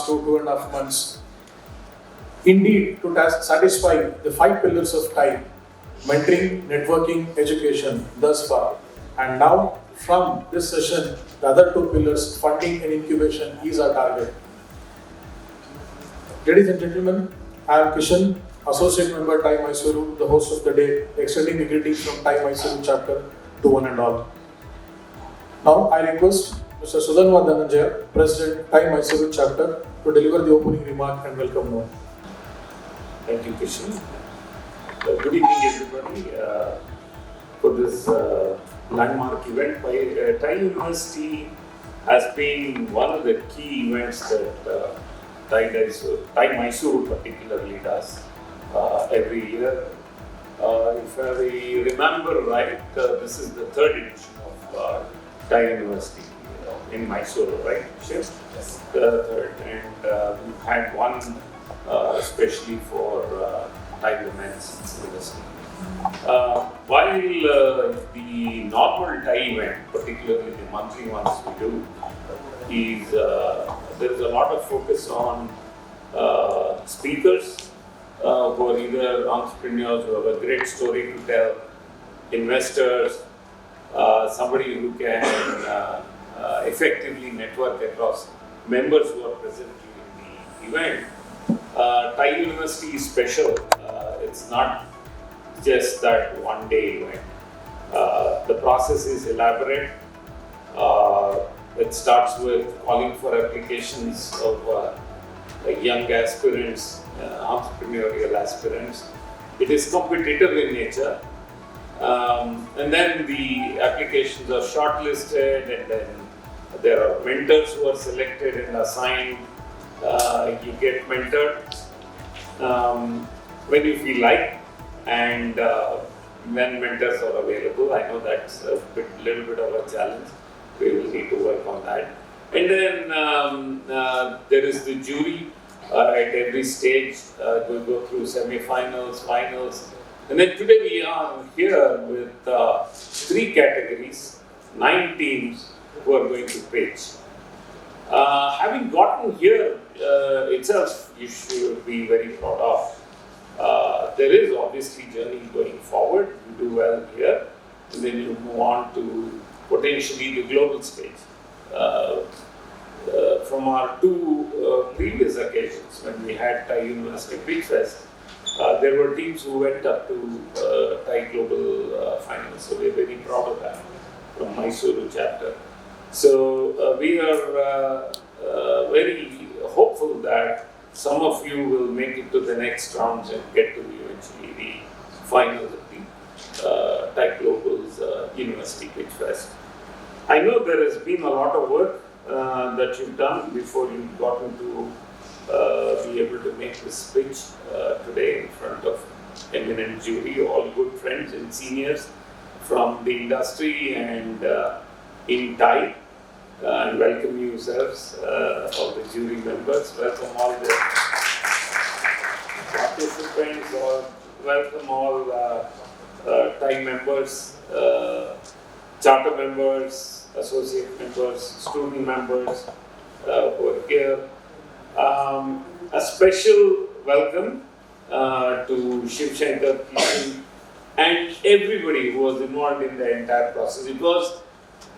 2.5 months. Indeed, to satisfy the 5 pillars of TiE, mentoring, networking, education, thus far. And now, from this session, the other 2 pillars, funding and incubation, is our target. Ladies and gentlemen, I am Kishan, Associate Member TiE Mysuru, the host of the day, extending the greetings from TiE Mysuru Chapter to one and all. Now, I request Mr. Srinivas Varadarajan, President TiE Mysuru Chapter, to deliver the opening remark and welcome now. Thank you, Kishan. Good evening, everybody, for this landmark event. TiE University has been one of the key events that TiE Mysuru particularly does every year. If I remember right, this is the 3rd edition of TiE University in Mysore, right? Yes. The 3rd, and we've had one especially for TiE Women's University. While the normal TiE event, particularly the monthly ones we do, is there is a lot of focus on speakers who are either entrepreneurs who have a great story to tell, investors, somebody who can effectively network across members who are present during the event. TiE University is special. It's not just that one day event. The process is elaborate. It starts with calling for applications of young aspirants, entrepreneurial aspirants. It is competitive in nature. And then the applications are shortlisted, and then there are mentors who are selected and assigned. You get mentored when you feel like, and when mentors are available. I know that's a little bit of a challenge. We will need to work on that. And then there is the jury at every stage. We go through semi-finals, finals. And then today we are here with 3 categories, 9 teams who are going to pitch. Having gotten here itself, you should be very proud of. There is obviously journey going forward. You do well here, and then you move on to potentially the global stage. From our 2 previous occasions when we had TiE University Pitchfest, there were teams who went up to TiE Global Finals, so we're very proud of that from Mysuru Chapter. So we are very hopeful that some of you will make it to the next rounds and get to eventually the finals of the TiE Global's University Pitchfest. I know there has been a lot of work that you've done before you've gotten to be able to make this pitch today in front of eminent jury, all good friends and seniors from the industry and in TiE. And welcome yourselves, all the jury members. Welcome all the participants, or welcome all TiE members, charter members, associate members, student members who are here. A special welcome to Shivashankar, Kishan, and everybody who was involved in the entire process. It was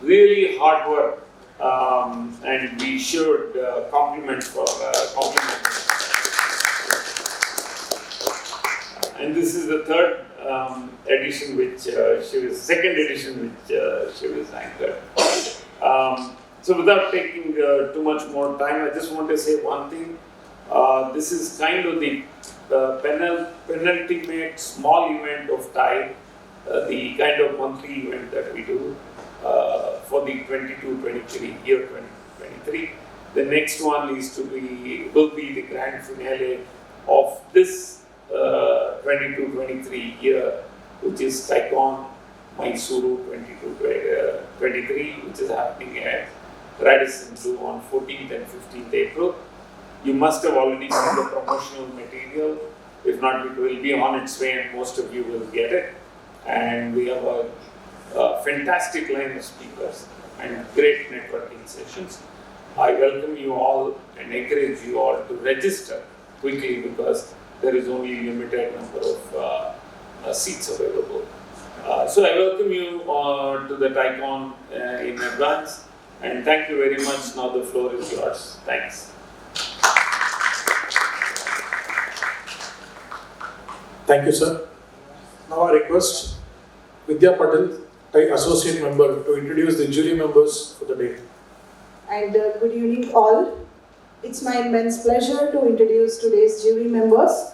really hard work, and we should compliment. And this is the 3rd edition, second edition, which she was anchored. So without taking too much more time, I just want to say one thing. This is kind of the penultimate small event of TiE, the kind of monthly event that we do for the 22-23 year 2023. The next one will be the grand finale of this 22-23 year, which is TiECon Mysuru 22-23, which is happening at Radisson Blu on 14th and 15th April. You must have already seen the promotional material. If not, it will be on its way and most of you will get it. And we have a fantastic line of speakers and great networking sessions. I welcome you all and encourage you all to register quickly because there is only limited number of seats available. So I welcome you to the TiECon in advance, and thank you very much. Now the floor is yours. Thanks. Thank you, sir. Now I request Vidya Patel, TiE Associate Member, to introduce the jury members for the day. And good evening all. It's my immense pleasure to introduce today's jury members.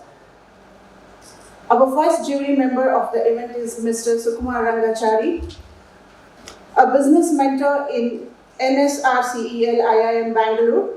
Our first jury member of the event is Mr. Sukumar Rangachari, a business mentor in NSRCEL IIM Bangalore,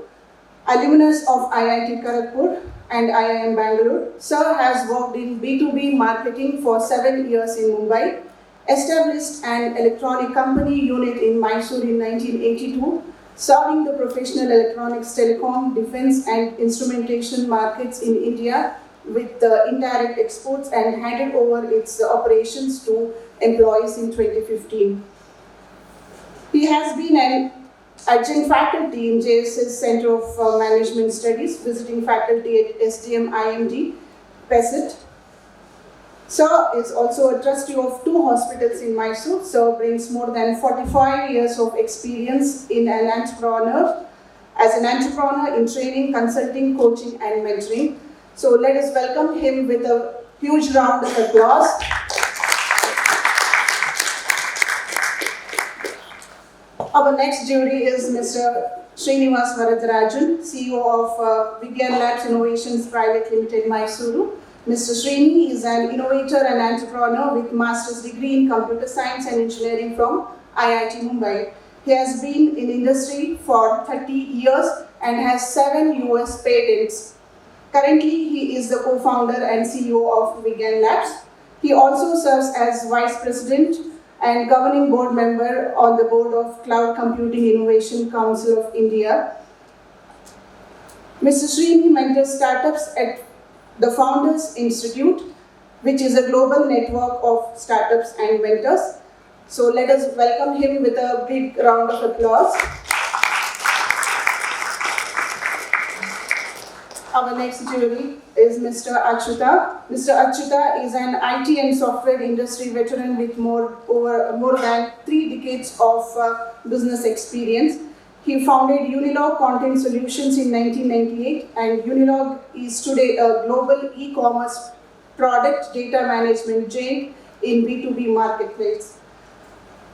alumnus of IIT Kharagpur and IIM Bangalore. Sir has worked in B2B marketing for 7 years in Mumbai, established an electronic company unit in Mysore in 1982, serving the professional electronics, telecom, defense and instrumentation markets in India with indirect exports, and handed over its operations to employees in 2015. He has been an adjunct faculty in JSS Center of Management Studies, visiting faculty at SDM IMD, PESIT. Sir is also a trustee of 2 hospitals in Mysore. Sir brings more than 45 years of experience in as an entrepreneur in training, consulting, coaching and mentoring. So let us welcome him with a huge round of applause. Our next jury is Mr. Srinivas Varadarajan, CEO of VIGYANLABS Innovations Pvt, Mysuru. Mr. Srini is an innovator and entrepreneur with master's degree in computer science and engineering from IIT Mumbai. He has been in industry for 30 years and has 7 US patents. Currently, he is the co-founder and CEO of VIGYANLABS. He also serves as Vice President and Governing Board Member on the Board of Cloud Computing Innovation Council of India. Mr. Srini mentors startups at the Founders Institute, which is a global network of startups and mentors. So let us welcome him with a big round of applause. Our next jury is Mr. Achutha. Mr. Achutha is an IT and software industry veteran with more than 3 decades of business experience. He founded Unilog Content Solutions in 1998, and Unilog is today a global e-commerce product data management giant in B2B marketplace.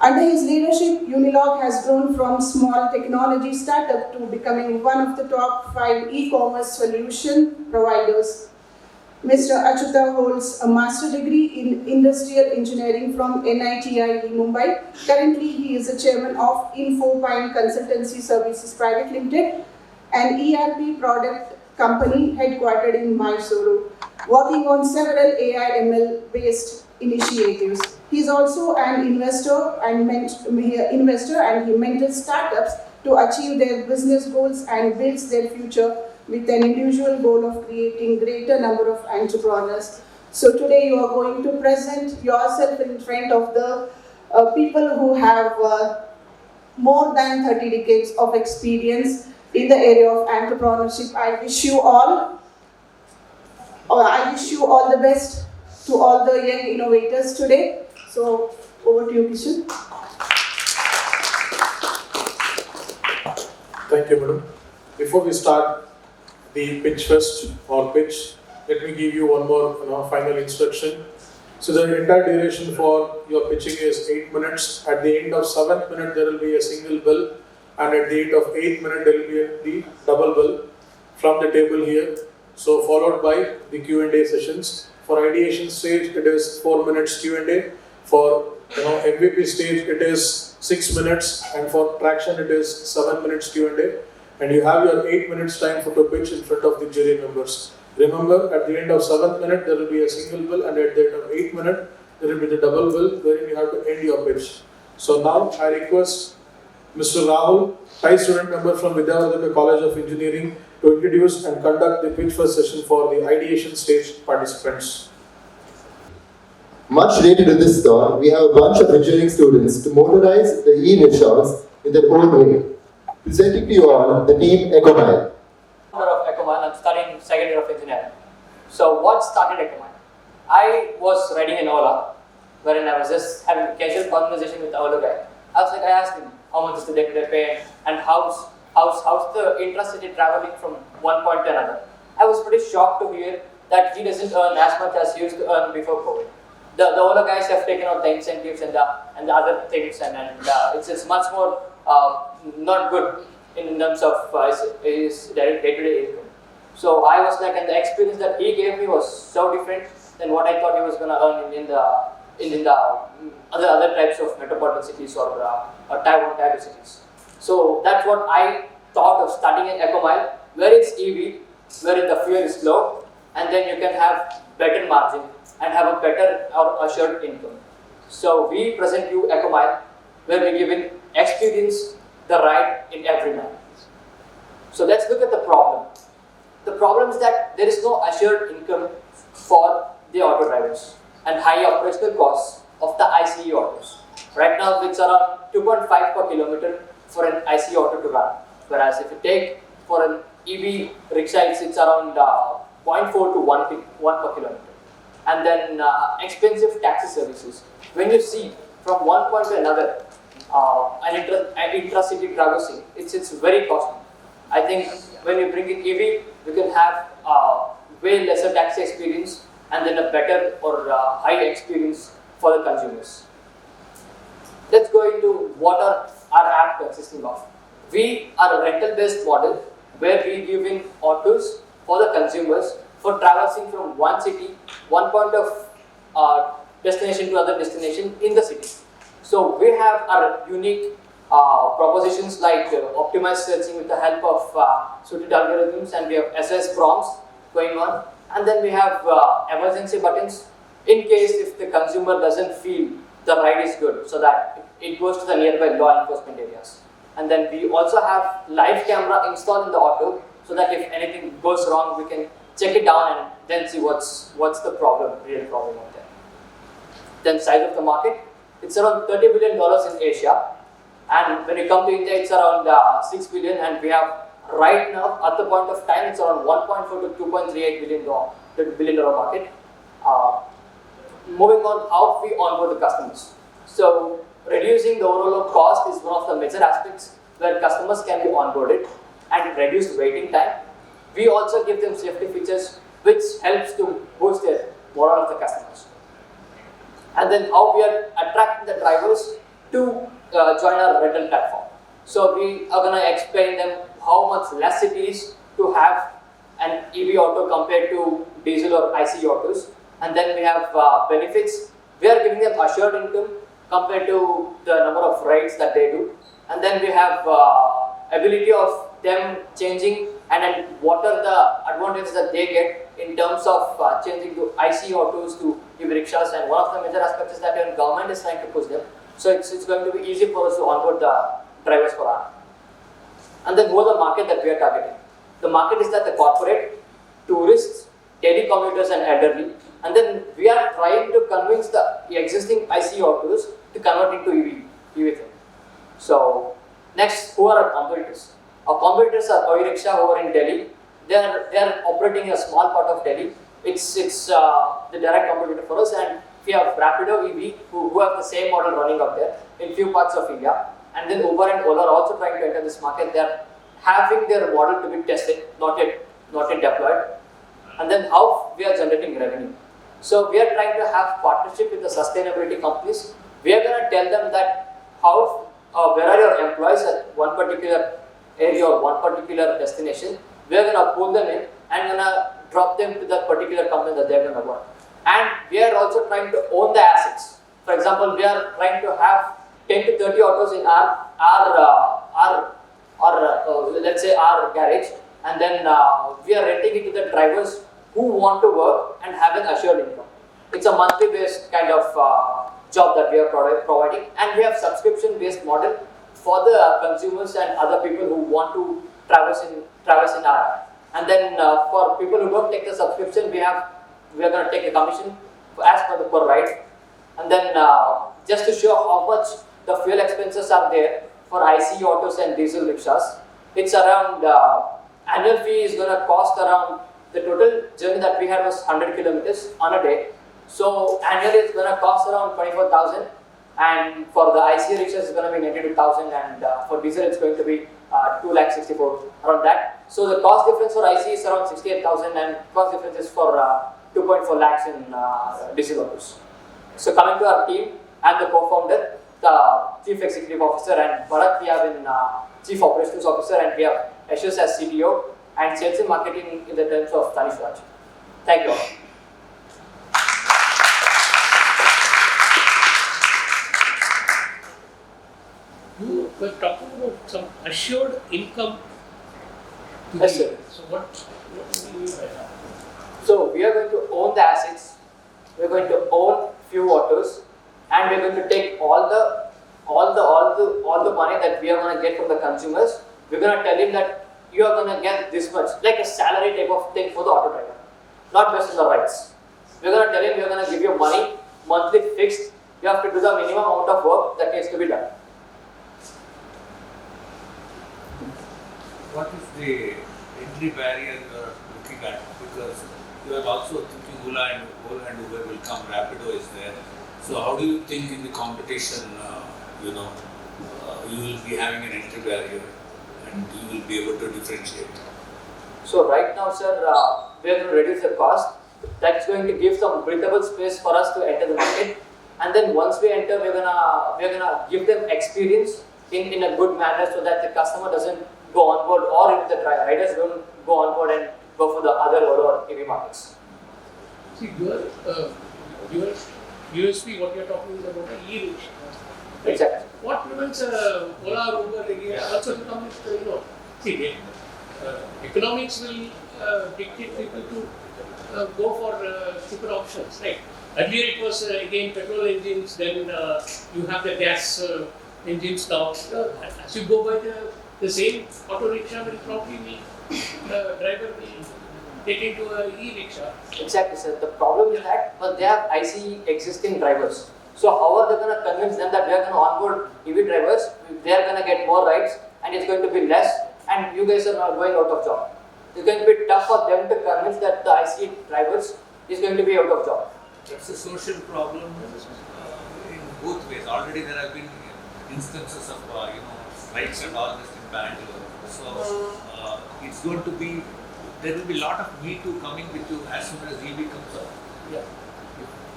Under his leadership, Unilog has grown from small technology startup to becoming one of the top 5 e-commerce solution providers. Mr. Achutha holds a master's degree in industrial engineering from NITIE Mumbai. Currently, he is the chairman of Infopine Consultancy Services Pvt, an ERP product company headquartered in Mysuru, working on several AI/ML based initiatives. He is also an investor and he mentors startups to achieve their business goals and builds their future with an individual goal of creating greater number of entrepreneurs. So today you are going to present yourself in front of the people who have more than 30 decades of experience in the area of entrepreneurship. I wish you all the best to all the young innovators today. So over to you, Kishan. Thank you, madam. Before we start the Pitchfest or pitch, let me give you one more final instruction. So the entire duration for your pitching is 8 minutes. At the end of 7th minute, there will be a single bell, and at the end of 8th minute, there will be the double bell from the table here. So followed by the Q&A sessions. For ideation stage, it is 4 minutes Q&A. For MVP stage, it is 6 minutes, and for traction, it is 7 minutes Q&A. And you have your 8 minutes time to pitch in front of the jury members. Remember, at the end of 7th minute, there will be a single bell, and at the end of 8th minute, there will be the double bell, wherein you have to end your pitch. So now, I request Mr. Rahul, TiE student member from Vidyavardaraka College of Engineering, to introduce and conduct the Pitchfest session for the ideation stage participants. Much related to this thought, we have a bunch of engineering students to motorize the e-rickshaws in their own way. Presenting to you all the team EcoMile. Of EcoMile, I'm studying second year of engineering. So what started EcoMile? I was riding in Ola, wherein I was just having a casual conversation with the Ola guy. I asked him how much is the day-to-day pay and how's the intracity traveling from one point to another. I was pretty shocked to hear that he doesn't earn as much as he used to earn before COVID. The Ola guys have taken out the incentives and the other things, and it's much more not good in terms of his day-to-day income. So I was like, and the experience that he gave me was so different than what I thought he was going to earn in the other types of metropolitan cities or Tier 1 cities. So that's what I thought of studying in EcoMile, where it's EV, where the fuel is low, and then you can have better margin and have a better or assured income. So we present you EcoMile, where we give in experience the ride in every man. So let's look at the problem. The problem is that there is no assured income for the auto drivers and high operational costs of the ICE autos. Right now it's around 2.5 per kilometer for an ICE auto to run, whereas if you take for an EV rickshaw, it's around 0.4 to 1 per kilometer. And then expensive taxi services. When you see from one point to another, an intra-city traversing, it's very costly. I think when you bring in EV, you can have way lesser taxi experience and then a better or high experience for the consumers. Let's go into what are our app consisting of. We are a rental-based model where we give in autos for the consumers for traversing from one city, one point of destination to other destination in the city. So we have our unique propositions like optimized searching with the help of suited algorithms, and we have SS prompts going on, and then we have emergency buttons in case if the consumer doesn't feel the ride is good, so that it goes to the nearby law enforcement areas. And then we also have live camera installed in the auto, so that if anything goes wrong, we can check it down and then see what's the problem, real problem out there. Then size of the market, it's around $30 billion in Asia, and when you come to India, it's around 6 billion, and we have right now at the point of time it's around 1.4 to 2.38 billion dollar market. Moving on, how we onboard the customers. So reducing the overall cost is one of the major aspects where customers can be onboarded and reduce waiting time. We also give them safety features which helps to boost their morale of the customers. And then how we are attracting the drivers to join our rental platform. So we are going to explain them how much less it is to have an EV auto compared to diesel or ICE autos. And then we have benefits. We are giving them assured income compared to the number of rides that they do. And then we have ability of them changing, and then what are the advantages that they get in terms of changing to ICE autos to EV rickshaws. And one of the major aspects is that even government is trying to push them. So it's going to be easy for us to onboard the drivers for our. And then who are the market that we are targeting? The market is that the corporate, tourists, daily commuters and elderly. And then we are trying to convince the existing ICE autos to convert into EV thing. So next, who are our competitors? Our competitors are Oy Rickshaw who are in Delhi. They are operating in a small part of Delhi. It's the direct competitor for us, and we have Rapido EV who have the same model running out there in few parts of India. And then Uber and Ola are also trying to enter this market. They are having their model to be tested, not yet deployed. And then how we are generating revenue. So we are trying to have partnership with the sustainability companies. We are going to tell them that where are your employees at one particular area or one particular destination. We are going to pull them in and going to drop them to that particular company that they are going to work. And we are also trying to own the assets. For example, we are trying to have 10 to 30 autos in let's say our garage, and then we are renting it to the drivers who want to work and have an assured income. It's a monthly based kind of job that we are providing, and we have subscription based model for the consumers and other people who want to traverse in our app. And then for people who don't take the subscription, we are going to take a commission as per the per ride. And then just to show how much the fuel expenses are there, for IC autos and diesel rickshaws. It's around, annual fee is going to cost around, the total journey that we had was 100 kilometers on a day. So annually it's going to cost around 24,000, and for the IC rickshaws it's going to be 92,000, and for diesel it's going to be 2,64,000, around that. So the cost difference for IC is around 68,000, and cost difference is for 2.4 lakhs in diesel autos. So coming to our team, I'm the co-founder, the Chief Executive Officer, and Bharat we have in Chief Operations Officer, and we have Ashish as CTO, and Sales and Marketing in the terms of Tanish Raj. Thank you all. You were talking about some assured income. Yes, sir. So what do you mean by that? So we are going to own the assets, we are going to own few autos, and we are going to take all the money that we are going to get from the consumers. We're going to tell him that you are going to get this much, like a salary type of thing for the auto driver, not based on the rights. We're going to tell him we are going to give you money, monthly fixed. You have to do the minimum amount of work that needs to be done. What is the entry barrier you are looking at? Because you are also thinking Ola and Uber will come, Rapido is there. So how do you think in the competition, you will be having an entry barrier and you will be able to differentiate? So right now, sir, we are going to reduce the cost. That's going to give some breathable space for us to enter the market. And then once we enter, we're gonna give them experience in a good manner, so that the customer doesn't go on board, or if the riders don't go on board and go for the other Ola or EV markets. See, your USP, what you are talking is about an e-rickshaw. Right? Exactly. What prevents Ola or Uber also to come with, see, economics will dictate people to go for cheaper options, right? Earlier it was again petrol engines, then you have the gas engines now. As you go by the same auto rickshaw will probably be, driver will get into an e-rickshaw. Exactly, sir. The problem is that they have IC existing drivers. So how are they going to convince them that we are going to onboard EV drivers? They are going to get more rides, and it's going to be less, and you guys are not going out of job. It's going to be tough for them to convince that the IC drivers is going to be out of job. It's a social problem in both ways. Already there have been instances of strikes and all this in Bangalore. So it's going to be, there will be a lot of Me Too coming with you as soon as EV comes up. Yeah.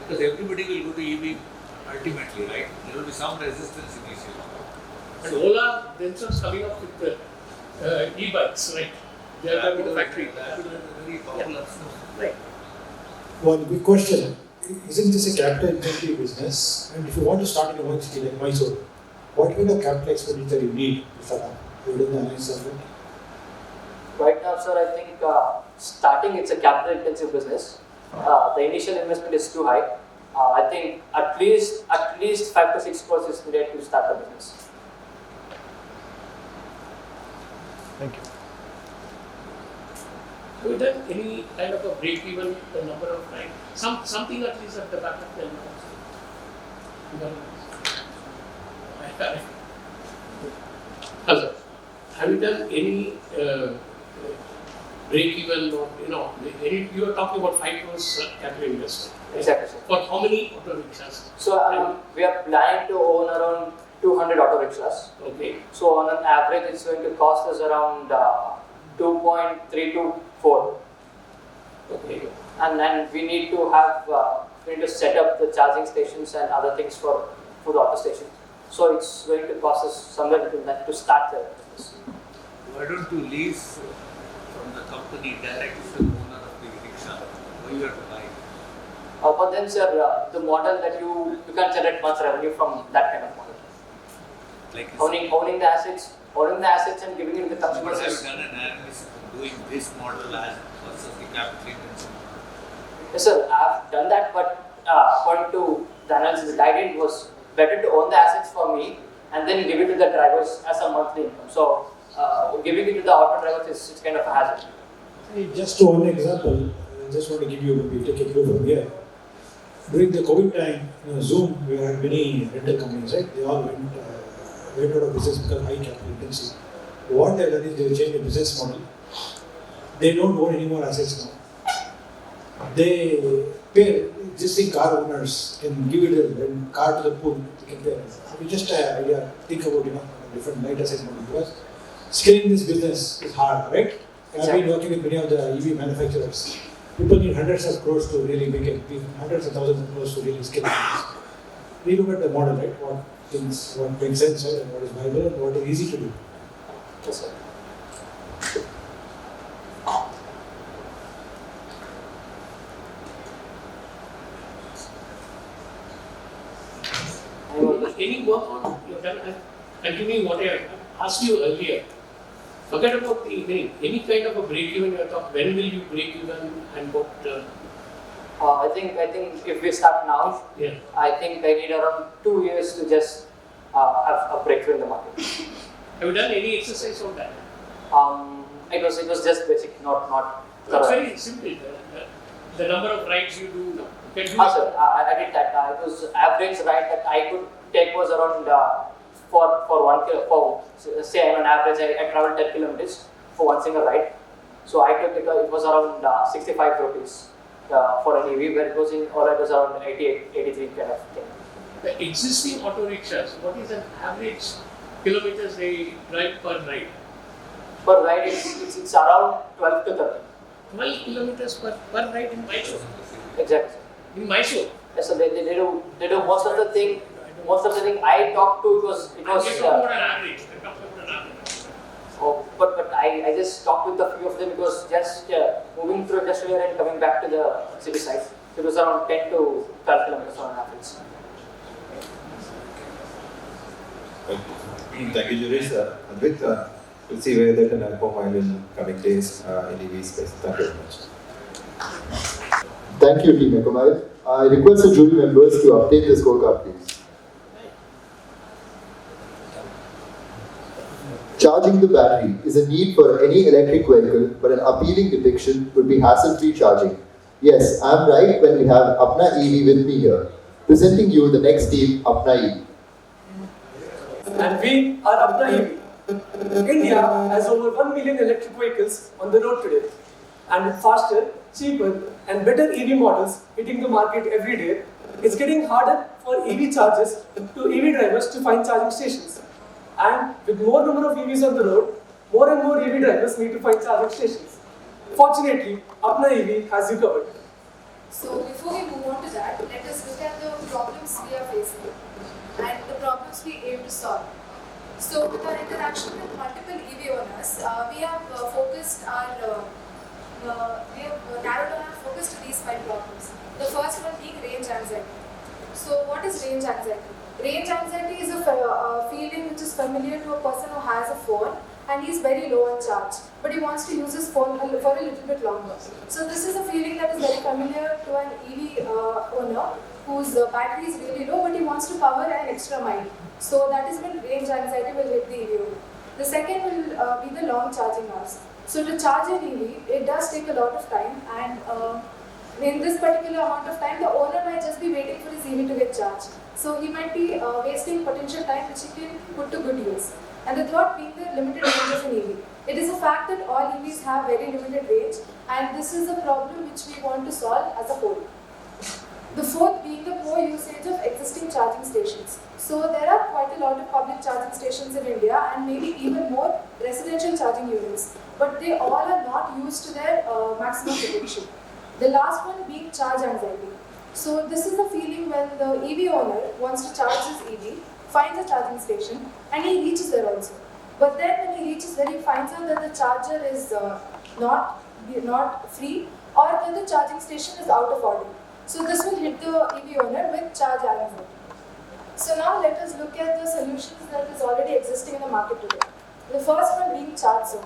Because everybody will go to EV ultimately, right? There will be some resistance initially. And Ola themselves coming up with the e-bikes, right? They are coming to the factory. Rapido is very popular. Right. One big question. Isn't this a capital intensive business? And if you want to start in a one city like Mysore, what kind of capital expenditure you need to start up? You did the analysis of it? Right now, sir, I think starting it's a capital intensive business. The initial investment is too high. I think at least 5 to 6 crores is needed to start the business. Thank you. Have you done any kind of a break even the number of times? Something at least at the back of the Hello. Have you done any break even or you are talking about 5 crores capital investment? Exactly, sir. For how many auto rickshaws? So we are planning to own around 200 auto rickshaws. Okay. So on an average, it's going to cost us around 2.3 to 4. Okay. And then we need to set up the charging stations and other things for the auto station. So it's going to cost us somewhere between that to start the business. Why don't you lease from the company directly to the owner of the rickshaw? Why you have to buy? But then, sir, the model that you can generate much revenue from that kind of model. Like Owning the assets and giving it to the but customers. have you done an analysis of doing this model as versus the capital intensive model? Yes, sir, I've done that, but according to the analysis that I did, was better to own the assets for me and then give it to the drivers as a monthly income. So giving it to the auto drivers is kind of a hazard. Just to one example, I just want to give you, we take a clue from here. During the COVID time, Zoom, we had many rental companies, right? They all went went out of business because high capital intensity. What they've done is they've changed the business model. They don't own any more assets now. They pay existing car owners can give it a car to the pool. They can pay. So just an idea. Think about different light asset model because scaling this business is hard, right? Exactly. I've been working with many of the EV manufacturers. People need hundreds of crores to really make it, hundreds of thousands of crores to really scale it. We look at the model, right? What makes sense, right? And what is viable and what is easy to do. Yes, sir. Any work on you've done, continuing what I asked you earlier. Forget about the beginning. Any kind of a break even you thought, when will you break even and what? I think if we start now, Yeah. I think I need around 2 years to just have a breakthrough in the market. Have you done any exercise on that? It was just basic, not It's very simple. The number of rides you do, you can do. Sir, I did that. It was average ride that I could take was around say on average I traveled 10 kilometers for one single ride. So I took it was around 65 rupees for an EV, where it was in Ola it was around 88, 83 kind of thing. The existing auto rickshaws, what is an average kilometers they drive per ride? Per ride it's around 12 to 30. 12 kilometers per ride in Mysore. Exactly. In Mysore. Yes, so they do most of the thing. Most of the thing I talked to it was. I'm talking about an average. Oh, but I just talked with a few of them because just moving through industrial area and coming back to the city side, it was around 10 to 12 kilometers on average. Thank you, Juresh. Advait, we'll see where that and ApnaEV in coming days in EV space. Thank you very much. Thank you, Team ApnaEV. I request the jury members to update the scorecard, please. Charging the battery is a need for any electric vehicle, but an appealing depiction would be hassle-free charging. Yes, I'm right when we have ApnaEV with me here, presenting you the next team, ApnaEV. And we are ApnaEV. India has over 1 million electric vehicles on the road today. And with faster, cheaper and better EV models hitting the market every day, it's getting harder for EV chargers to EV drivers to find charging stations. And with more number of EVs on the road, more and more EV drivers need to find charging stations. Fortunately, ApnaEV has you covered. So before we move on to that, let us look at the problems we are facing and the problems we aim to solve. So with our interaction with multiple EV owners, we have narrowed down our focus to these 5 problems. The first one being range anxiety. So what is range anxiety? Range anxiety is a feeling which is familiar to a person who has a phone and he is very low on charge, but he wants to use his phone for a little bit longer. So this is a feeling that is very familiar to an EV owner whose battery is really low, but he wants to cover an extra mile. So that is when range anxiety will hit the EV owner. The second will be the long charging hours. So to charge an EV, it does take a lot of time, and in this particular amount of time, the owner might just be waiting for his EV to get charged. So he might be wasting potential time which he can put to good use. And the third being the limited range of an EV. It is a fact that all EVs have very limited range, and this is a problem which we want to solve as a whole. The fourth being the poor usage of existing charging stations. So there are quite a lot of public charging stations in India and maybe even more residential charging units, but they all are not used to their maximum potential. The last one being charge anxiety. So this is the feeling when the EV owner wants to charge his EV, finds a charging station, and he reaches there also. But then when he reaches there, he finds out that the charger is not free, or that the charging station is out of order. So this will hit the EV owner with charge anxiety. So now let us look at the solutions that is already existing in the market today. The first one being Charge Zone.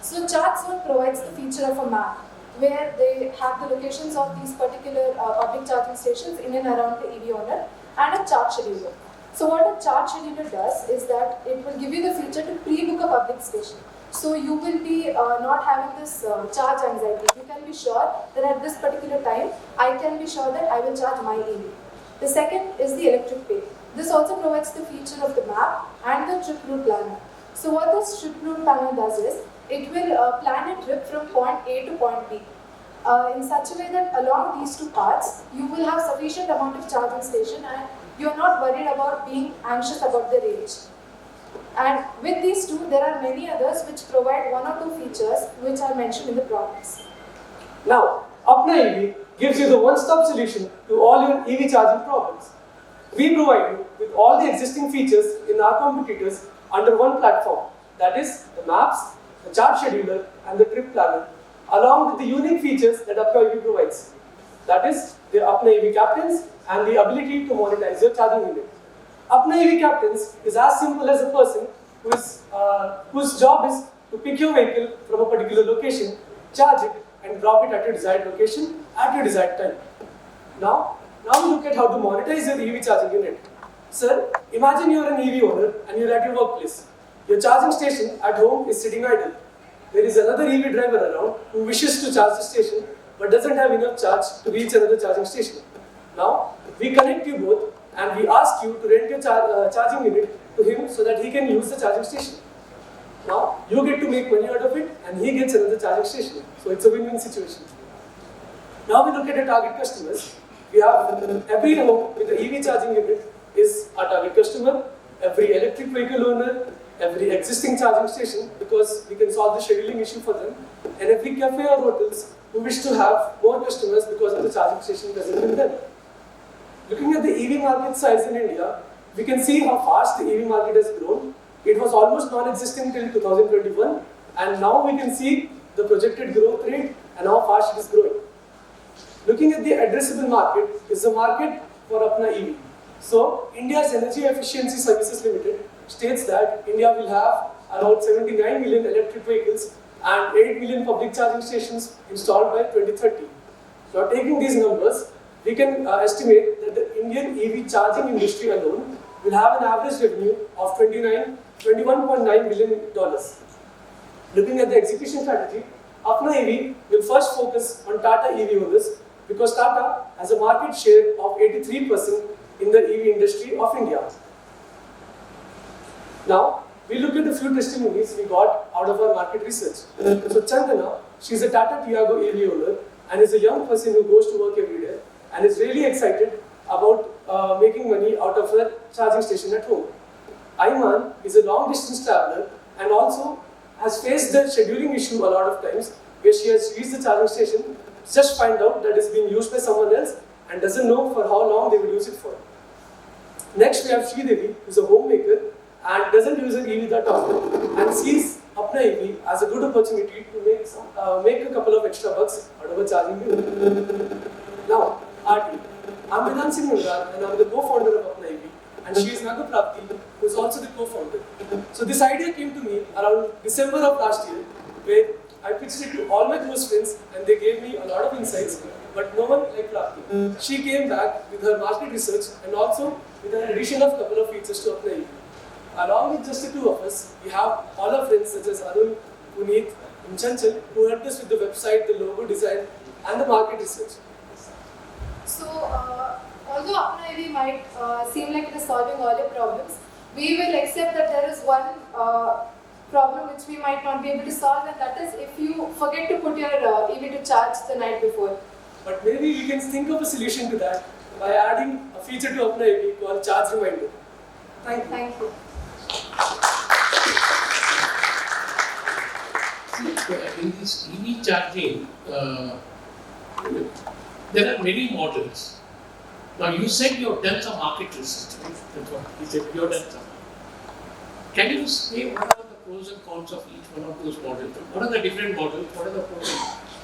So Charge Zone provides the feature of a map where they have the locations of these particular public charging stations in and around the EV owner and a charge scheduler. So what a charge scheduler does is that it will give you the feature to pre-book a public station. So you will be not having this charge anxiety. You can be sure that at this particular time, I can be sure that I will charge my EV. The second is the electric pay. This also provides the feature of the map and the trip route planner. So what this trip route planner does is, it will plan a trip from point A to point B in such a way that along these two paths, you will have sufficient amount of charging station and you are not worried about being anxious about the range. And with these two, there are many others which provide one or two features which are mentioned in the products. Now, ApnaEV gives you the one-stop solution to all your EV charging problems. We provide you with all the existing features in our competitors under one platform, that is the maps, the charge scheduler and the trip planner, along with the unique features that ApnaEV provides. That is the ApnaEV Captains and the ability to monetize your charging unit. ApnaEV Captains is as simple as a person whose job is to pick your vehicle from a particular location, charge it and drop it at your desired location at your desired time. Now we look at how to monetize your EV charging unit. Sir, imagine you are an EV owner and you are at your workplace. Your charging station at home is sitting idle. There is another EV driver around who wishes to charge the station but doesn't have enough charge to reach another charging station. Now, we connect you both and we ask you to rent your charging unit to him so that he can use the charging station. Now, you get to make money out of it and he gets another charging station. So it's a win-win situation. Now we look at the target customers. We have every home with the EV charging unit is our target customer, every electric vehicle owner, every existing charging station because we can solve the scheduling issue for them, and every cafe or hotels who wish to have more customers because of the charging station present in them. Looking at the EV market size in India, we can see how fast the EV market has grown. It was almost non-existent till 2021 and now we can see the projected growth rate and how fast it is growing. Looking at the addressable market is the market for ApnaEV. So, India's Energy Efficiency Services Limited states that India will have around 79 million electric vehicles and 8 million public charging stations installed by 2030. So, taking these numbers, we can estimate that the Indian EV charging industry alone will have an average revenue of $21.9 billion. Looking at the execution strategy, ApnaEV will first focus on Tata EV owners because Tata has a market share of 83% in the EV industry of India. Now, we look at a few testimonies we got out of our market research. So Chandana, she is a Tata Tiago EV owner and is a young person who goes to work every day and is really excited about making money out of her charging station at home. Ayman is a long distance traveler and also has faced the scheduling issue a lot of times where she has reached the charging station, just find out that it's being used by someone else and doesn't know for how long they will use it for. Next we have Sridevi, who is a homemaker and doesn't use an EV that often and sees ApnaEV as a good opportunity to make a couple of extra bucks out of a charging unit. Now, Aarti. I'm Vedant Singh Mungar and I'm the co-founder of ApnaEV and she is Naga Prapti, who is also the co-founder. So this idea came to me around December of last year where I pitched it to all my close friends and they gave me a lot of insights, but no one like Prapti. She came back with her market research and also with an addition of a couple of features to ApnaEV. Along with just the two of us, we have all our friends such as Arun, Puneet, and Chanchal who helped us with the website, the logo design and the market research. So, although ApnaEV might seem like it is solving all your problems, we will accept that there is one problem which we might not be able to solve, and that is if you forget to put your EV to charge the night before. But maybe we can think of a solution to that by adding a feature to ApnaEV called Charge Reminder. Thank you. In this EV charging, there are many models. Now you said you have done some market research. That's what you said, you have done some. Can you say what are the pros and cons of each one of those models? What are the different models? What are the pros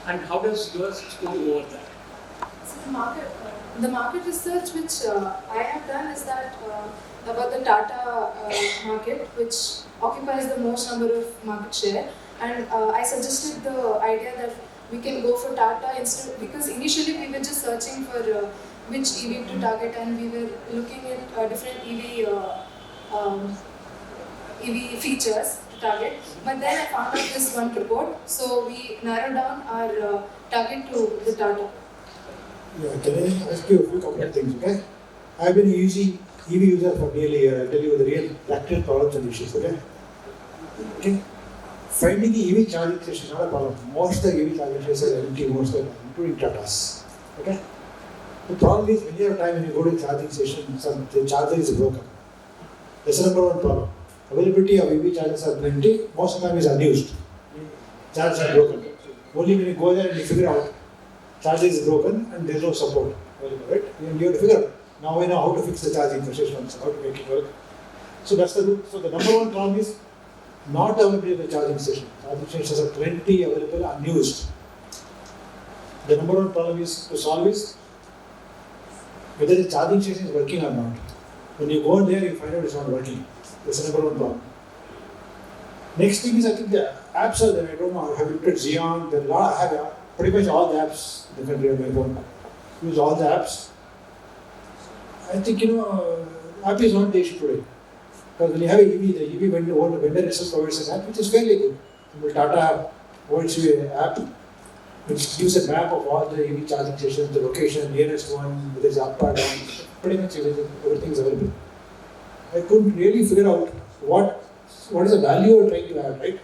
and how does yours score over that? So the market research which I have done is that about the Tata market, which occupies the most number of market share, and I suggested the idea that we can go for Tata instead, because initially we were just searching for which EV to target and we were looking at different EV features to target, but then I found out this one report, so we narrowed down our target to the Tata. Yeah, can I ask you a few couple of things, okay? I've been using EV user for nearly a year. I'll tell you the real practical problems and issues. Okay. Finding the EV charging station is not a problem. Most of the EV charging stations are empty most of the time, including Tatas. Okay. The problem is when you have time when you go to a charging station, the charger is broken. That's the number one problem. Availability of EV chargers are plenty. Most of the time is unused. Chargers are broken. Only when you go there and you figure out charger is broken and there is no support available, right? And you have to figure out. Now I know how to fix the charging station, how to make it work. So that's the root. So the number one problem is not availability of the charging station. Charging stations are plenty available, unused. The number one problem is to solve is whether the charging station is working or not. When you go there, you find out it's not working. That's the number one problem. Next thing is, I think the apps are there. I don't know, I have looked at Xeon. There are a lot, I have pretty much all the apps in the country on my phone. Use all the apps. I think, app is not the issue today. Because when you have an EV, the EV vendor itself provides an app which is fairly good. Tata provides you an app which gives a map of all the EV charging stations, the location, nearest one, whether it's up or down. Pretty much everything is available. I couldn't really figure out what is the value we're trying to add, right?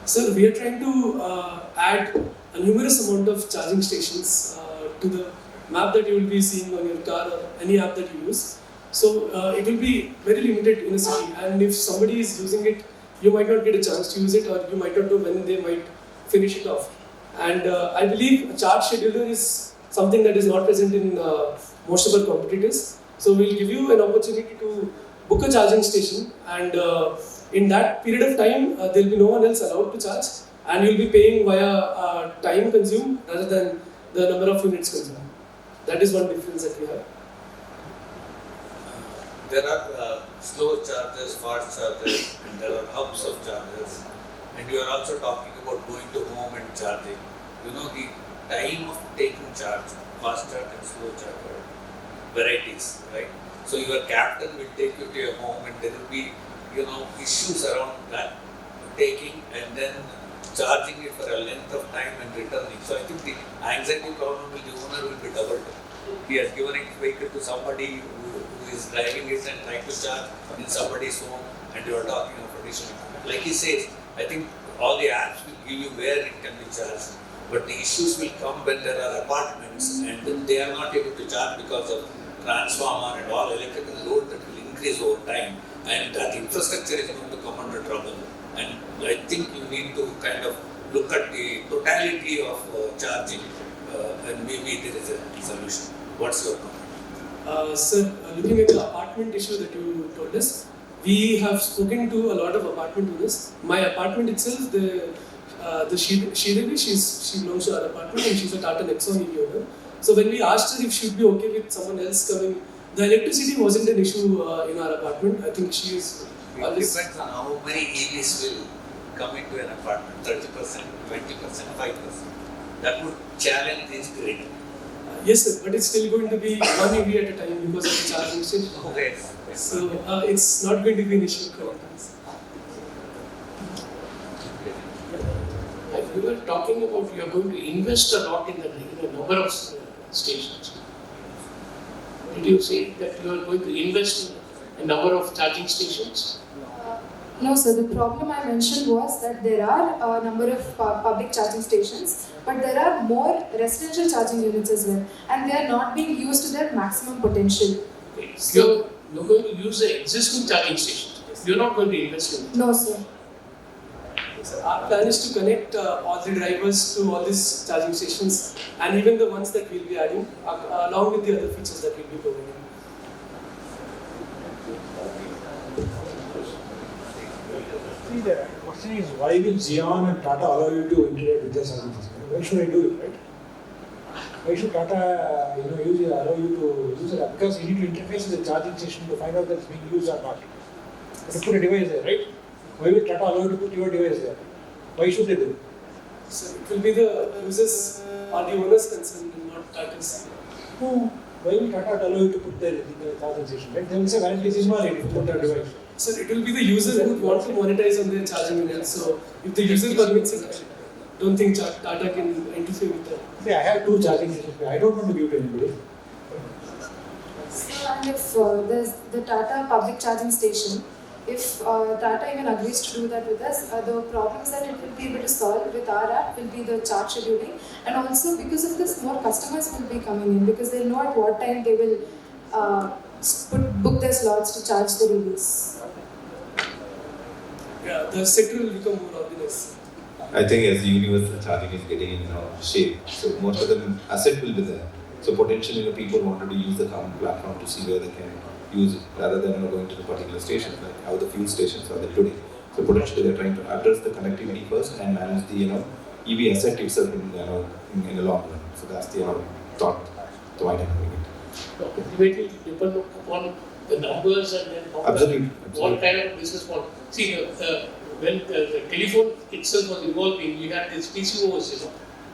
Sir, we are trying to add a numerous amount of charging stations to the map that you will be seeing on your car or any app that you use. So it will be very limited in a city, and if somebody is using it, you might not get a chance to use it, or you might not know when they might finish it off. And I believe a charge scheduler is something that is not present in most of our competitors. So we'll give you an opportunity to book a charging station, and in that period of time, there will be no one else allowed to charge, and you'll be paying via time consumed rather than the number of units consumed. That is one difference that we have. There are slow chargers, fast chargers, and there are hubs of chargers. And you are also talking about going to home and charging. The time of taking charge, fast charge and slow charger, varieties, right? So your captain will take you to your home, and there will be, issues around that taking and then charging it for a length of time and returning. So I think the anxiety problem with the owner will be doubled. He has given his vehicle to somebody who is driving it and trying to charge in somebody's home, and you are talking of additional. Like he says, I think all the apps will give you where it can be charged, but the issues will come when there are apartments and then they are not able to charge because of transformer and all electrical load that will increase over time, and that infrastructure is going to come under trouble. And I think you need to kind of look at the totality of charging, and maybe there is a solution. What's your comment? Sir, looking at the apartment issue that you told us, we have spoken to a lot of apartment owners. My apartment itself, the Sridevi, she belongs to our apartment, and she's a Tata Nexon EV owner. So when we asked her if she would be okay with someone else coming, the electricity wasn't an issue in our apartment. I think she is. It depends on how many EVs will come into an apartment, 30%, 20%, 5%. That would challenge this grid. Yes, sir, but it's still going to be one EV at a time because of the charging station. Okay. So it's not going to be an issue for us. We were talking about you are going to invest a lot in the number of stations. Did you say that you are going to invest in a number of charging stations? No, sir. The problem I mentioned was that there are a number of public charging stations, but there are more residential charging units as well, and they are not being used to their maximum potential. Okay. So you're going to use the existing charging stations. You're not going to invest in it. No, sir. Our plan is to connect all the drivers to all these charging stations, and even the ones that we'll be adding, along with the other features that we'll be providing. See, the question is, why will Xeon and Tata allow you to integrate with their services? Why should I do it, right? Why should Tata, allow you to use it? Because you need to interface with the charging station to find out that it's being used or not. You have to put a device there, right? Why will Tata allow you to put your device there? Why should they do it? So it will be the users or the owners concerned, not Tata's. No. Why will Tata allow you to put their charging station, right? They will say, currently this is my if you put their device. So it will be the user who want to monetize on their charging unit. So if the user permits it, I don't think Tata can interfere with that. See, I have two charging stations. I don't want to give to anybody. understand if there's the Tata public charging station, if Tata even agrees to do that with us, the problems that it will be able to solve with our app will be the charge scheduling, and also because of this, more customers will be coming in because they'll know at what time they will book their slots to charge the EVs. Yeah, the sector will become more organized. I think as the universal charging is getting in shape, so most of the asset will be there. So potentially, people wanted to use the common platform to see where they can use it, rather than going to the particular stations, like how the fuel stations are there today. So potentially, they're trying to address the connectivity first and manage the EV asset itself in the long run. So that's the thought behind it. Ultimately, depend upon the numbers and then Absolutely. what kind of business model. See, when the telephone itself was evolving, we had these PCOs,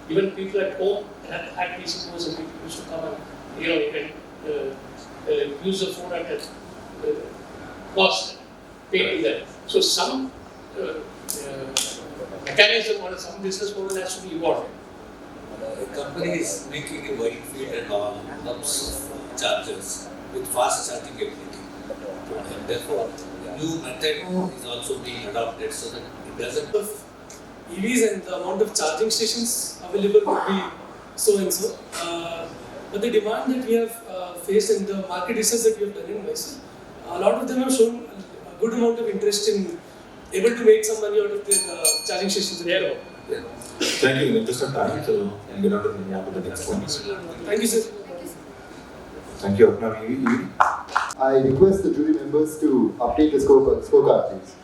Even people at home had PCOs and people used to come and, you can use the phone at a cost paid to them. So some mechanism or some business model has to be evolved. A company is making a wide field and all hubs of chargers with fast charging ability. And therefore, new method is also being adopted so that it doesn't. EVs and the amount of charging stations available would be so and so. But the demand that we have faced and the market research that we have done in Mysore, a lot of them have shown a good amount of interest in able to make some money out of their charging stations. Yeah. Thank you. In the interest of time, so we'll get on to the next one. Thank you, sir. Thank you, ApnaEV. I request the jury members to update the scorecard, please.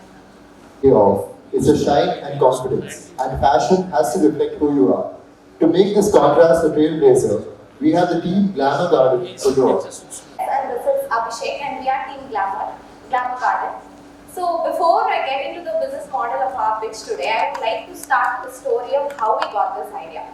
Here, it's a shine and confidence, and fashion has to reflect who you are. To make this contrast a trailblazer, we have the team Glamour Garden for draw. And this is Abhishek, and we are team Glamour Garden. So before I get into the business model of our pitch today, I would like to start with the story of how we got this idea.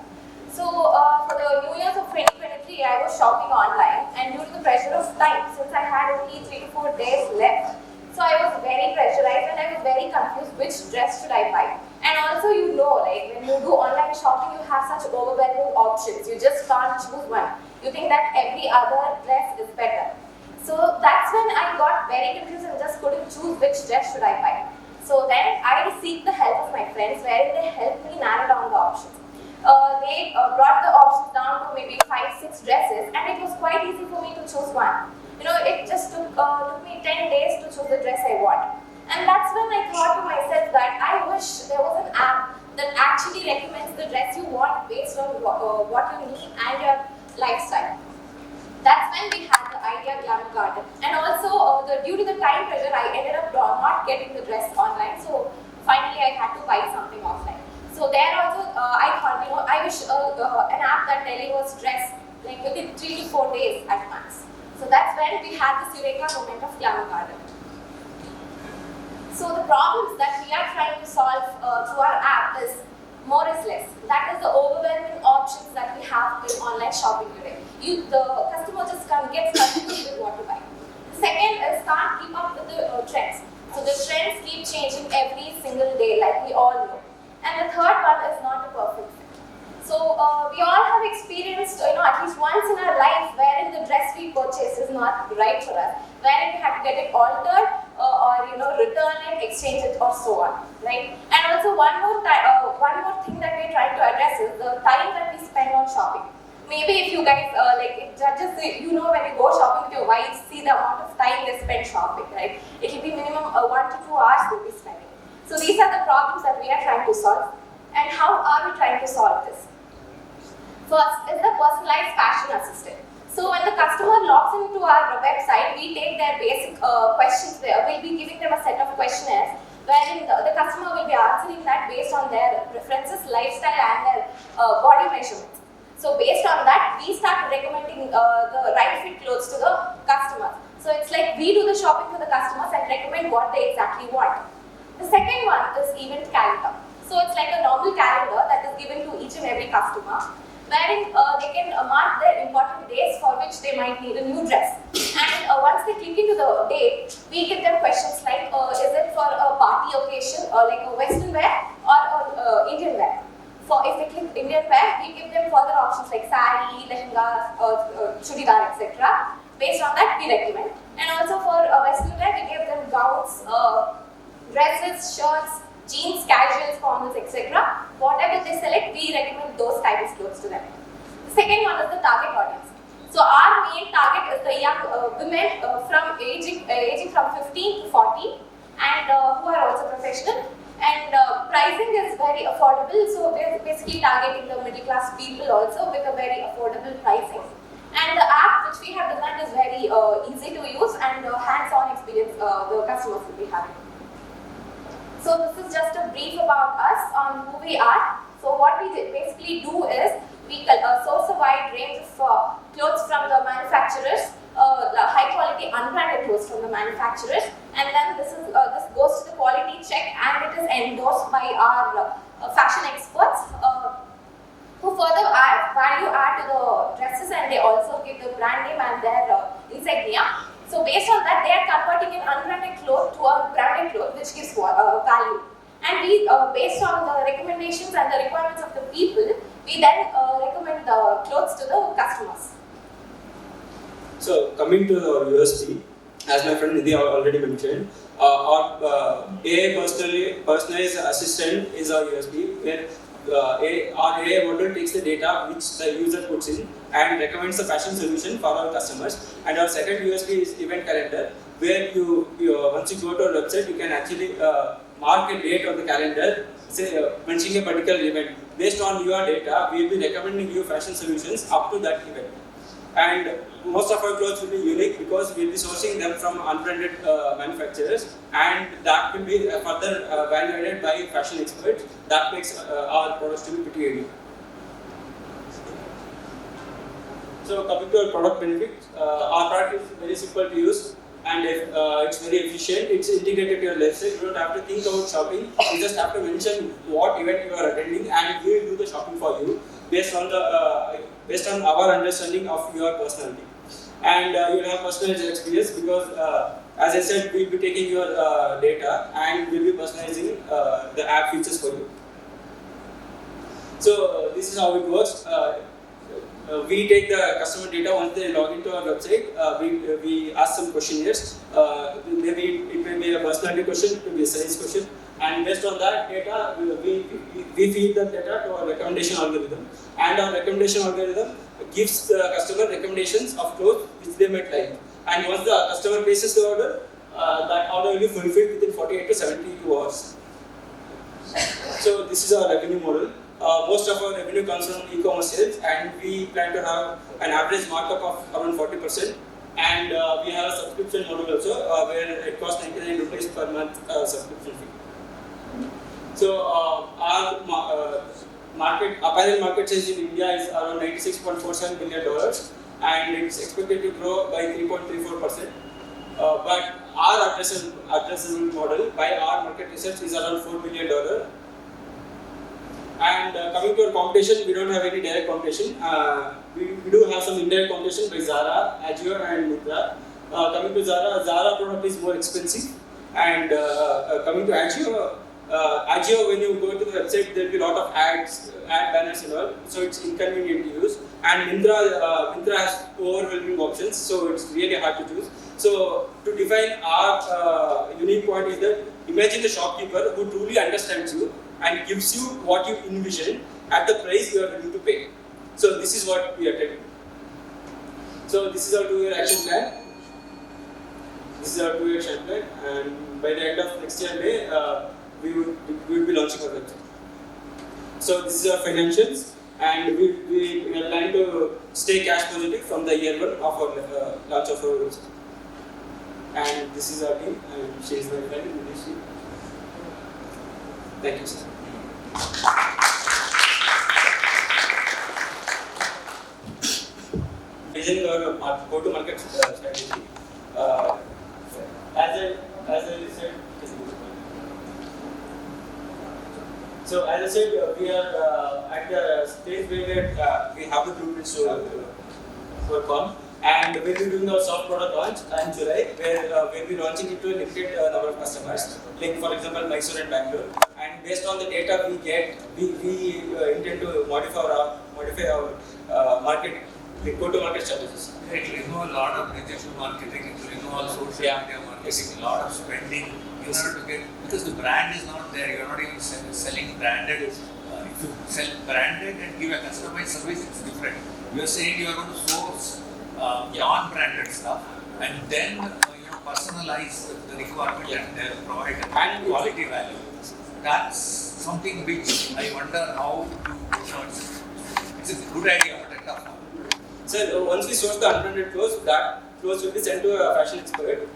So for the New Year's of 2023, I was shopping online, and due to the pressure of time, since I had only 3 to 4 days left, so I was very pressurized and I was very confused which dress should I buy. And also like when you do online shopping, you have such overwhelming options. You just can't choose one. You think that every other dress is better. So that's when I got very confused and just couldn't choose which dress should I buy. So then I seek the help of my friends, wherein they helped me narrow down the options. They brought the options down to maybe 5-6 dresses, and it was quite easy for me to choose one. It just took me 10 days to choose the dress I want. And that's when I thought to myself that I wish there was an app that actually recommends the dress you want based on what you need and your lifestyle. That's when we had the idea Glamour Garden. And also, due to the time pressure, I ended up not getting the dress online. So finally, I had to buy something offline. So there also, I thought, I wish an app that delivers dress like within 3 to 4 days at max. So that's when we had this eureka moment of Glamour Garden. So the problems that we are trying to solve through our app is more is less. That is the overwhelming options that we have in online shopping today. The customer just gets confused with what to buy. The second is can't keep up with the trends. So the trends keep changing every single day, like we all know. And the third one is not a perfect fit. So we all have experienced, at least once in our life, wherein the dress we purchase is not right for us, wherein we have to get it altered or return it, exchange it, or so on, right? And also one more thing that we're trying to address is the time that we spend on shopping. Maybe if you guys it judges, when you go shopping with your wives, see the amount of time they spend shopping, right? It will be minimum 1 to 2 hours they'll be spending. So these are the problems that we are trying to solve. And how are we trying to solve this? First is the personalized fashion assistant. So when the customer logs into our website, we take their basic questions there. We'll be giving them a set of questionnaires wherein the customer will be answering that based on their preferences, lifestyle, and their body measurements. So based on that, we start recommending the right fit clothes to the customers. So it's like we do the shopping for the customers and recommend what they exactly want. The second one is event calendar. So it's like a normal calendar that is given to each and every customer, wherein they can mark their important days for which they might need a new dress. And once they click into the date, we give them questions like, is it for a party occasion, or like a western wear, or Indian wear? If they click Indian wear, we give them further options like sari, lehengas, chudidar, etc. Based on that, we recommend. And also for Western wear, we give them gowns, dresses, shirts, jeans, casuals, formals, etc. Whatever they select, we recommend those types of clothes to them. The second one is the target audience. So our main target is the young women from aging from 15 to 40 and who are also professional. And pricing is very affordable, so we're basically targeting the middle class people also with a very affordable pricing. And the app which we have designed is very easy to use and hands-on experience the customers will be having. So this is just a brief about us on who we are. So what we basically do is we source a wide range of clothes from the manufacturers, high quality unbranded clothes from the manufacturers, and then this goes to the quality check and it is endorsed by our fashion experts who further value add to the dresses, and they also give the brand name and their insignia. So based on that, they are converting an unbranded cloth to a branded cloth, which gives value. And we, based on the recommendations and the requirements of the people, we then recommend the clothes to the customers. So coming to our USP, as my friend Nidhi already mentioned, our AI personalized assistant is our USP, where our AI model takes the data which the user puts in and recommends the fashion solution for our customers. And our second USP is event calendar, where you once you go to our website, you can actually mark a date on the calendar, say mentioning a particular event. Based on your data, we will be recommending you fashion solutions up to that event. And most of our clothes will be unique because we will be sourcing them from unbranded manufacturers, and that will be further validated by fashion experts. That makes our products to be pretty unique. So coming to our product benefits, our product is very simple to use and it's very efficient. It's integrated to your website. You don't have to think about shopping. You just have to mention what event you are attending, and we will do the shopping for you based on our understanding of your personality. And you will have personalized experience because, as I said, we will be taking your data and we will be personalizing the app features for you. So this is how it works. We take the customer data once they log into our website. We ask some questionnaires. Maybe it may be a personality question, it may be a size question, and based on that data, we feed that data to our recommendation algorithm, and our recommendation algorithm gives the customer recommendations of clothes which they might like. And once the customer places the order, that order will be fulfilled within 48 to 72 hours. So this is our revenue model. Most of our revenue comes from e-commerce sales, and we plan to have an average markup of around 40%. And we have a subscription model also, where it costs 99 rupees per month subscription fee. So our apparel market size in India is around $96.47 billion, and it's expected to grow by 3.34%. But our addressable model by our market research is around $4 billion. And coming to our competition, we don't have any direct competition. We do have some indirect competition by Zara, Ajio, and Myntra. Coming to Zara product is more expensive. And coming to Ajio, when you go to the website, there will be a lot of ad banners and all, so it's inconvenient to use. And Myntra has overwhelming options, so it's really hard to choose. So to define our unique point is that imagine the shopkeeper who truly understands you and gives you what you envision at the price you are willing to pay. So this is what we are taking. So this is our 2-year action plan. This is our 2-year action plan, and by the end of next year May, we will be launching our website. So this is our financials, and we are planning to stay cash positive from the year 1 of our launch of our website. And this is our team, and she is my friend. Thank you, sir. Using our go-to-market strategy, as I said. So as I said, we are at the stage where we have the blueprints to work on, and we'll be doing our soft product launch in July, where we'll be launching it to a limited number of customers, like for example Mysore and Bangalore. And based on the data we get, we intend to modify our market the go-to-market strategies. It will involve a lot of digital marketing, it will involve social media marketing, a lot of spending in order to get, because the brand is not there, you are not even selling branded. If you sell branded and give a customized service, it's different. You are saying you are going to source non-branded stuff and then personalize the requirement and provide a quality value. That's something which I wonder how to, it's a good idea, but a tough one. So once we source the unbranded clothes, that clothes will be sent to a fashion expert,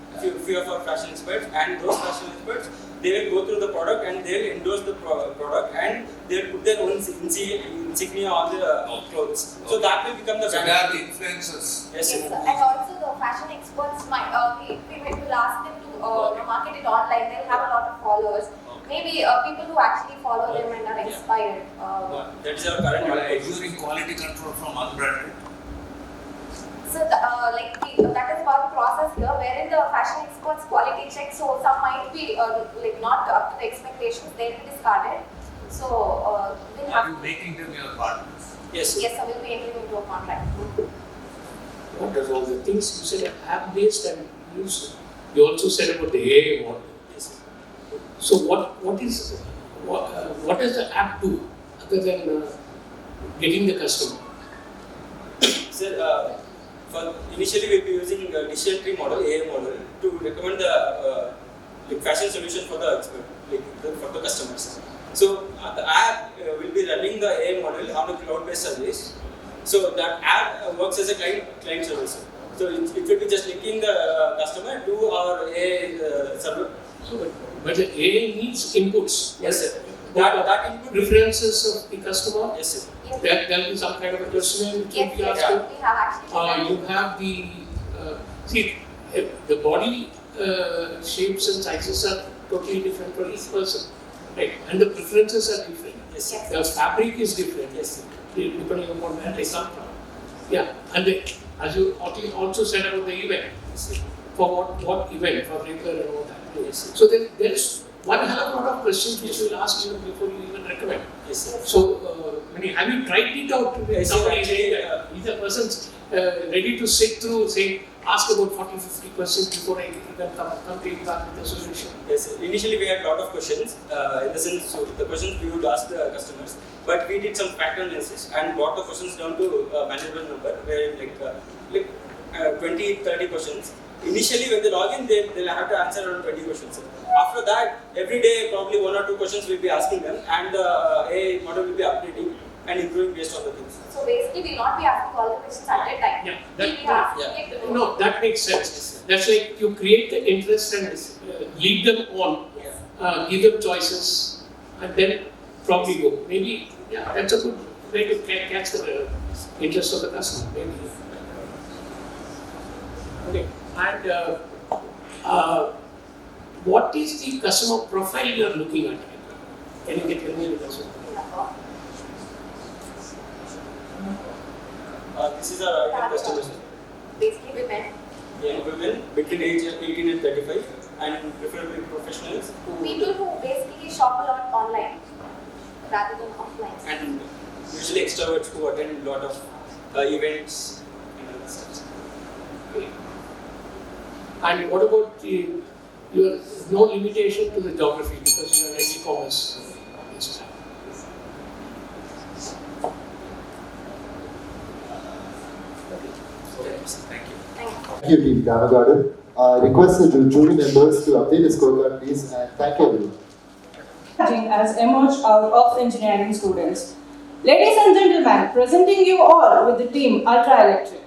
few of our fashion experts, and those fashion experts, they will go through the product and they will endorse the product and they will put their own insignia on the clothes. So that will become the brand. So they are the influencers. Yes, and also the fashion experts might, we will ask them to market it online. They'll have a lot of followers. Maybe people who actually follow them and are inspired. That is our current Ensuring quality control from unbranded. So that is about the process here, wherein the fashion experts quality check. So some might be not up to the expectations, they'll be discarded. So we'll have. Are you making them your partners? Yes. Yes, so we'll be entering into a contract. What are all the things you said app-based and you also said about the AI model. Yes. So what does the app do other than getting the customer? So initially we'll be using a decision tree model, AI model, to recommend the fashion solution for the expert, for the customers. So the app will be running the AI model on a cloud-based service. So that app works as a client service. So it will be just linking the customer to our AI server. So, but the AI needs inputs. Yes, sir. That input preferences of the customer. Yes, sir. There will be some kind of a questionnaire which will be asked. We have actually. You have the the body shapes and sizes are totally different for each person, right? And the preferences are different. Yes, Yes. The fabric is different. Yes. Depending upon where they come from. Yeah, and as you also said about the event, for what event, for regular and all that. Yes. So there's one hell of a lot of questions which we'll ask you before you even recommend. Yes, sir. So, have you tried it out? Yes, Somebody actually, saying that is a person ready to sit through, ask about 40-50 questions before I even come to you back with a solution? Yes, initially we had a lot of questions, in the sense, so the questions we would ask the customers, but we did some factor analysis and brought the questions down to a manageable number, where 20-30 questions. Initially when they log in, they'll have to answer around 20 questions. After that, every day probably 1 or 2 questions we'll be asking them, and the AI model will be updating and improving based on the things. So basically, we'll not be asking all the questions at a time. Yeah, We'll be asking it. No, that makes sense. That's like you create the interest and lead them on, give them choices, and then probably go. Maybe, that's a good way to catch the interest of the customer. Maybe. Okay, and what is the customer profile you are looking at? Can you tell me the customer profile? This is our ideal customers. Basically, women. Young women between age 18 and 35, and preferably professionals People who basically shop a lot online rather than offline. and usually extroverts who attend a lot of events and other stuff. Okay. And what about your no limitation to the geography because you are an e-commerce? Thank you. Thank you, Team Glamour Garden. Request the jury members to update the scorecard, please, and thank you, everyone. As emerged out of engineering students. Ladies and gentlemen, presenting you all with the team Ultra Electric.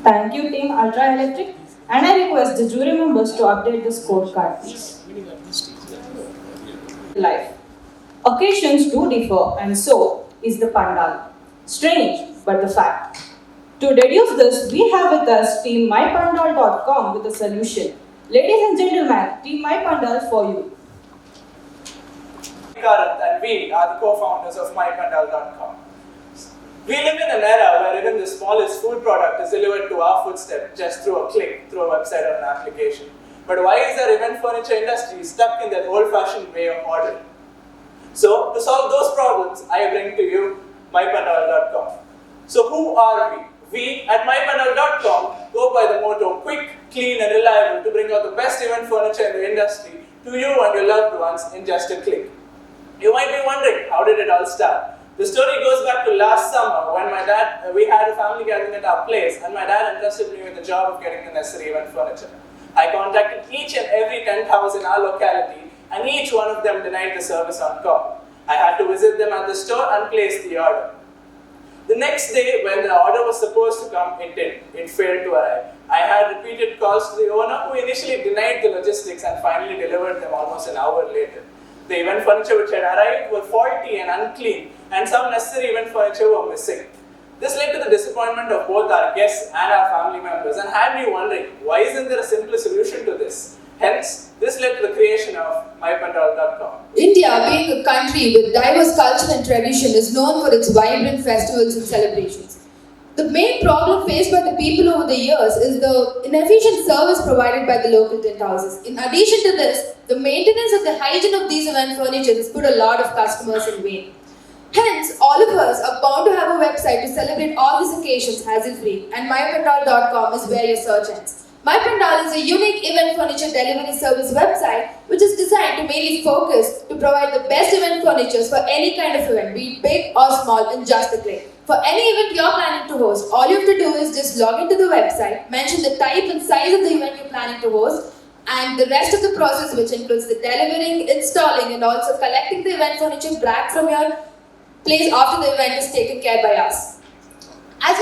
Thank you, Team Ultra Electric, and I request the jury members to update the scorecard, please. Life. Occasions do differ, and so is the pandal. Strange, but the fact. To deduce this, we have with us Team MyPandal.com with a solution. Ladies and gentlemen, Team MyPandal for you. Karan and we are the co-founders of MyPandal.com. We live in an era where even the smallest food product is delivered to our footstep just through a click, through a website or an application. But why is our event furniture industry stuck in that old-fashioned way of ordering? So, to solve those problems, I bring to you MyPandal.com. So, who are we? We at MyPandal.com go by the motto quick, clean and reliable to bring out the best event furniture in the industry to you and your loved ones in just a click. You might be wondering, how did it all start? The story goes back to last summer when we had a family gathering at our place and my dad entrusted me with the job of getting the necessary event furniture. I contacted each and every tent house in our locality and each one of them denied the service on call. I had to visit them at the store and place the order. The next day when the order was supposed to come, it didn't. It failed to arrive. I had repeated calls to the owner who initially denied the logistics and finally delivered them almost an hour later. The event furniture which had arrived were faulty and unclean and some necessary event furniture were missing. This led to the disappointment of both our guests and our family members and had me wondering, why isn't there a simpler solution to this? Hence, this led to the creation of MyPandal.com. India, being a country with diverse culture and tradition, is known for its vibrant festivals and celebrations. The main problem faced by the people over the years is the inefficient service provided by the local tent houses. In addition to this, the maintenance and the hygiene of these event furniture has put a lot of customers in vain. Hence, all of us are bound to have a website to celebrate all these occasions hassle-free, and MyPandal.com is where your search ends. MyPandal is a unique event furniture delivery service website which is designed to mainly focus to provide the best event furnitures for any kind of event, be it big or small, in just a click. For any event you're planning to host, all you have to do is just log into the website, mention the type and size of the event you're planning to host, and the rest of the process, which includes the delivering, installing, and also collecting the event furniture back from your place after the event is taken care by us. As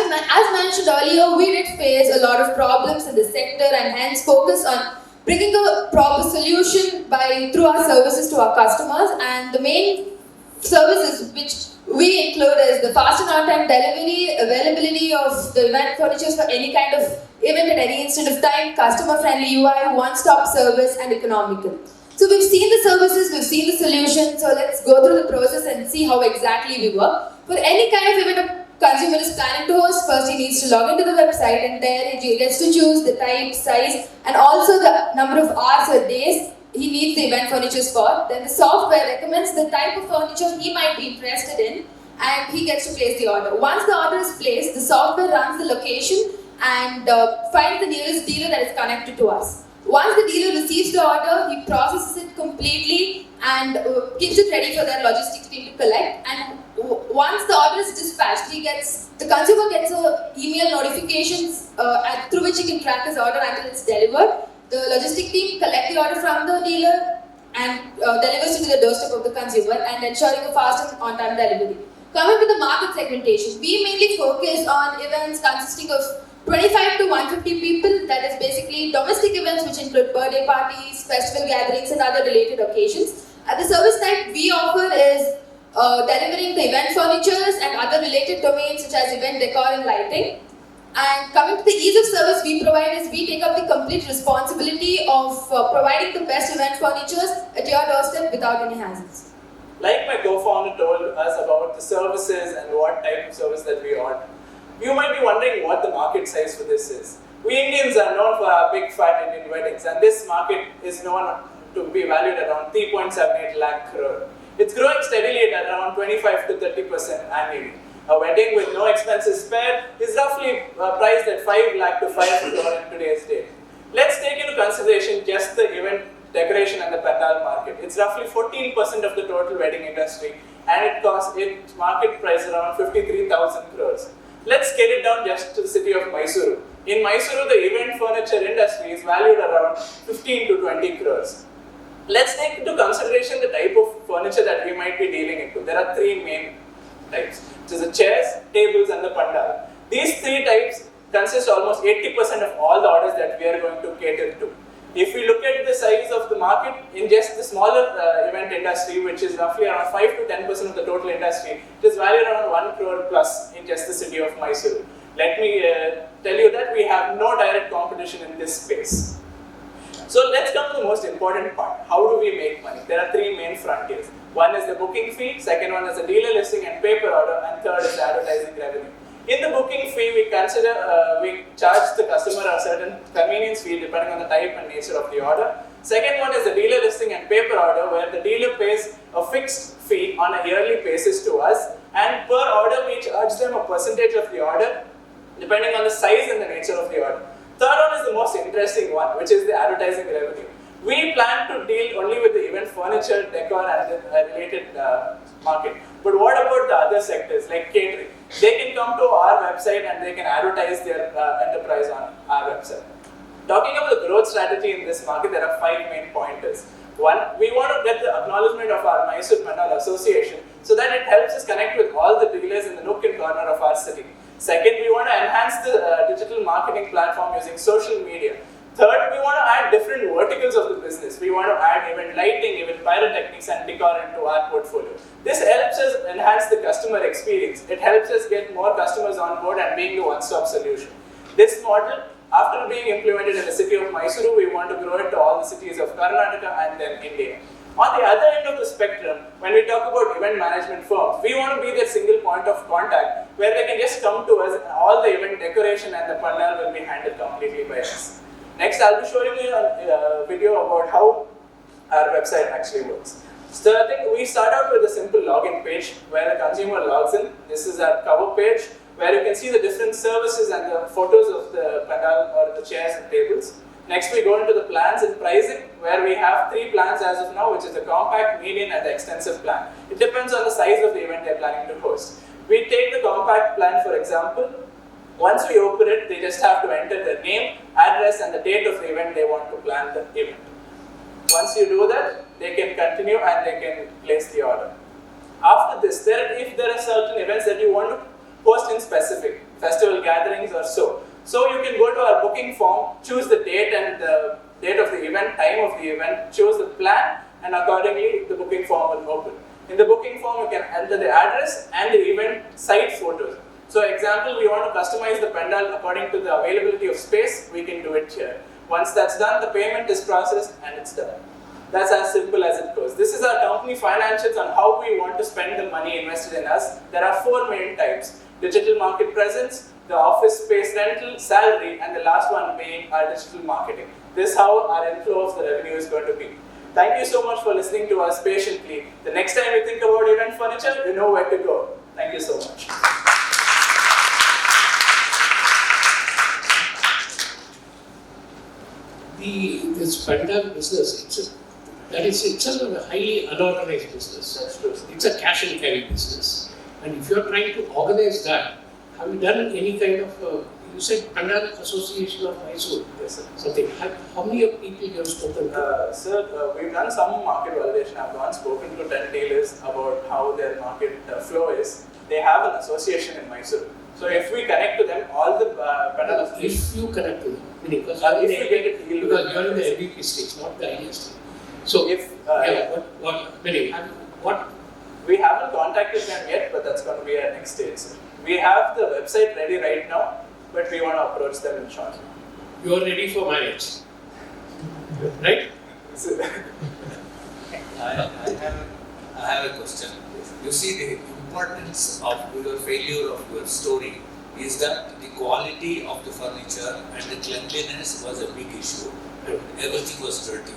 mentioned earlier, we did face a lot of problems in the sector and hence focus on bringing a proper solution through our services to our customers, and the main services which we include is the fast and on-time delivery, availability of the event furnitures for any kind of event at any instant of time, customer-friendly UI, one-stop service, and economical. So we've seen the services, we've seen the solution, so let's go through the process and see how exactly we work. For any kind of event a consumer is planning to host, first he needs to log into the website and there he gets to choose the type, size, and also the number of hours or days he needs the event furniture for. Then the software recommends the type of furniture he might be interested in and he gets to place the order. Once the order is placed, the software runs the location and finds the nearest dealer that is connected to us. Once the dealer receives the order, he processes it completely and keeps it ready for their logistics team to collect. And once the order is dispatched, the consumer gets email notifications through which he can track his order until it's delivered. The logistic team collect the order from the dealer and delivers it to the doorstep of the consumer and ensuring a fast and on-time delivery. Coming to the market segmentation, we mainly focus on events consisting of 25 to 150 people, that is basically domestic events which include birthday parties, festival gatherings and other related occasions. The service type we offer is delivering the event furnitures and other related domains such as event decor and lighting. And coming to the ease of service we provide is we take up the complete responsibility of providing the best event furnitures at your doorstep without any hassles. Like my co-founder told us about the services and what type of service that we offer, you might be wondering what the market size for this is. We Indians are known for our big fat Indian weddings, and this market is known to be valued at around 3.78 lakh crore. It's growing steadily at around 25 to 30% annually. A wedding with no expenses spared is roughly priced at 5 lakh to 5 crore in today's date. Let's take into consideration just the event decoration and the pandal market. It's roughly 14% of the total wedding industry, and it costs its market price around 53,000 crores. Let's scale it down just to the city of Mysuru. In Mysuru, the event furniture industry is valued around 15 to 20 crores. Let's take into consideration the type of furniture that we might be dealing into. There are three main types, which is the chairs, tables and the pandal. These three types consists almost 80% of all the orders that we are going to cater to. If we look at the size of the market in just the smaller event industry, which is roughly around 5 to 10% of the total industry, it is valued around 1 crore plus in just the city of Mysuru. Let me tell you that we have no direct competition in this space. So let's come to the most important part. How do we make money? There are three main frontiers. One is the booking fee, second one is the dealer listing and paper order, and third is the advertising revenue. In the booking fee, we charge the customer a certain convenience fee depending on the type and nature of the order. Second one is the dealer listing and paper order, where the dealer pays a fixed fee on a yearly basis to us, and per order we charge them a percentage of the order depending on the size and the nature of the order. Third one is the most interesting one, which is the advertising revenue. We plan to deal only with the event furniture, decor, and the related market. But what about the other sectors like catering? They can come to our website and they can advertise their enterprise on our website. Talking about the growth strategy in this market, there are 5 main pointers. One, we want to get the acknowledgement of our Mysuru Mandal Association so that it helps us connect with all the dealers in the nook and corner of our city. Second, we want to enhance the digital marketing platform using social media. Third, we want to add different verticals of the business. We want to add event lighting, event pyrotechnics, and decor into our portfolio. This helps us enhance the customer experience. It helps us get more customers on board and being the one-stop solution. This model, after being implemented in the city of Mysuru, we want to grow it to all the cities of Karnataka and then India. On the other end of the spectrum, when we talk about event management firms, we want to be their single point of contact where they can just come to us and all the event decoration and the pandal will be handled completely by us. Next, I'll be showing you a video about how our website actually works. So I think we start out with a simple login page where the consumer logs in. This is our cover page where you can see the different services and the photos of the pandal or the chairs and tables. Next, we go into the plans and pricing where we have 3 plans as of now, which is the compact, median, and the extensive plan. It depends on the size of the event they're planning to host. We take the compact plan for example. Once we open it, they just have to enter their name, address, and the date of the event they want to plan the event. Once you do that, they can continue and they can place the order. After this, if there are certain events that you want to host in specific, festival gatherings or so you can go to our booking form, choose the date and the date of the event, time of the event, choose the plan, and accordingly the booking form will open. In the booking form, you can enter the address and the event site photos. So example, we want to customize the pandal according to the availability of space, we can do it here. Once that's done, the payment is processed and it's done. That's as simple as it goes. This is our company financials on how we want to spend the money invested in us. There are 4 main types: digital market presence, the office space rental, salary, and the last one being our digital marketing. This is how our inflow of the revenue is going to be. Thank you so much for listening to us patiently. The next time you think about event furniture, you know where to go. Thank you so much. This pandal business, that is itself a highly unorganized business. That's true. It's a cash and carry business. And if you're trying to organize that, have you done any kind of, you said Pandal Association of Mysore? Yes, sir. Something. How many people you have spoken to? Sir, we've done some market validation. I've gone spoken to 10 dealers about how their market flow is. They have an association in Mysore. So if we connect to them, all the Pandal If you connect to them, meaning because if we get it deal with you're in the MVP stage, not the idea stage. So if what? We haven't contacted them yet, but that's going to be our next stage, sir. We have the website ready right now, but we want to approach them in short. You are ready for marriage, right? I have a question. You see, the importance of your failure of your story is that the quality of the furniture and the cleanliness was a big issue. Everything was dirty.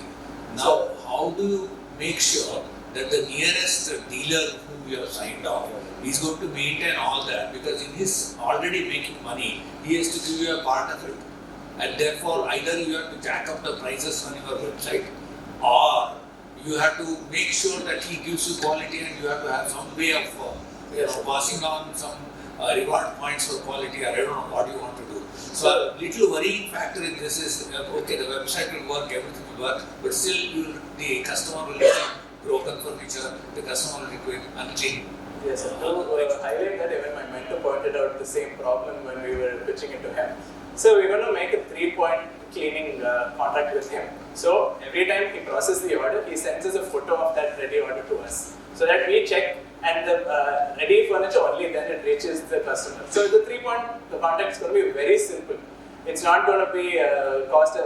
Now, how do you make sure that the nearest dealer whom you have signed off is going to maintain all that? Because if he's already making money, he has to give you a part of it. And therefore, either you have to jack up the prices on your website, or you have to make sure that he gives you quality, and you have to have some way of passing on some reward points for quality, or I don't know what you want to do. So a little worrying factor in this is, okay, the website will work, everything will work, but still the customer will receive broken furniture, the customer will receive unclean. Yes, sir. To highlight that, even my mentor pointed out the same problem when we were pitching it to him. So we're going to make a 3-point cleaning contract with him. So every time he processes the order, he sends us a photo of that ready order to us, so that we check, and the ready furniture only then it reaches the customer. So the 3-point contract is going to be very simple. It's not going to be cost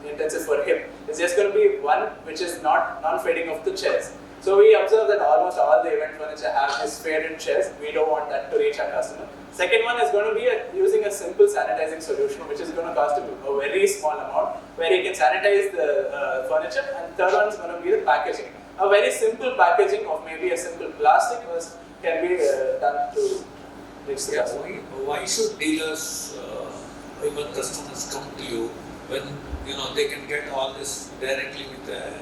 intensive for him. It's just going to be one which is not non-fading of the chairs. So we observe that almost all the event furniture have this faded chairs. We don't want that to reach our customer. Second one is going to be using a simple sanitizing solution, which is going to cost him a very small amount, where he can sanitize the furniture. And third one is going to be the packaging. A very simple packaging of maybe a simple plastic can be done to reach the customer. Why should dealers, even customers, come to you when they can get all this directly with the?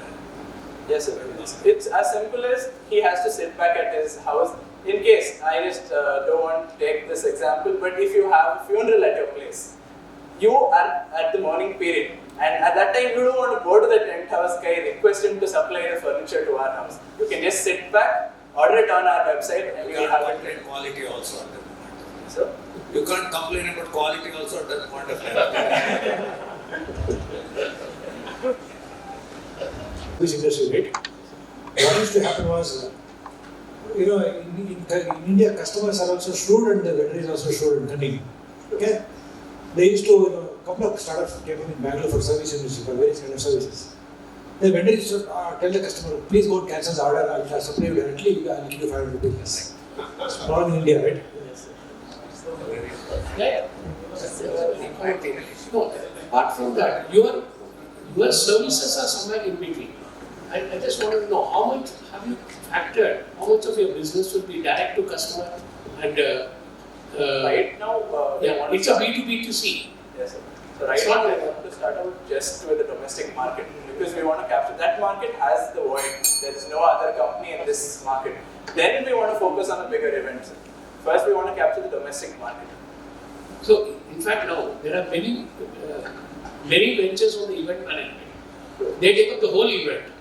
Yes, sir. It's as simple as he has to sit back at his house. In case, I just don't want to take this example, but if you have a funeral at your place, you are at the morning period, and at that time you don't want to go to the tent house guy, request him to supply the furniture to our house. You can just sit back, order it on our website, and we will have it. Quality also at that point. So? You can't complain about quality also at that point of time. This industry, right? What used to happen was, in India, customers are also shrewd and the vendor is also shrewd and cunning. Okay? They used to, a couple of startups came in Bangalore for service industry, for various kind of services. The vendor used to tell the customer, please go and cancel the order, I'll supply you directly, I'll give you 500 rupees. It's all in India, right? Yeah. No, apart from that, your services are somewhere in between. I just want to know how much have you factored, how much of your business will be direct to customer and right now, it's a B2B2C. Yes, sir. So right now we want to start out just with the domestic market, because we want to capture that market has the void. There is no other company in this market. Then we want to focus on the bigger events. First, we want to capture the domestic market. So, in fact, now there are many ventures on the event management. They take up the whole event.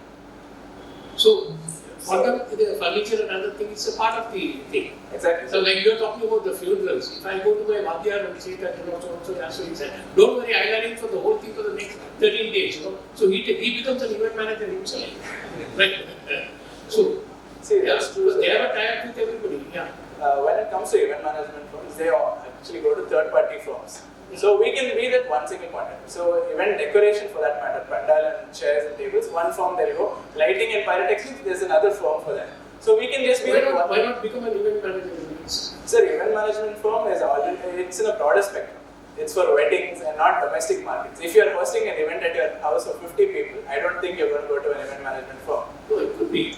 So, for them, the furniture and other things is a part of the thing. Exactly. So, like you are talking about the funerals. If I go to my Vadyar and say that, so he said, don't worry, I'll arrange for the whole thing for the next 13 days. So he becomes an event manager himself. Right? So, see, that's true. They have a tie-up with everybody. Yeah. When it comes to event management firms, they actually go to third-party firms. So we can be that one single contact. So event decoration for that matter, pandal and chairs and tables, one firm there you go. Lighting and pyrotechnics, there's another firm for that. So we can just be that one. Why not become an event manager? Sir, event management firm is it's in a broader spectrum. It's for weddings and not domestic markets. If you are hosting an event at your house of 50 people, I don't think you're going to go to an event management firm. No, it could be.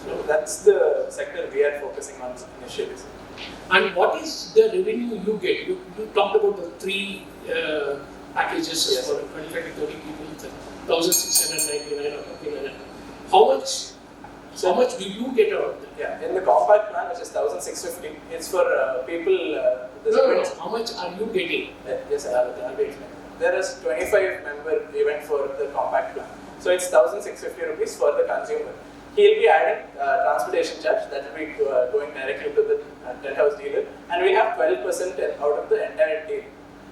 So that's the sector we are focusing on initially. And what is the revenue you get? You talked about the 3 packages, yes, for 25 to 30 people, 1,699 or something like that. How much do you get out of that? Yeah, in the compact plan, which is 1,650, it's for people. No. How much are you getting? Yes, I'll be explaining. There is 25-member event for the compact plan. So it's 1,650 rupees for the consumer. He'll be adding transportation charge that will be going directly to the tent house dealer, and we have 12% out of the entire deal.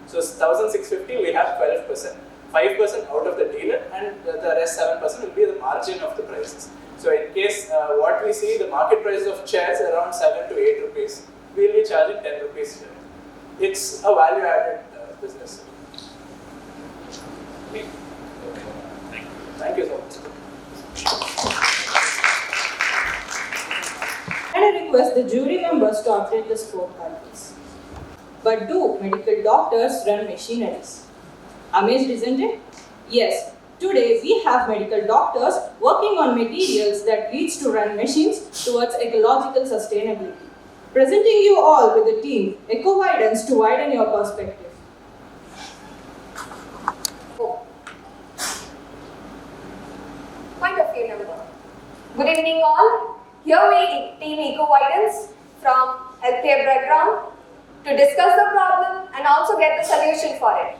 So 1,650, we have 12%, 5% out of the dealer, and the rest 7% will be the margin of the prices. So in case what we see, the market price of chairs around 7 to 8 rupees, we'll be charging 10 rupees here. It's a value-added business. Thank you so much. And I request the jury members to update the scorecard, please. But do medical doctors run machineries? Amazed, isn't it? Yes. Today we have medical doctors working on materials that leads to run machines towards ecological sustainability. Presenting you all with the team Widens to widen your perspective. Point of view number. Good evening all. Here we team Widens from healthcare background to discuss the problem and also get the solution for it.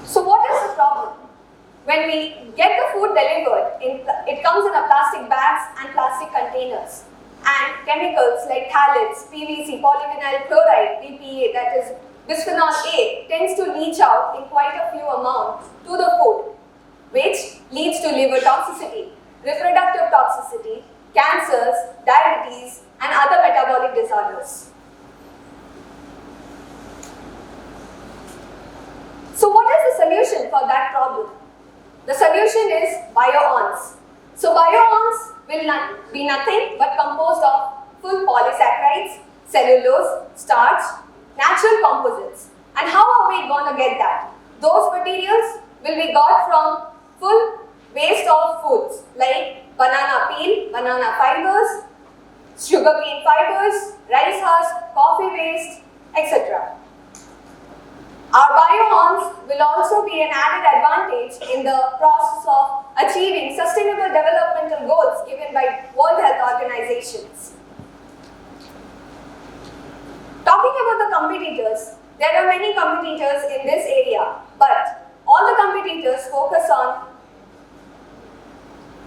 So what is the problem? When we get the food delivered, it comes in a plastic bags and plastic containers. and chemicals like phthalates, PVC, polyvinyl chloride, BPA, that is bisphenol A, tends to leach out in quite a few amounts to the food, which leads to liver toxicity, reproductive toxicity, cancers, diabetes, and other metabolic disorders. So what is the solution for that problem? The solution is bio-ons. So bio-ons will be nothing but composed of full polysaccharides, cellulose, starch, natural composites. And how are we going to get that? Those materials will be got from full waste of foods like banana peel, banana fibers, sugarcane fibers, rice husk, coffee waste, etc. Our bio-ons will also be an added advantage in the process of achieving sustainable developmental goals given by World Health Organizations. Talking about the competitors, there are many competitors in this area, but all the competitors focus on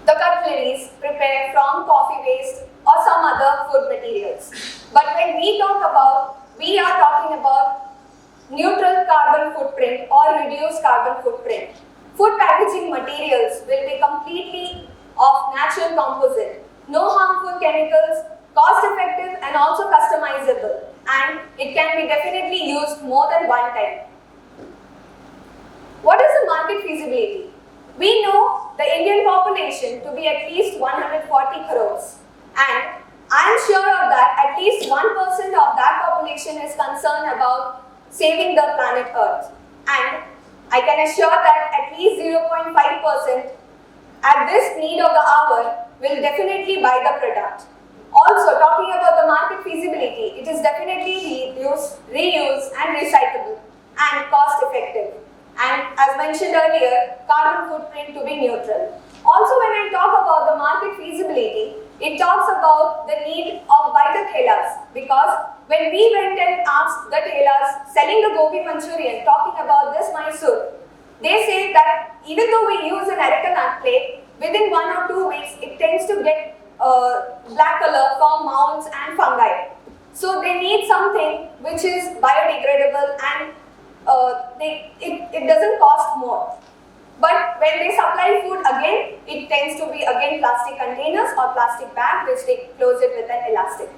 the cutleries prepared from coffee waste or some other food materials. But when we talk about, we are talking about neutral carbon footprint or reduced carbon footprint. Food packaging materials will be completely of natural composite, no harmful chemicals, cost effective and also customizable, and it can be definitely used more than one time. What is the market feasibility? We know the Indian population to be at least 140 crores, and I am sure of that at least 1% of that population is concerned about saving the planet Earth, and I can assure that at least 0.5% at this need of the hour will definitely buy the product. Also, talking about the market feasibility, it is definitely reuse and recyclable and cost effective, and as mentioned earlier, carbon footprint to be neutral. Also, when I talk about the market feasibility, it talks about the need of by the tailors, because when we went and asked the tailors selling the gobi Manchurian, talking about this Mysore, they say that even though we use an arecanut plate, within 1 or 2 weeks it tends to get black color from mounds and fungi. So they need something which is biodegradable and it doesn't cost more. But when they supply food again, it tends to be again plastic containers or plastic bag which they close it with an elastic.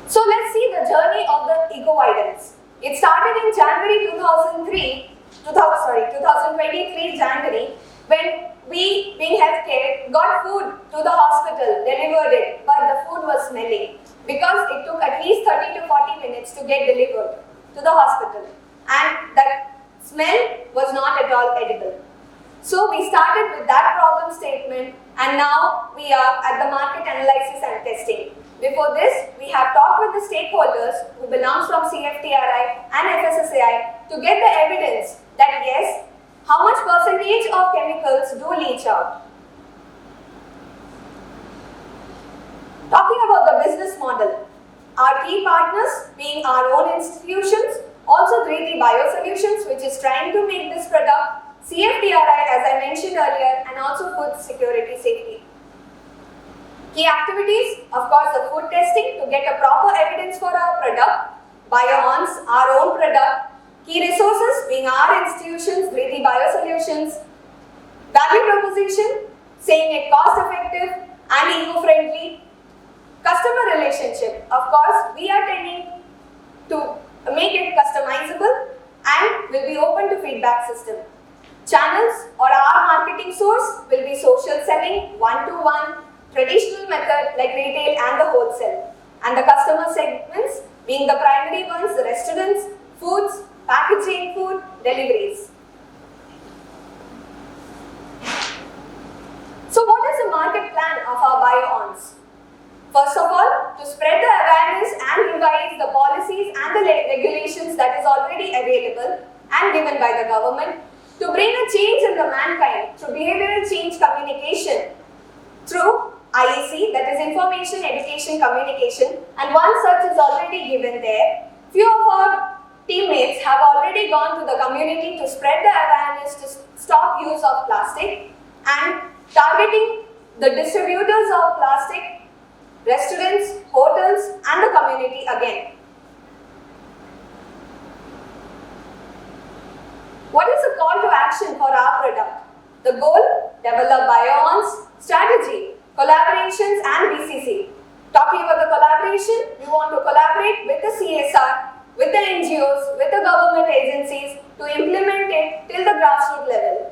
So let's see the journey of the eco-widens. It started in January 2023 January, when we, being healthcare, got food to the hospital, delivered it, but the food was smelling because it took at least 30 to 40 minutes to get delivered to the hospital, and that smell was not at all edible. So we started with that problem statement, and now we are at the market analysis and testing. Before this, we have talked with the stakeholders who belongs from CFTRI and FSSAI to get the evidence that yes, how much percentage of chemicals do leach out. Talking about the business model, our key partners being our own institutions, also 3D Biosolutions, which is trying to make this product, CFTRI as I mentioned earlier, and also food security safety. Key activities, of course, the food testing to get a proper evidence for our product, bio-ons, our own product, key resources being our institutions, 3D Biosolutions, value proposition, saying it cost effective and eco-friendly, customer relationship, of course, we are tending to make it customizable and will be open to feedback system. Channels or our marketing source will be social selling, one-to-one, traditional method like retail and the wholesale, and the customer segments being the primary ones, the restaurants, foods, packaging food, deliveries. So what is the market plan of our bio-ons? First of all, to spread the awareness and revise the policies and the regulations that is already available and given by the government, to bring a change in the mankind through behavioral change communication through IEC, that is Information, Education, Communication, and one such is already given there. Few of our teammates have already gone to the community to spread the awareness to stop use of plastic and targeting the distributors of plastic, restaurants, hotels, and the community again. What is the call to action for our product? The goal, develop bio-ons, strategy, collaborations and BCC. Talking about the collaboration, we want to collaborate with the CSR, with the NGOs, with the government agencies to implement it till the grassroots level.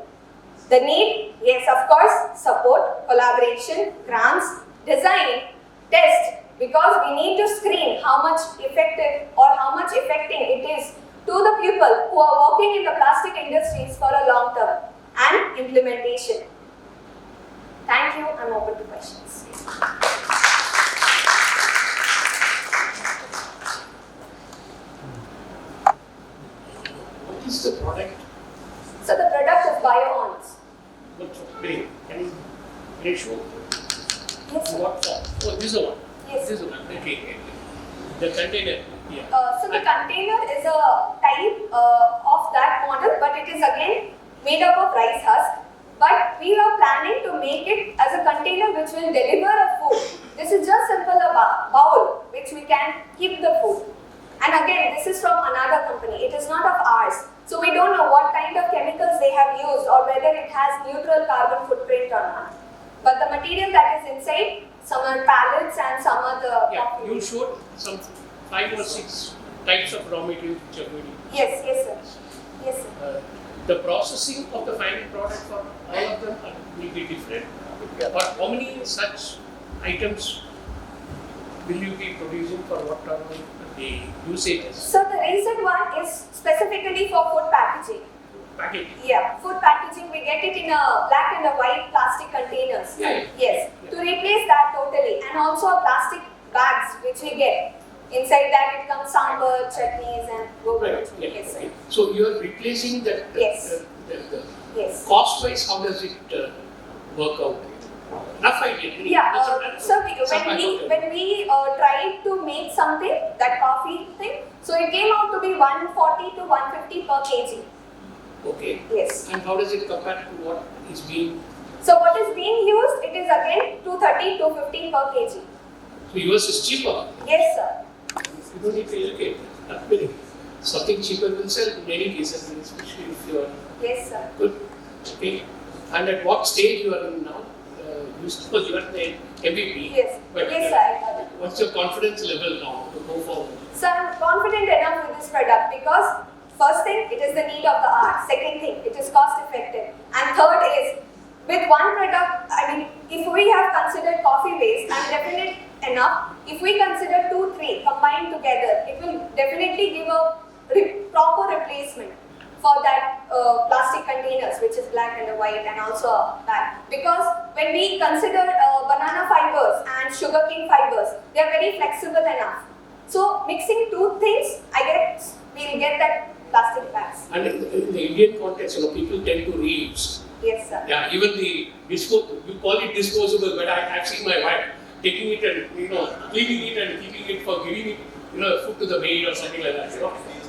The need, yes of course, support, collaboration, grants, design, test, because we need to screen how much effective or how much affecting it is to the people who are working in the plastic industries for a long term, and implementation. Thank you, I'm open to questions. What is the product? So the product is bio-ons. Can you show? Yes, sir. What form? Oh, this one. Yes. This one. Okay. The container. Yeah. So the container is a type of that model, but it is again made up of rice husk. But we are planning to make it as a container which will deliver a food. This is just simple a bowl which we can keep the food. And again, this is from another company. It is not of ours. So we don't know what kind of chemicals they have used or whether it has neutral carbon footprint or not. But the material that is inside, some are pallets and some are the... Yeah, you showed some 5 or 6 types of raw materials which are going. Yes, yes sir. Yes sir. The processing of the final product for all of them will be different. But how many such items will you be producing for what are the usages? So the recent one is specifically for food packaging. Packaging? Yeah, food packaging, we get it in a black and a white plastic containers. Yeah. Yes, to replace that totally. And also plastic bags which we get. Inside that it comes sambar, chutneys and gobal. Right. Yeah. Yes, Okay. So you are replacing that. Yes. Yes. Cost-wise, how does it work out? Rough idea. Yeah, so when we tried to make something, that coffee thing, so it came out to be 140 to 150 per kg. Okay. Yes. And how does it compare to what is being? So what is being used, it is again 230 to 250 per kg. So yours is cheaper. Yes, sir. You don't need to educate. Something cheaper will sell in any cases, especially if you are Yes, sir. good. Okay. And at what stage you are in now? You suppose you are the MVP. Yes. But, Yes, sir. I got it. What's your confidence level now to go forward? So I'm confident enough with this product because first thing, it is the need of the hour. Second thing, it is cost effective. And third is, with one product, I mean, if we have considered coffee waste, I'm definite enough. If we consider 2, 3 combined together, it will definitely give a proper replacement for that plastic containers, which is black and white, and also a bag. Because when we consider banana fibers and sugarcane fibers, they are very flexible enough. So mixing 2 things, I guess we'll get that plastic bags. And in the Indian context, people tend to reuse. Yes, sir. Yeah, even the you call it disposable, but I've seen my wife taking it and cleaning it and keeping it for giving it food to the maid or something like that.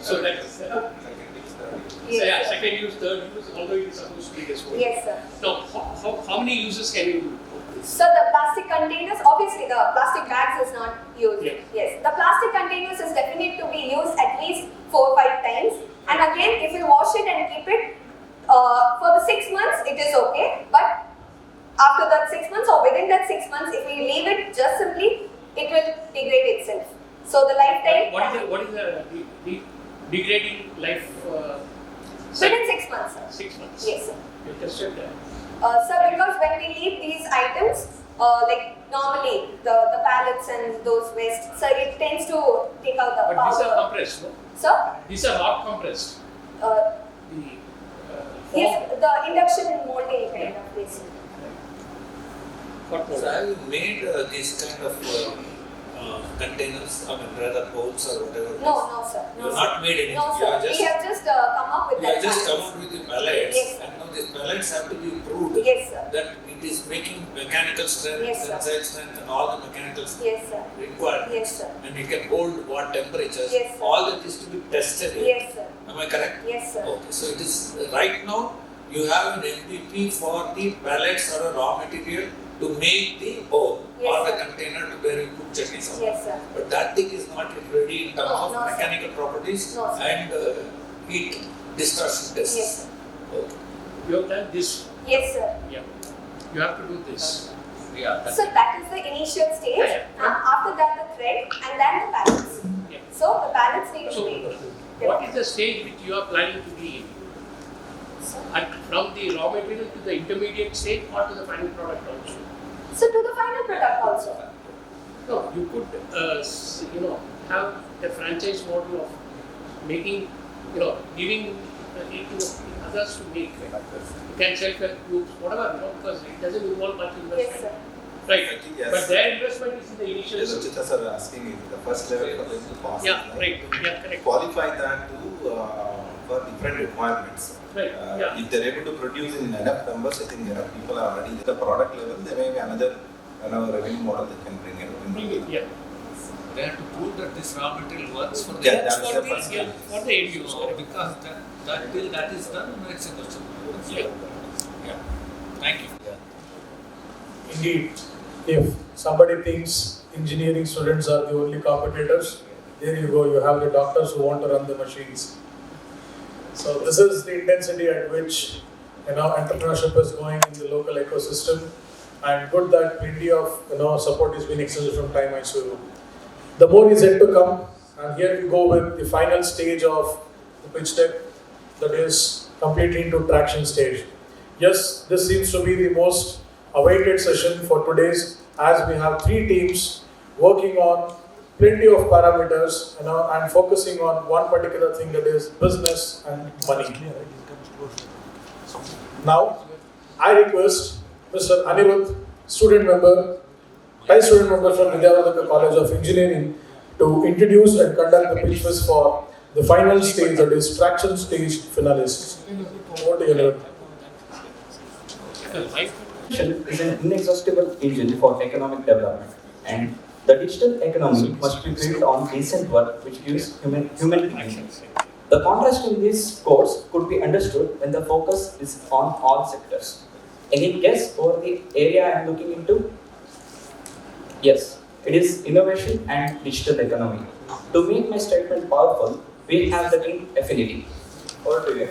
So that Yes, second use, third use, although it is supposed to be disposable. Yes, sir. Now, how many uses can you do? So the plastic containers, obviously the plastic bags is not used. Yeah. Yes, the plastic containers is definitely to be used at least 4 or 5 times. And again, if you wash it and keep it for the 6 months, it is okay. But after that 6 months or within that 6 months, if we leave it just simply, it will degrade itself. So the lifetime. What is the degrading life? Within 6 months, sir. 6 months. Yes, sir. You tested that. Sir, because when we leave these items, like normally the pallets and those waste, so it tends to take out the But power. these are compressed, no? Sir? These are not compressed. Yes, the induction molding kind of waste. What So have you made these kind of containers, rather bowls or whatever? No, sir. You No, have sir. not made anything. No, You sir. have just, We have just come up with you that. have just come science. up with the pellets, Yes. and now these pellets have to be proved Yes, sir. that it is making mechanical strength, Yes, sir. tensile strength, and all the mechanical Yes, sir. requirements. Yes, sir. And it can hold what temperatures. Yes, sir. All that is to be tested here. Yes, sir. Am I correct? Yes, sir. Okay, so it is right now you have an MVP for the pellets or a raw material to make the bowl Yes, or the sir. container to where you put chutney sambar. Yes, sir. But that thing is not yet ready in terms No, of no, sir. mechanical properties No, sir. and heat distortion tests. Yes, sir. Okay. You have done this. Yes, sir. Yeah. You have to do this. Yeah. that's So it. that is the initial stage. Yeah. After that, the thread, and then the balance. Yeah. So the balance stage So, will be. what is the stage which you are planning to be in? And from the raw material to the intermediate stage or to the final product also? So to the final product also. No, you could, have a franchise model of making, giving it to others to make. You can self-help groups, whatever, because it doesn't involve much investment. Yes, sir. Right. Yes. But their investment is in the initial Yes, stage. Achutha sir asking is the first level for them to pass. Yeah, right. Yeah, correct. Qualify that to for different requirements. Right. Yeah. If they're able to produce in enough numbers, I think there are people are already at the product level. There may be another revenue model they can bring in. Yeah. They have to prove that this raw material works for the Yeah, end that's user. the first Yeah, thing. for the end user. So, because till that is done, it's a question. Yeah. Yeah. Thank you. Indeed, if somebody thinks engineering students are the only competitors, there you go, you have the doctors who want to run the machines. So this is the intensity at which entrepreneurship is going in the local ecosystem, and good that plenty of support is being extended from TiE Mysuru. The more is yet to come, and here we go with the final stage of the pitch deck, that is completely into traction stage. Yes, this seems to be the most awaited session for today's, as we have three teams working on plenty of parameters, and focusing on one particular thing, that is business and money. Now, I request Mr. Anirudh, TiE student member from Vidyaladaka College of Engineering, to introduce and conduct the pitchfest for the final stage, that is traction stage finalists. Over to you, Anirudh. Is an inexhaustible engine for economic development, and the digital economy must be built on decent work which gives human dignity. The contrast in this course could be understood when the focus is on all sectors. Any guess over the area I am looking into? Yes, it is innovation and digital economy. To make my statement powerful, we have the team Effinity. Over to you.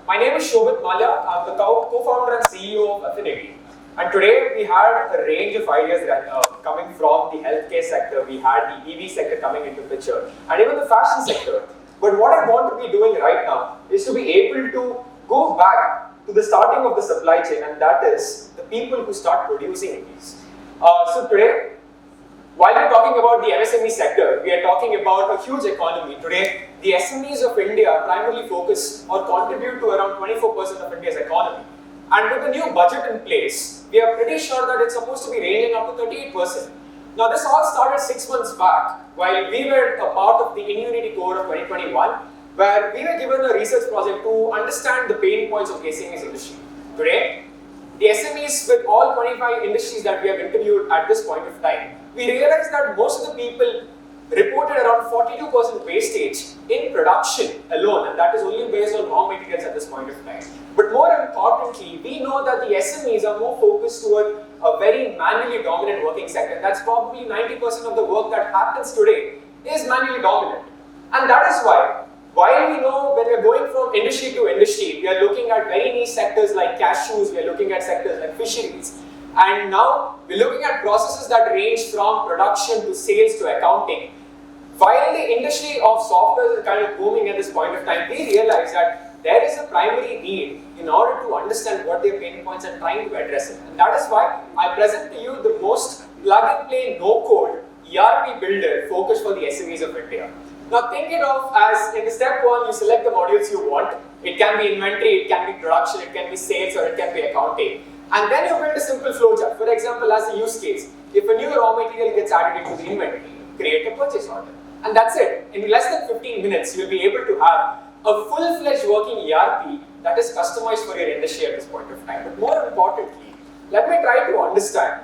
My name is Shobit Malya. I'm the co-founder and CEO of Effinity. And today we had a range of ideas coming from the healthcare sector. We had the EV sector coming into picture, and even the fashion sector. But what I want to be doing right now is to be able to go back to the starting of the supply chain, and that is the people who start producing these. So today, while we're talking about the MSME sector, we are talking about a huge economy. Today, the SMEs of India primarily focus or contribute to around 24% of India's economy. And with the new budget in place, we are pretty sure that it's supposed to be ranging up to 38%. Now, this all started 6 months back, while we were a part of the Immunity Code of 2021, where we were given a research project to understand the pain points of the SMEs industry. Today, the SMEs with all 25 industries that we have interviewed at this point of time, we realized that most of the people reported around 42% wastage in production alone, and that is only based on raw materials at this point of time. But more importantly, we know that the SMEs are more focused toward a very manually dominant working sector. That's probably 90% of the work that happens today is manually dominant. And that is why, while we know when we're going from industry to industry, we are looking at very niche sectors like cashews, we are looking at sectors like fisheries, and now we're looking at processes that range from production to sales to accounting. While the industry of software is kind of booming at this point of time, we realize that there is a primary need in order to understand what their pain points and trying to address it. And that is why I present to you the most plug-and-play, no-code ERP builder focused for the SMEs of India. Now think it of as in step one, you select the modules you want. It can be inventory, it can be production, it can be sales, or it can be accounting. And then you build a simple flowchart. For example, as a use case, if a new raw material gets added into the inventory, create a purchase order. And that's it. In less than 15 minutes, you'll be able to have a full-fledged working ERP that is customized for your industry at this point of time. But more importantly, let me try to understand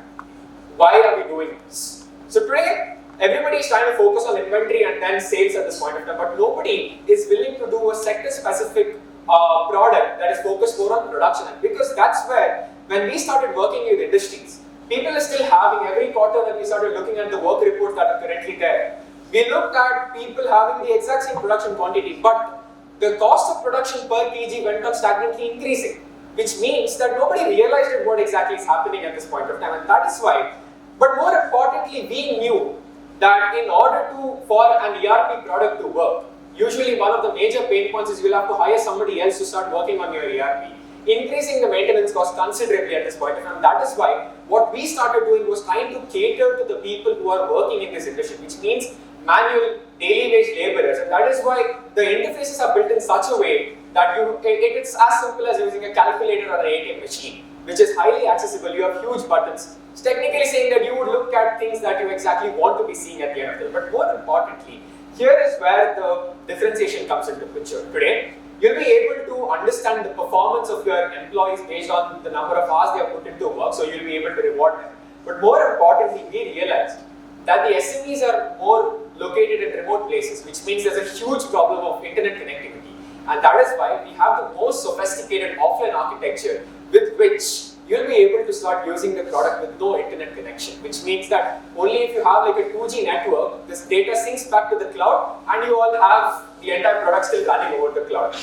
why are we doing this. So today, everybody is trying to focus on inventory and then sales at this point of time, but nobody is willing to do a sector-specific product that is focused more on production, because that's where when we started working with industries, people are still having, every quarter when we started looking at the work reports that are currently there, we looked at people having the exact same production quantity, but the cost of production per kg went on stagnantly increasing, which means that nobody realized what exactly is happening at this point of time, and that is why. But more importantly, we knew that in order for an ERP product to work, usually one of the major pain points is you'll have to hire somebody else to start working on your ERP, increasing the maintenance cost considerably at this point of time. That is why what we started doing was trying to cater to the people who are working in this industry, which means manual, daily wage laborers, and that is why the interfaces are built in such a way that it's as simple as using a calculator or an ATM machine, which is highly accessible. You have huge buttons. It's technically saying that you would look at things that you exactly want to be seeing at the end of the day. But more importantly, here is where the differentiation comes into picture. Today, you'll be able to understand the performance of your employees based on the number of hours they have put into work, so you'll be able to reward them. But more importantly, we realized that the SMEs are more located in remote places, which means there's a huge problem of internet connectivity. And that is why we have the most sophisticated offline architecture with which you'll be able to start using the product with no internet connection, which means that only if you have like a 2G network, this data syncs back to the cloud and you all have the entire product still running over the cloud.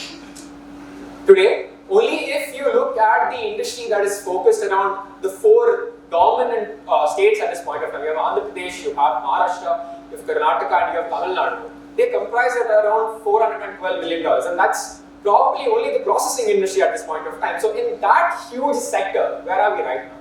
Today, only if you look at the industry that is focused around the 4 dominant states at this point of time, you have Andhra Pradesh, you have Maharashtra, you have Karnataka and you have Tamil Nadu. They comprise at around $412 million, and that's probably only the processing industry at this point of time. So in that huge sector, where are we right now?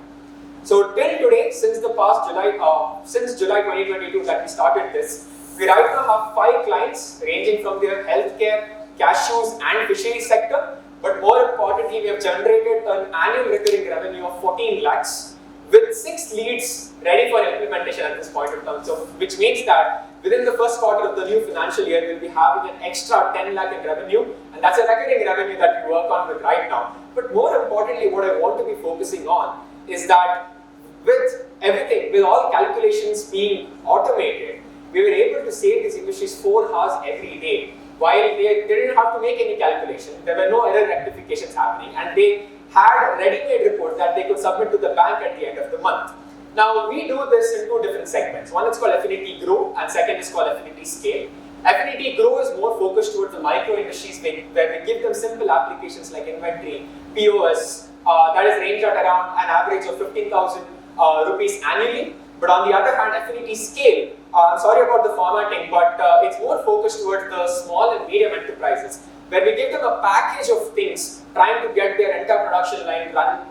So till today, since July 2022 that we started this, we right now have 5 clients ranging from their healthcare, cashews and fisheries sector. But more importantly, we have generated an annual recurring revenue of 14 lakhs with 6 leads ready for implementation at this point of time. So which means that within the first quarter of the new financial year, we'll be having an extra 10 lakh in revenue, and that's a recurring revenue that we work on with right now. But more importantly, what I want to be focusing on is that with everything, with all calculations being automated, we were able to save these industries 4 hours every day, while they didn't have to make any calculation. There were no error rectifications happening, and they had ready-made reports that they could submit to the bank at the end of the month. Now, we do this in 2 different segments. One is called Effinity Grow, and second is called Effinity Scale. Affinity Grow is more focused towards the micro industries where we give them simple applications like inventory, POS, that is ranged at around an average of 15,000 rupees annually. But on the other hand, Affinity Scale, sorry about the formatting, but it's more focused towards the small and medium enterprises, where we give them a package of things trying to get their entire production line run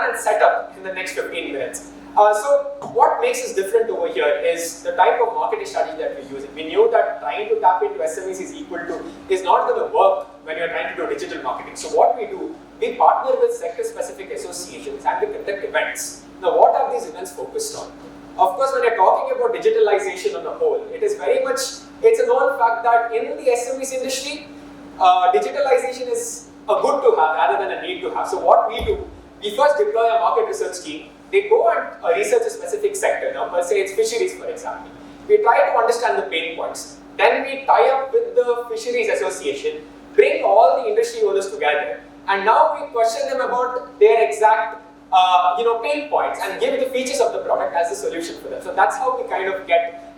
and set up in the next 15 minutes. So what makes us different over here is the type of marketing strategy that we're using. We knew that trying to tap into SMEs is not going to work when you're trying to do digital marketing. So what we do, we partner with sector-specific associations and we conduct events. Now what are these events focused on? Of course, when you're talking about digitalization on the whole, it is very much, it's a known fact that in the SMEs industry, digitalization is a good to have rather than a need to have. So what we do, we first deploy a market research team. They go and research a specific sector. Now, per se, it's fisheries, for example. We try to understand the pain points. Then we tie up with the Fisheries Association, bring all the industry owners together, and now we question them about their exact pain points and give the features of the product as a solution for them. So that's how we kind of get,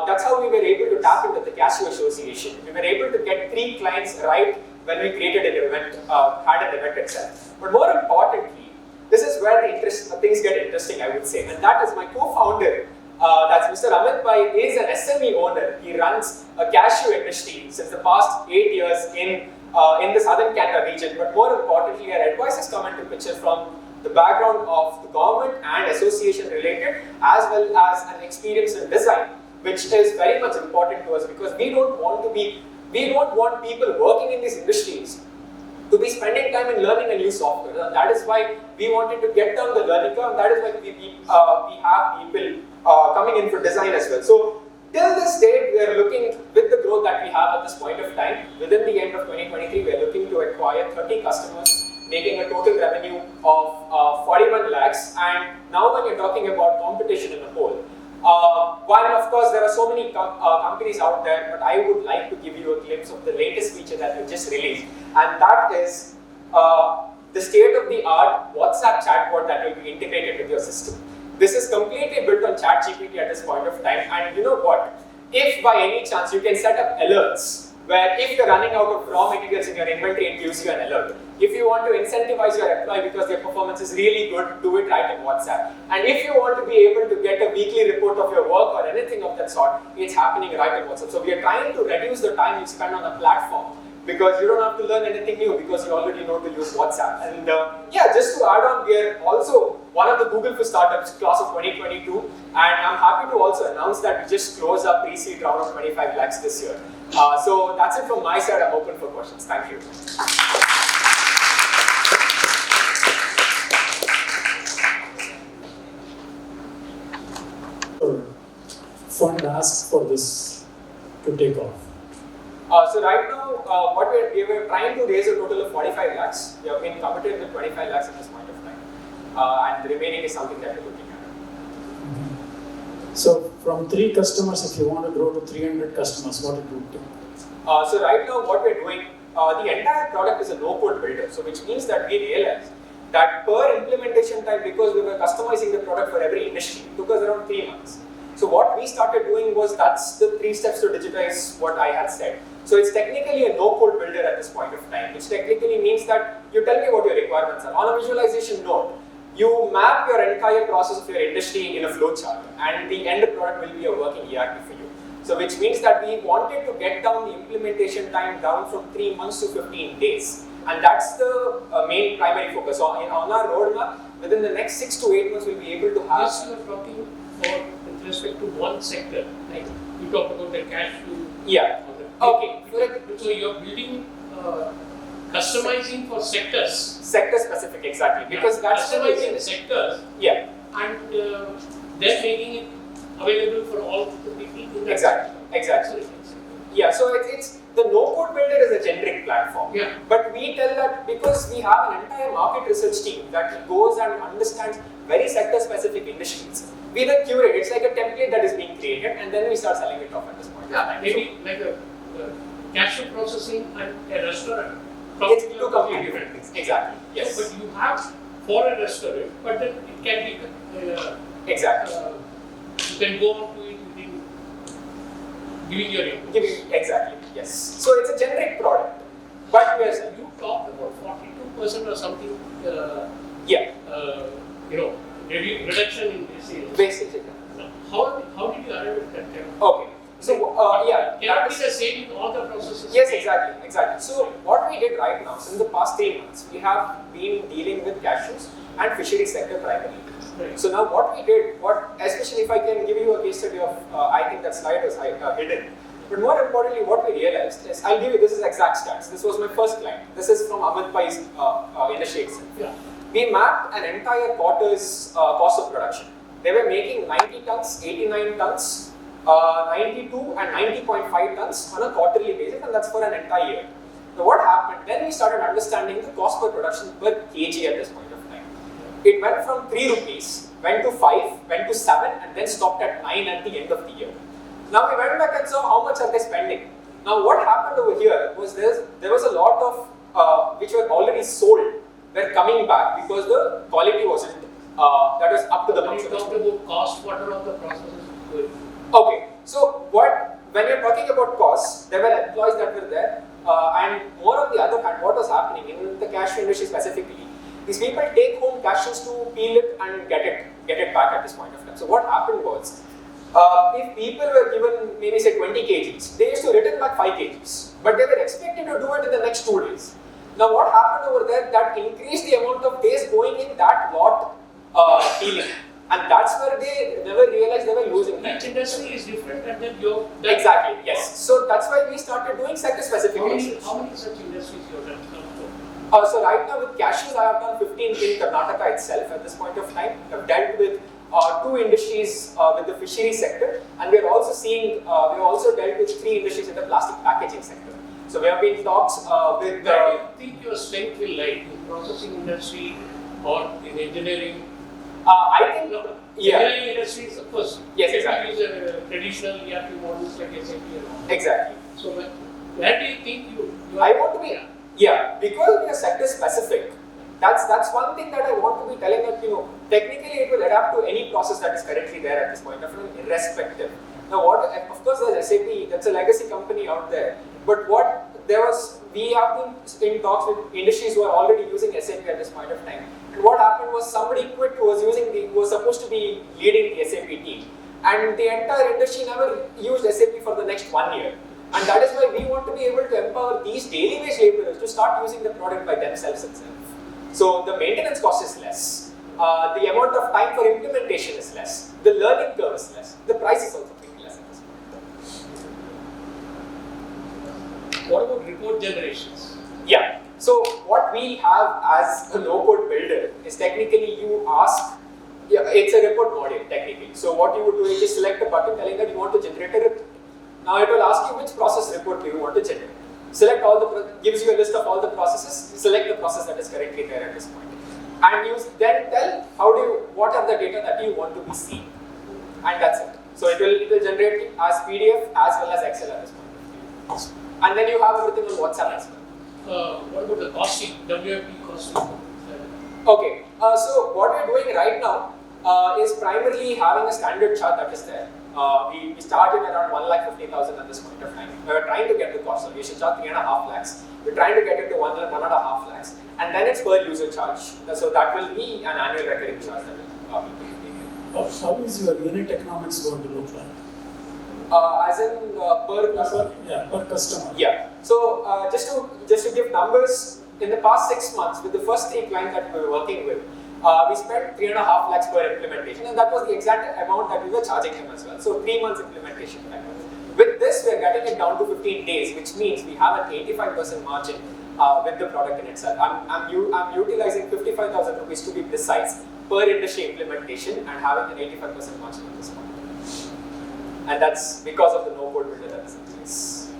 that's how we were able to tap into the Cashew Association. We were able to get 3 clients right when we created an event, had an event itself. But more importantly, this is where the things get interesting, I would say, and that is my co-founder, that's Mr. Amit Bai, is an SME owner. He runs a cashew industry since the past 8 years in the southern Canada region. But more importantly, our advisors come into picture from the background of the government and association related, as well as an experience in design, which is very much important to us because we don't want people working in these industries to be spending time in learning a new software. And that is why we wanted to get down the learning curve, and that is why we have people coming in for design as well. So till this date, we are looking, with the growth that we have at this point of time, within the end of 2023, we are looking to acquire 30 customers, making a total revenue of 41 lakhs. And now when you're talking about competition in a whole, while of course there are so many companies out there, but I would like to give you a glimpse of the latest feature that we just released, and that is the state-of-the-art WhatsApp chatbot that will be integrated with your system. This is completely built on ChatGPT at this point of time, and you know what? If by any chance you can set up alerts, where if you're running out of raw materials in your inventory, it gives you an alert. If you want to incentivize your employee because their performance is really good, do it right in WhatsApp. And if you want to be able to get a weekly report of your work or anything of that sort, it's happening right in WhatsApp. So we are trying to reduce the time you spend on a platform, because you don't have to learn anything new because you already know to use WhatsApp. And yeah, just to add on, we are also one of the Google for Startups class of 2022, and I'm happy to also announce that we just closed our pre-seed round of 25 lakhs this year. So that's it from my side. I'm open for questions. Thank you. Fund ask for this to take off? So right now, what we were trying to raise a total of 45 lakhs. We have been committed with 25 lakhs at this point of time, and the remaining is something that we're looking at. So from 3 customers, if you want to grow to 300 customers, what it would take? So right now, what we're doing, the entire product is a no-code builder. So which means that we realized that per implementation time, because we were customizing the product for every industry, it took us around 3 months. So what we started doing was, that's the 3 steps to digitize what I had said. So it's technically a no-code builder at this point of time, which technically means that you tell me what your requirements are. On a visualization node, you map your entire process of your industry in a flowchart, and the end product will be a working ERP for you. So which means that we wanted to get down the implementation time down from 3 months to 15 days. And that's the main primary focus. So on our roadmap, within the next 6 to 8 months, we'll be able to have... Yes, you are talking about with respect to one sector, like you talked about the cash flow. Yeah. Okay. So you're building, customizing for sectors. Sector specific, exactly. Because that's customizing sectors. Yeah. And then making it available for all the people in that Exactly. Exactly. Yeah. So it's the no-code builder is a generic platform. Yeah. But we tell that because we have an entire market research team that goes and understands very sector-specific industries. We then curate. It's like a template that is being created, and then we start selling it off at this point. Yeah. Maybe like a cashew processing and a restaurant. It's two completely different things. Exactly. Yes. But you have for a restaurant, but then it can be exactly. You can go on to it within giving your input. Exactly. Yes. So it's a generic product, but we are saying you talked about 42% or something. Yeah. Reduction in wastage. Wastage. How did you arrive at that level? Okay. So yeah. Can it be the same in all the processes? Yes, exactly. So what we did right now, since the past 3 months, we have been dealing with cashews and fishery sector primarily. Right. So now what we did, especially if I can give you a case study of, I think that slide was hidden. But more importantly, what we realized is, I'll give you, this is exact stats. This was my first client. This is from Amit Pai's industry itself. Yeah. We mapped an entire quarter's cost of production. They were making 90 tons, 89 tons, 92 and 90.5 tons on a quarterly basis, and that's for an entire year. Now what happened, then we started understanding the cost per production per kg at this point of time. It went from 3 rupees, went to 5, went to 7, and then stopped at 9 at the end of the year. Now we went back and saw how much are they spending. Now what happened over here was there was a lot of which were already sold were coming back because the quality wasn't that was up to the When you talked about cost, what are all the processes going? Okay, so when you're talking about costs, there were employees that were there, and more on the other hand, what was happening in the cashew industry specifically, these people take home cashews to peel it and get it back at this point of time. So what happened was, if people were given maybe say 20 kgs, they used to return back 5 kgs, but they were expected to do it in the next 2 days. Now what happened over there, that increased the amount of days going in that lot peeling. And that's where they never realized they were losing time. Each industry is different, and then you're... Exactly, yes. So that's why we started doing sector-specific research. How many such industries you have done? So right now with cashews, I have done 15 in Karnataka itself at this point of time. I've dealt with 2 industries with the fishery sector, and we've also dealt with 3 industries in the plastic packaging sector. So we have been in talks with... Where do you think your strength will lie? In processing industry or in engineering? I think... Yeah. Engineering industries, of course. Yes, exactly. We use traditional ERP models like SAP and all. Exactly. So where do you think you I want to be... Yeah, because we are sector specific, That's one thing that I want to be telling that, technically it will adapt to any process that is currently there at this point of time, irrespective. Now, of course, there's SAP, that's a legacy company out there. But we have been in talks with industries who are already using SAP at this point of time. And what happened was somebody quit who was supposed to be leading the SAP team. And the entire industry never used SAP for the next 1 year. And that is why we want to be able to empower these daily wage laborers to start using the product by themselves itself. So the maintenance cost is less. The amount of time for implementation is less. The learning curve is less. The price is also pretty less at this point. What about report generations? Yeah. So what we have as a no-code builder is technically you ask, it's a report module technically. So what you would do is just select a button telling that you want to generate a report. Now it will ask you which process report do you want to generate. Select gives you a list of all the processes, select the process that is currently there at this point. And you then tell what are the data that you want to be seen. And that's it. So it will generate it as PDF as well as Excel at this point. And then you have everything on WhatsApp as well. What about the costing, WFP costing? Okay, so what we're doing right now is primarily having a standard chart that is there. We started around 1,50,000 at this point of time. We're trying to get the cost, so we should charge 3.5 lakhs. We're trying to get it to 1.5 lakhs. And then it's per user charge. So that will be an annual recurring charge that will be taken. How is your unit economics going to look like? As in per customer? Yeah, per customer. Yeah. So just to give numbers, in the past 6 months, with the first 3 clients that we were working with, we spent 3.5 lakhs per implementation, and that was the exact amount that we were charging them as well. So 3 months implementation time. With this, we are getting it down to 15 days, which means we have an 85% margin with the product in itself. I'm utilizing 55,000 rupees to be precise per industry implementation and having an 85% margin at this point. And that's because of the no-code builder that is in place.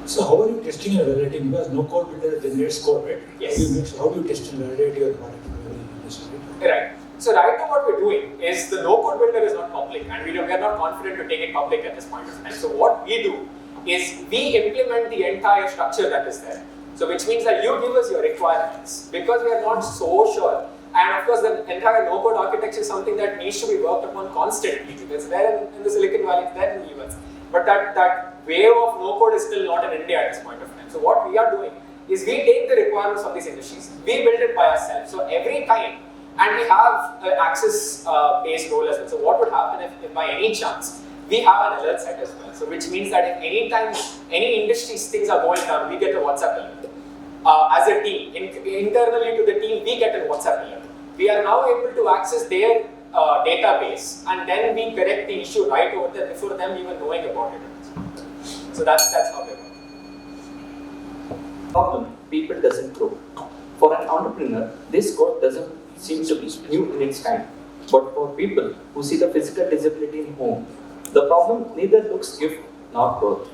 So how are you testing and validating? Because no code builder generates code, right? Yes. How do you test and validate your product in every industry? Right. So right now what we're doing is the no-code builder is not public, and we are not confident to take it public at this point of time. So what we do is we implement the entire structure that is there. So which means that you give us your requirements, because we are not so sure. And of course, the entire no-code architecture is something that needs to be worked upon constantly, because it's there in the Silicon Valley, it's there in the US. But that wave of no-code is still not in India at this point of time. So what we are doing is we take the requirements of these industries, we build it by ourselves. So every time, and we have an access-based role as well. So what would happen if by any chance, we have an alert set as well. So which means that if any time, any industry's things are going down, we get a WhatsApp alert. As a team, internally to the team, we get a WhatsApp alert. We are now able to access their database, and then we correct the issue right over there before them even knowing about it. So that's how they work. Problem, people doesn't grow. For an entrepreneur, this code doesn't seem to be new in its kind. But for people who see the physical disability in home, the problem neither looks gift nor growth.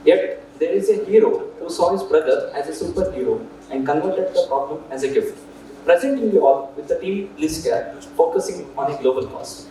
Yet, there is a hero who saw his brother as a superhero and converted the problem as a gift. Presenting you all with the team BlisCare, focusing on a global cause.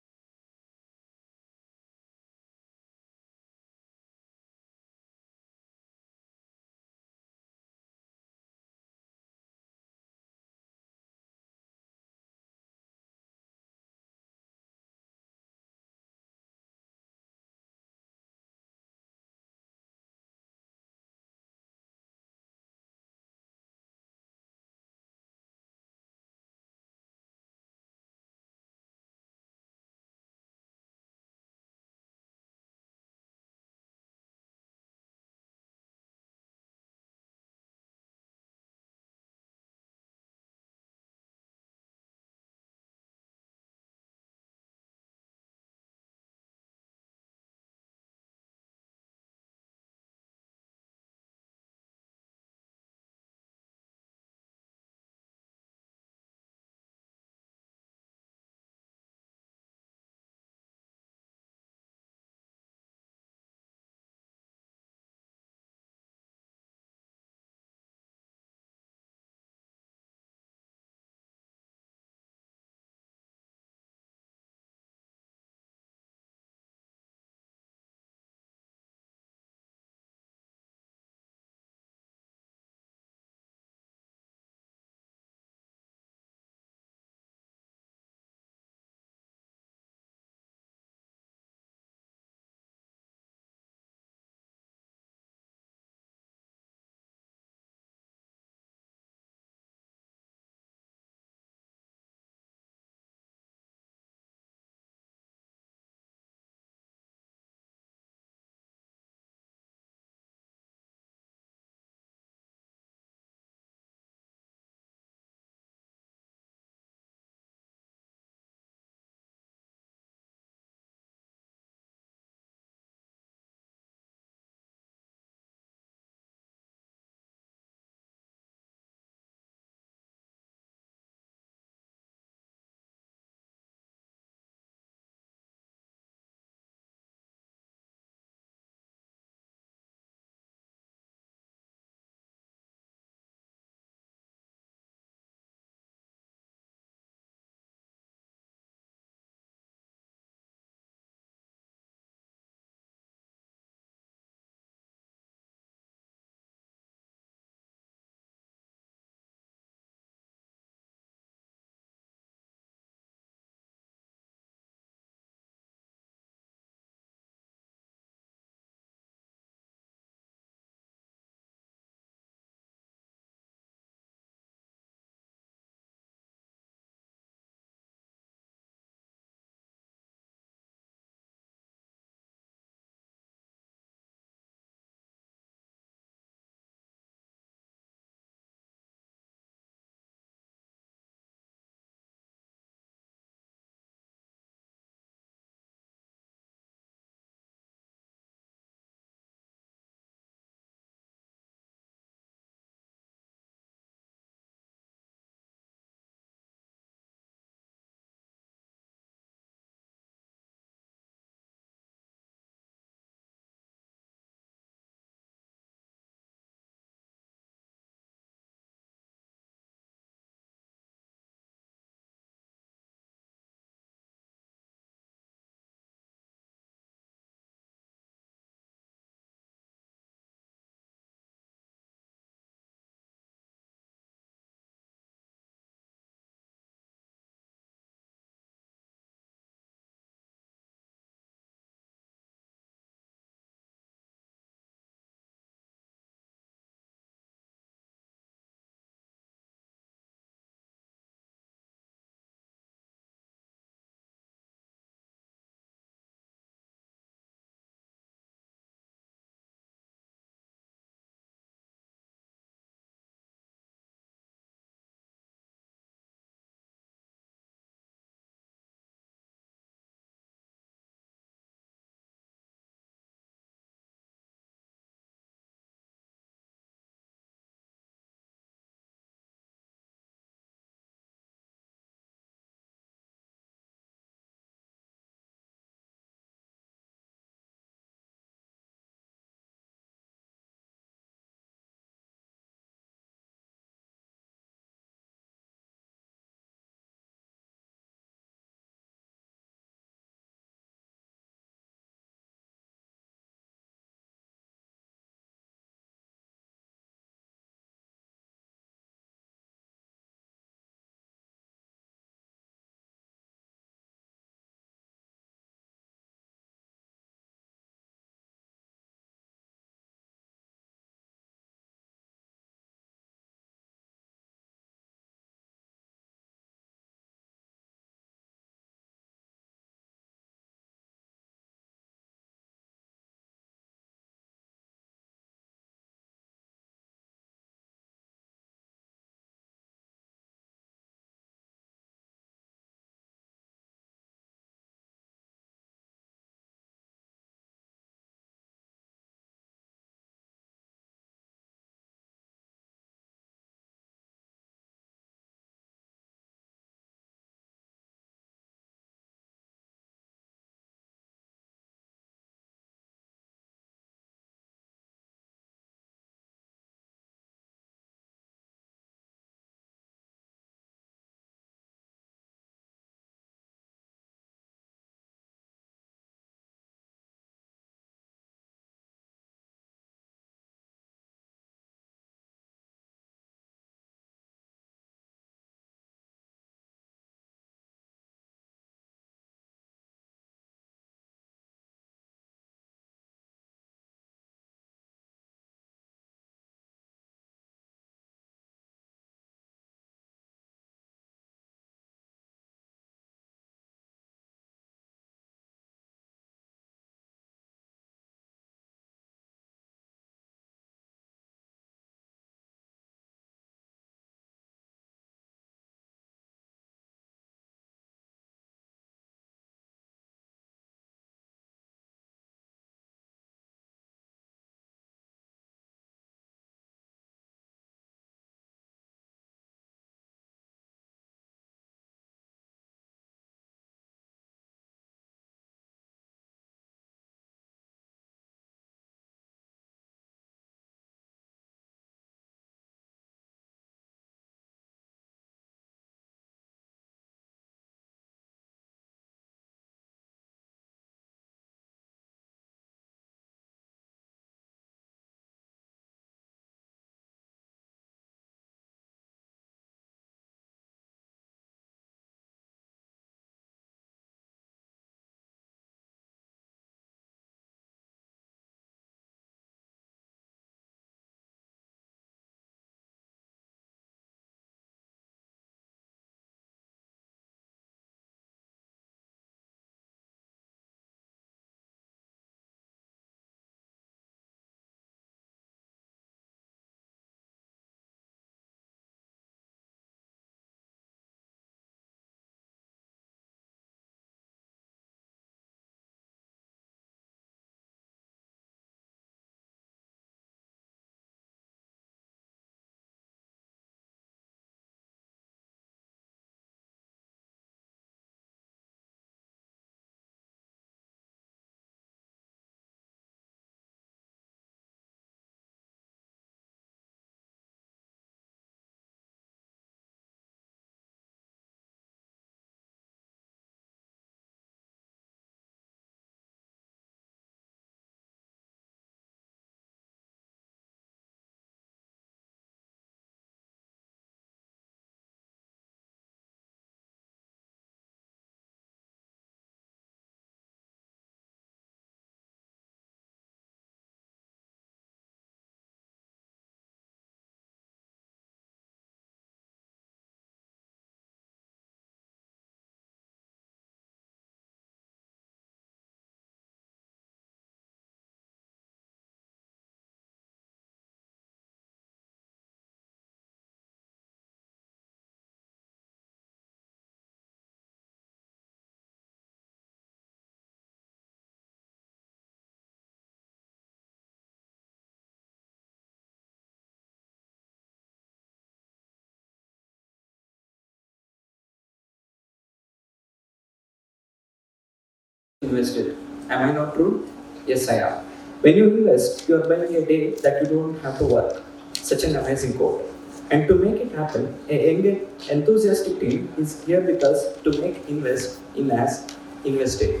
invested. Am I not true? Yes, I am. When you invest, you are buying a day that you don't have to work. Such an amazing quote. And to make it happen, a young enthusiastic team is here with us to make invest in as invested.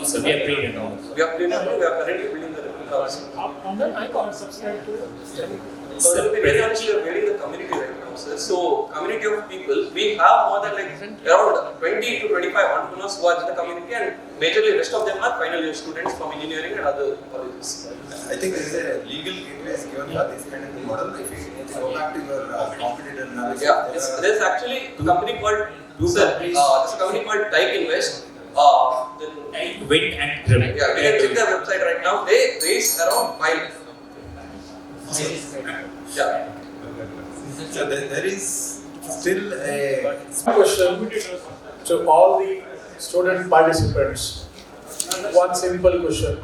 So we are trained and all. We are currently building the replica. I got subscribed to So we are actually building the community right now, sir. So community of people, we have more than like around 20 to 25 entrepreneurs who are in the community, and majorly rest of them are final year students from engineering and other colleges. I think there is a legal gateway given for this kind of model. If you go back to your competitor analysis, Yeah, there's actually a company called there's a company called TiE Pitchfest. Wind and trim. Yeah, we can check their website right now. They raised around 5. Yeah. So there is still a Question to all the student participants. One simple question.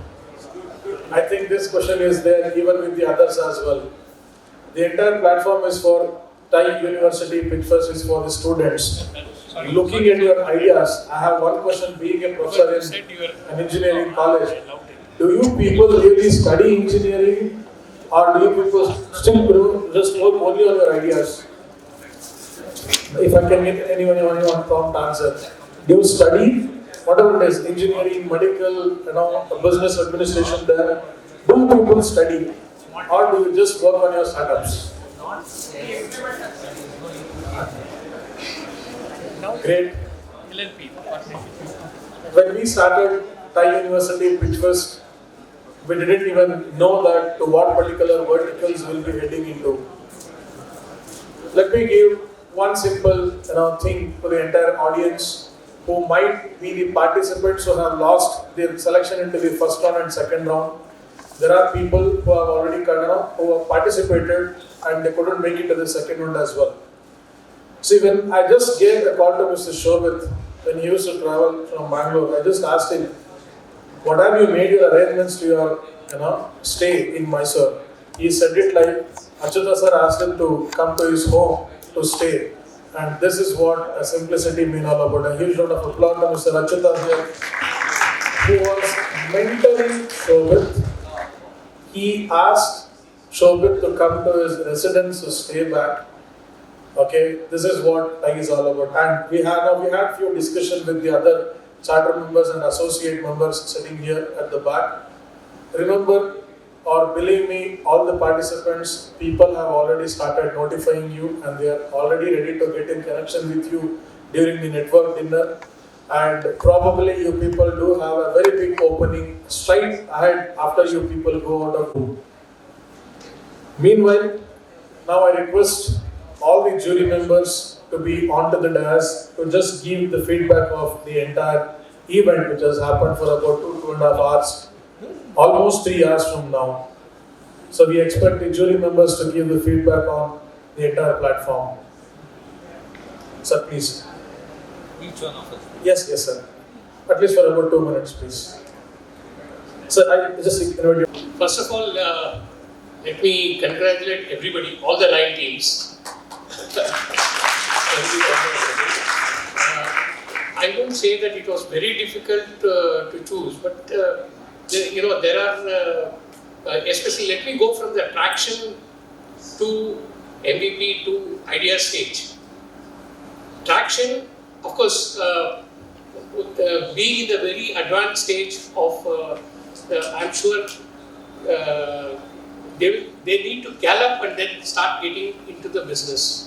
I think this question is there even with the others as well. The entire platform is for TiE University Pitchfest is for the students. Looking at your ideas, I have one question. Being a professor in an engineering college, do you people really study engineering, or do you people still just work only on your ideas? If I can get anyone prompt answer. Do you study whatever it is, engineering, medical, business administration there? Do people study, or do you just work on your startups? Great. When we started TiE University Pitchfest, we didn't even know that to what particular verticals we'll be heading into. Let me give one simple thing to the entire audience who might be the participants who have lost their selection into the first round and second round. There are people who have already who have participated and they couldn't make it to the second round as well. See, when I just gave a call to Mr. Shobit, when he used to travel from Bangalore, I just asked him, what have you made your arrangements to your stay in Mysore? He said it like, Achutha sir asked him to come to his home to stay. And this is what a simplicity means all about. A huge round of applause to Mr. Achutha here, who was mentoring Shobit. He asked Shobit to come to his residence to stay back. Okay, this is what TiE is all about. And we had few discussions with the other charter members and associate members sitting here at the back. Remember, or believe me, all the participants, people have already started notifying you and they are already ready to get in connection with you during the network dinner. And probably you people do have a very big opening straight ahead after you people go out of room. Meanwhile, now I request all the jury members to be onto the dais to just give the feedback of the entire event which has happened for about 2.5 hours, almost 3 hours from now. So we expect the jury members to give the feedback on the entire platform. Sir, please. Each one of us. Yes, sir. At least for about 2 minutes, please. Sir, I just invite you. First of all, let me congratulate everybody, all the 9 teams. I won't say that it was very difficult to choose, but there are, especially let me go from the traction to MVP to idea stage. Traction, of course, being in the very advanced stage of, I'm sure they need to gallop and then start getting into the business.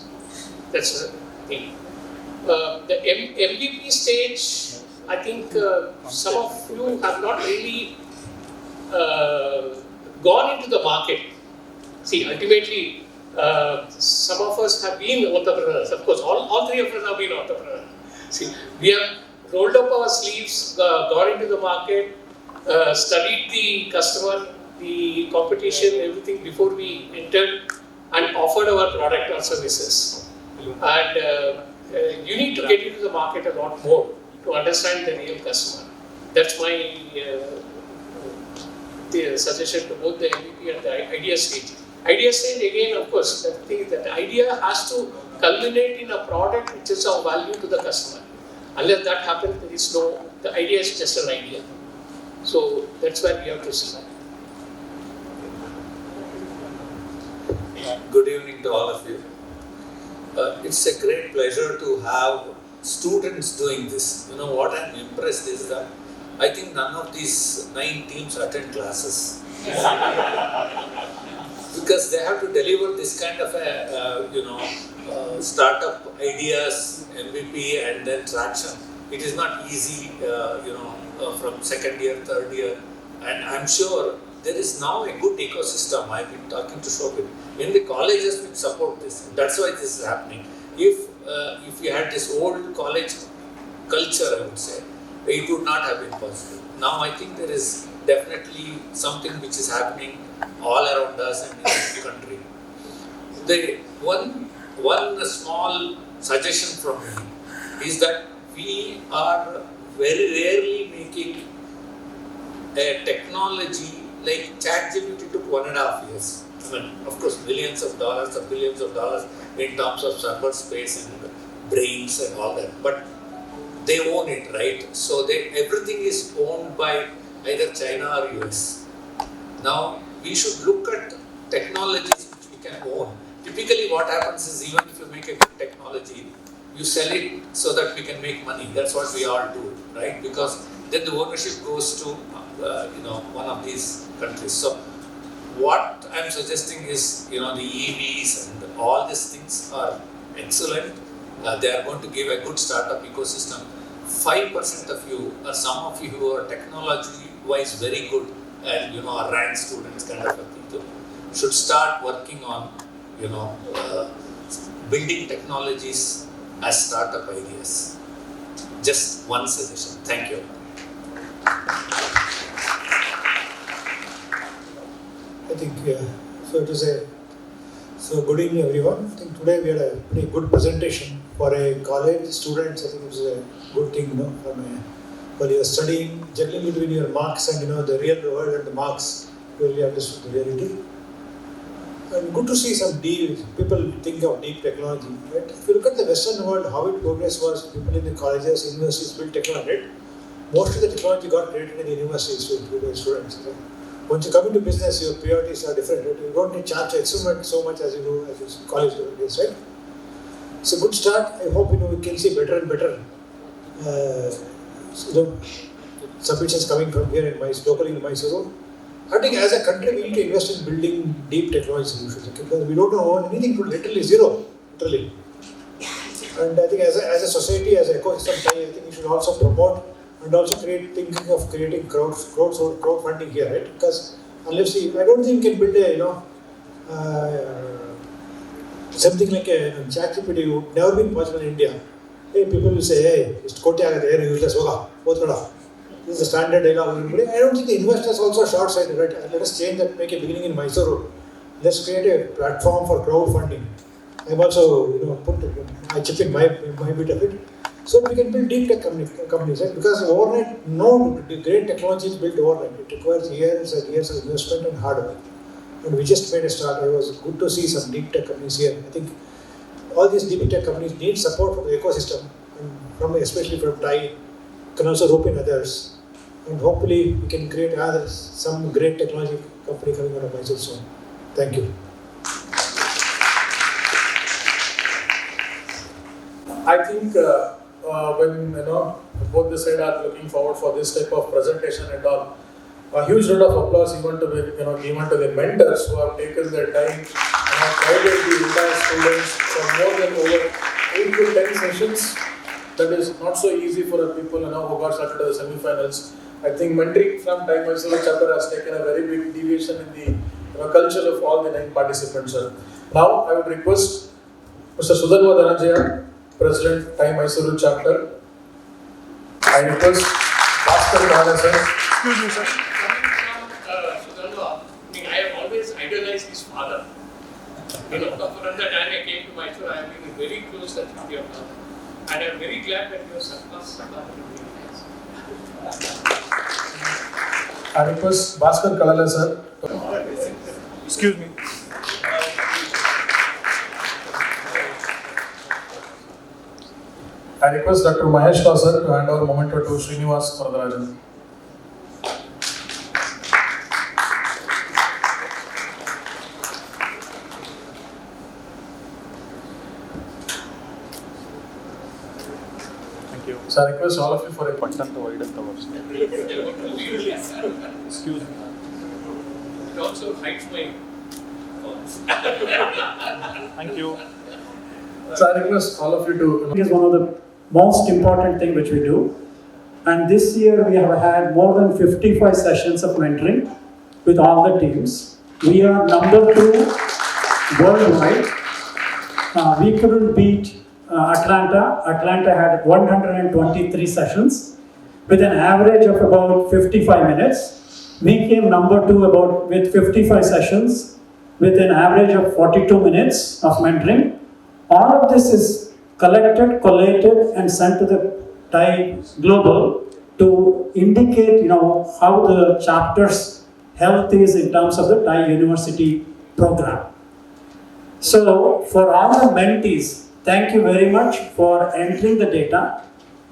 That's the thing. The MVP stage, I think some of you have not really gone into the market. See, ultimately, some of us have been entrepreneurs. Of course, all 3 of us have been entrepreneurs. See, we have rolled up our sleeves, gone into the market, studied the customer, the competition, everything before we entered and offered our product or services. And you need to get into the market a lot more to understand the real customer. That's my suggestion to both the MVP and the idea stage. Idea stage, again, of course, the thing is that the idea has to culminate in a product which is of value to the customer. Unless that happens, there is the idea is just an idea. So that's where we have to see. Good evening to all of you. It's a great pleasure to have students doing this. What I'm impressed is that I think none of these 9 teams attend classes. Because they have to deliver this kind of startup ideas, MVP, and then traction. It is not easy, from second year, third year, and I'm sure there is now a good ecosystem. I've been talking to Shobit. In the colleges, we support this. That's why this is happening. If we had this old college culture, I would say, it would not have been possible. Now I think there is definitely something which is happening all around us and in the country. One small suggestion from me is that we are very rarely making a technology like ChatGPT took 1.5 years. I mean, of course, millions of dollars or billions of dollars in terms of server space and brains and all that. But they own it, right? So everything is owned by either China or US. Now, we should look at technologies which we can own. Typically what happens is, even if you make a good technology, you sell it so that we can make money. That's what we all do, right? Because then the ownership goes to one of these countries. So what I'm suggesting is, the EVs and all these things are excellent. They are going to give a good startup ecosystem. 5% of you, or some of you who are technology-wise very good, and are rank students kind of a people, should start working on, building technologies as startup ideas. Just one suggestion. Thank you. I think, so good evening everyone. I think today we had a pretty good presentation for a college students. I think it was a good thing, while you are studying, juggling between your marks and the real world and the marks, you really understood the reality. And good to see some deep people think of deep technology. Right? If you look at the Western world, how it progressed was people in the colleges, universities built technology. Right? Most of the technology got created in the universities with students. Right? Once you come into business, your priorities are different. Right? You don't need chance to experiment so much as you do as college students, right? It's a good start. I hope we can see better and better submissions coming from here in locally in Mysuru. I think as a country we need to invest in building deep technology solutions, because we don't know anything to literally zero, literally. And I think as a society, as an ecosystem, I think we should also promote and also thinking of creating crowdfunding here, right? Because unless I don't think we can build something like a ChatGPT would never been possible in India. Hey, people will say, hey, it's useless, this is the standard dialogue. I don't think the investors also short-sighted, right? Let us change that, make a beginning in Mysuru. Let's create a platform for crowdfunding. I'm also, I chip in my bit of it. So we can build deep tech companies, right? Because overnight, no great technology is built overnight. It requires years and years of investment and hard work. And we just made a start. It was good to see some deep tech companies here. I think all these deep tech companies need support from the ecosystem, and especially from TiE, can also rope in others. And hopefully we can create some great technology company coming out of Mysore soon. Thank you. I think when both the side are looking forward for this type of presentation and all, a huge round of applause given to the mentors who have taken their time and have guided the entire students for more than over 8 to 10 sessions. That is not so easy for the people who got started to the semi-finals. I think mentoring from TiE Mysuru Chapter has taken a very big deviation in the culture of all the 9 participants. Now I would request Mr. Srinivas Varadarajan, President TiE Mysuru Chapter. I request Maharaja sir. Excuse me, sir. Coming from I have always idolized his father. From the time I came to Mysore, I have been very close to your father. And I am very glad that you have surpassed Sardar. I request Bhaskar Kalala sir. Excuse me. I request Dr. Mahesh sir to hand over memento to Srinivas Varadarajan. Thank you. So I request all of you for a content to widen towers. Excuse me. It also hides my thoughts. Thank you. So I request all of you to. It is one of the most important thing which we do. And this year we have had more than 55 sessions of mentoring with all the teams. We are number 2 worldwide. We couldn't beat Atlanta. Atlanta had 123 sessions with an average of about 55 minutes. We came number 2 with 55 sessions with an average of 42 minutes of mentoring. All of this is collected, collated, and sent to the TiE Global to indicate, how the chapter's health is in terms of the TiE University program. So, for all the mentees, thank you very much for entering the data.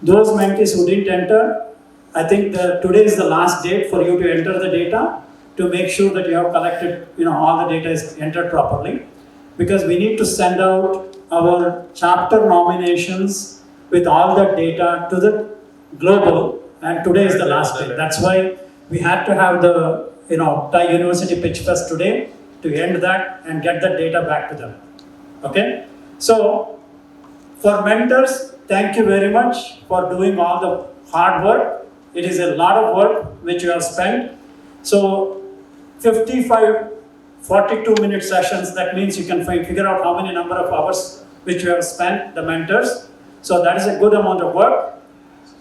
Those mentees who didn't enter, I think today is the last date for you to enter the data to make sure that you have collected, all the data is entered properly. Because we need to send out our chapter nominations with all that data to the global, and today is the last day. That's why we had to have the TiE University Pitchfest today to end that and get the data back to them. Okay? So, for mentors, thank you very much for doing all the hard work. It is a lot of work which you have spent. So, 55 42-minute sessions, that means you can figure out how many number of hours which you have spent, the mentors. So that is a good amount of work.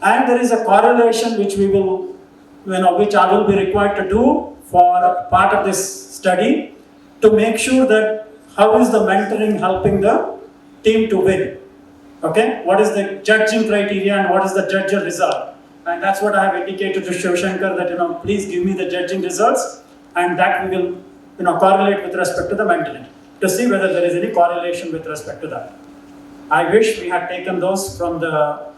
And there is a correlation which we will, which I will be required to do for part of this study to make sure that how is the mentoring helping the team to win. Okay, what is the judging criteria and what is the judge result? And that's what I have indicated to Shivashankar that, please give me the judging results, and that we will correlate with respect to the mentoring to see whether there is any correlation with respect to that. I wish we had taken those from the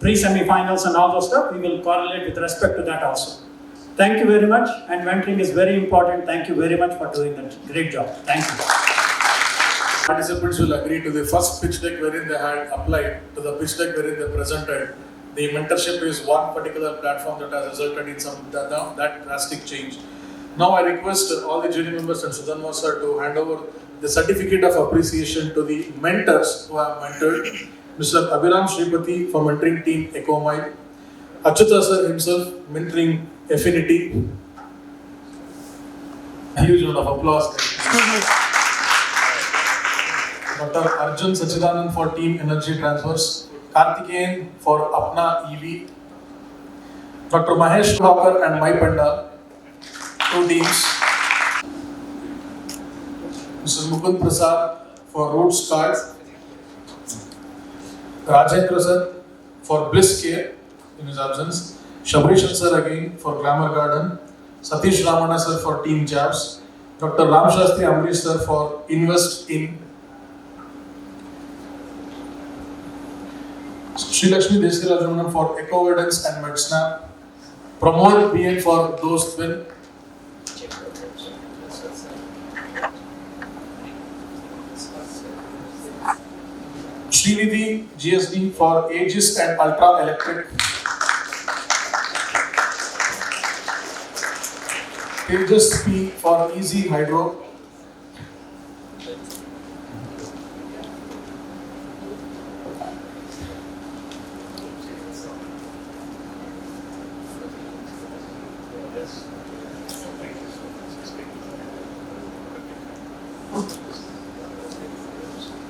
pre-semi-finals and all those stuff. We will correlate with respect to that also. Thank you very much, and mentoring is very important. Thank you very much for doing that great job. Thank you. Participants will agree to the first pitch deck wherein they had applied to the pitch deck wherein they presented. The mentorship is one particular platform that has resulted in that drastic change. Now I request all the jury members and Sudanwa sir to hand over the certificate of appreciation to the mentors who have mentored. Mr. Abhiram Shripati for mentoring team EcoMile, Achutha sir himself mentoring Effinity. A huge round of applause. Dr. Arjun Sachidanand for team Energy Transfers, Karthikeyan for ApnaEV, Dr. Mahesh and MYPANDAL, 2 teams. Mr. Mukund Prasad for Roots Cards, Rajendra sir for BlisCare in his absence, Shabrishan sir again for Glamour Garden, Satish Ramana sir for Team Jabs, Dr. Ram Shastri Amrish sir for Invest in, Sri Lakshmi Desiraj for Eco-Widens and MedSnap, Pramod BN for Those Twin, Srinidhi GSD for Aegis and Ultra Electric, Tejas P for Easy Hydro,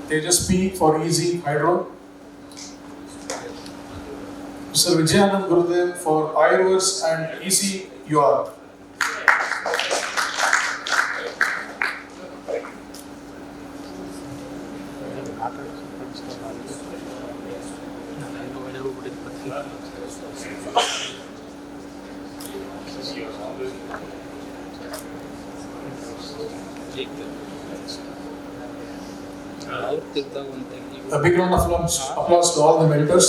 Tejas P for Easy Hydro, Mr. Vijayanand Gurudev for Ayurveds and Easy UR. A big round of applause to all the mentors.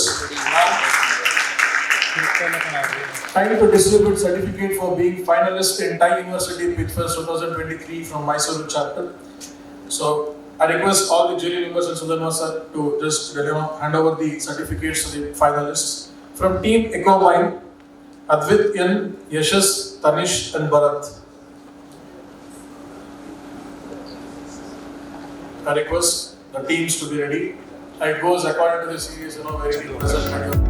Time to distribute certificate for being finalist in TiE University Pitchfest 2023 from Mysuru Chapter. So, I request all the jury members and Sudhanva sir to just hand over the certificates to the finalists. From Team EcoMine, Advit N, Yashas, Tanish and Bharat. I request the teams to be ready. It goes according to the series, very representative.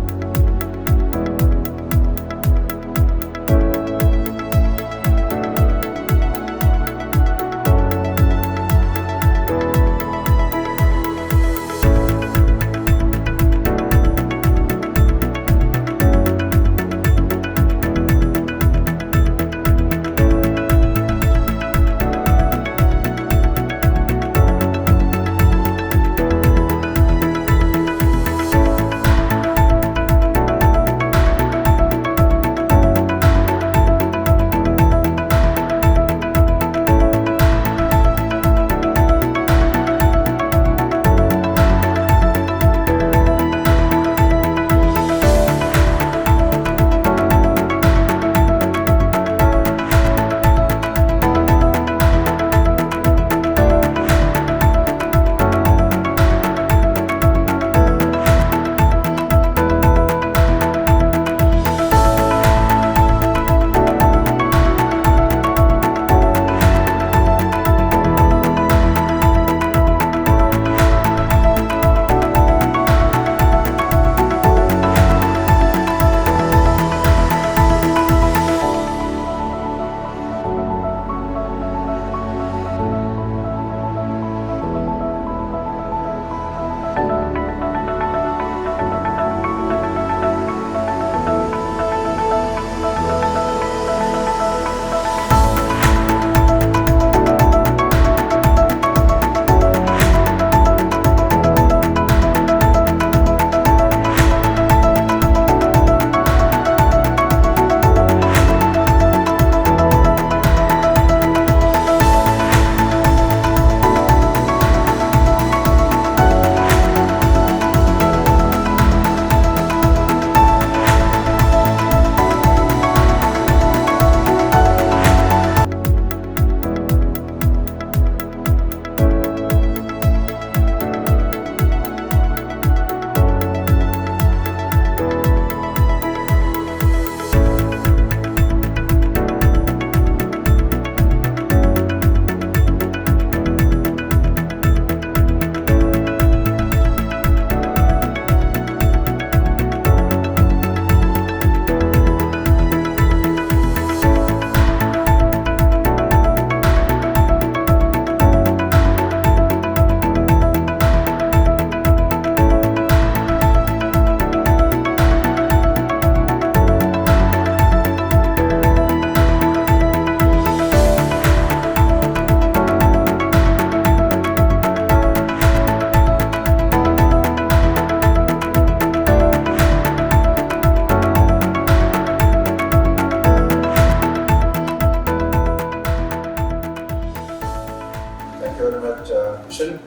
Kishan.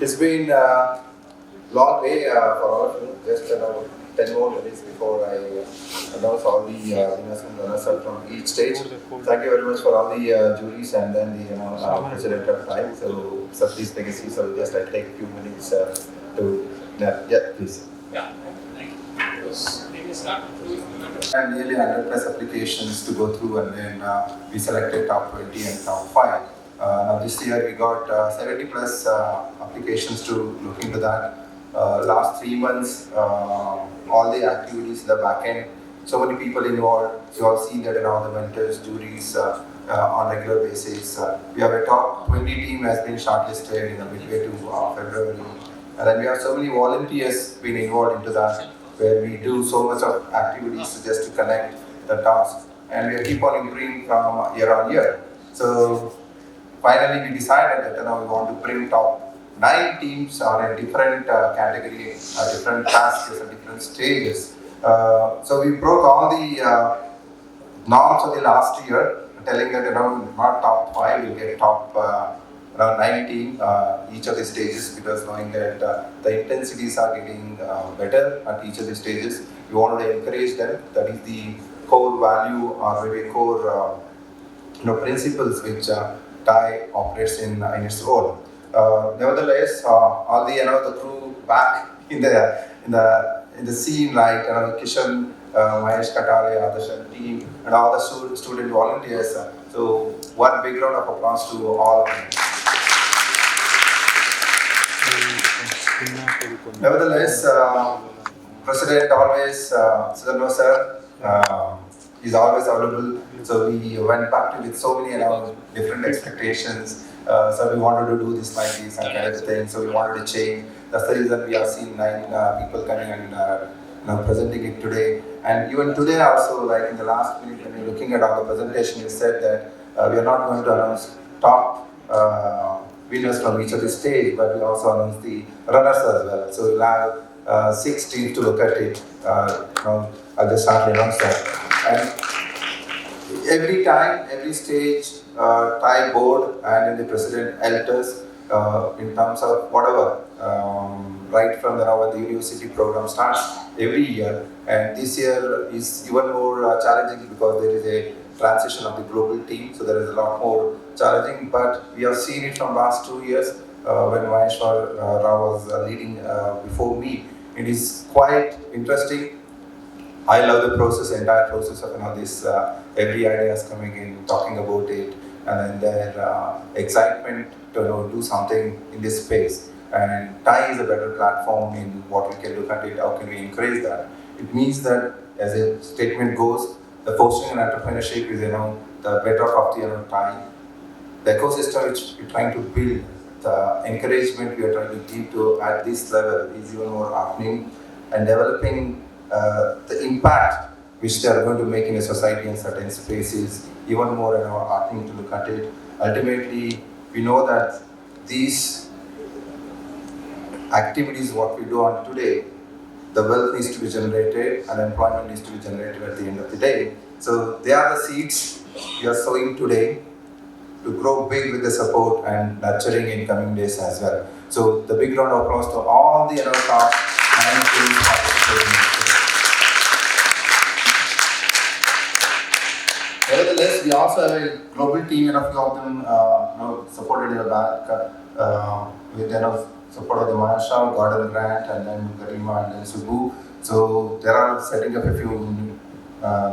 It's been a long day for all of you. Just 10 more minutes before I announce all the winners and runners up from each stage. Thank you very much for all the juries and then the president of TiE. So Sathi's legacy. So just I take a few minutes to please. Yeah, thank you. And nearly 100 plus applications to go through, and then we selected top 20 and top 5. Now this year we got 70 plus applications to look into that. Last 3 months, all the activities in the back end, so many people involved. You all see that in all the mentors, juries on regular basis. We have a top 20 team has been shortlisted in the midway to February, and then we have so many volunteers been involved into that, where we do so much of activities just to connect the tasks, and we keep on improving from year on year. So finally we decided that we want to bring top 9 teams on a different category, different tasks and different stages. So we broke all the norms of the last year, telling that not top 5 will get top around 9 teams each of the stages, because knowing that the intensities are getting better at each of the stages. We wanted to encourage them. That is the core value or maybe core principles which TiE operates in its role. Nevertheless, all the the crew back in the scene, like Kishan, Mahesh, Katale, Adarsh and team, and all the student volunteers. So one big round of applause to all of them. Nevertheless, President always, Srinivas sir, is always available. So we went back to with so many different expectations. So we wanted to do this like this and kind of thing. So we wanted to change. That's the reason we have seen 9 people coming and presenting it today. And even today also, like in the last minute when you're looking at our presentation, you said that we are not going to announce top winners from each of the stage, but we also announce the runners as well. So we'll have 6 teams to look at it. I'll just start announce that. And every time, every stage, TiE board and the president alters in terms of whatever, right from when the university program starts every year. And this year is even more challenging because there is a transition of the global team, so there is a lot more challenging. But we have seen it from last 2 years when Mahesh Rao was leading before me. It is quite interesting. I love the process, the entire process of this. Every idea is coming in, talking about it, and then their excitement to do something in this space. And TiE is a better platform in what we can look at it. How can we encourage that? It means that, as a statement goes, the fostering and entrepreneurship is the bedrock of the TiE. The ecosystem which we're trying to build, the encouragement we are trying to give to at this level is even more happening, and developing the impact which they are going to make in a society in certain spaces, even more heartening to look at it. Ultimately, we know that these activities, what we do on today, the wealth needs to be generated and employment needs to be generated at the end of the day. So they are the seeds we are sowing today to grow big with the support and nurturing in coming days as well. So the big round of applause to all the top 9 teams participating today. Nevertheless, we also have a global team, and a few of them supported in the back with support of the Mysuru Garden grant, and then Garima and then Subu. So there are setting up a few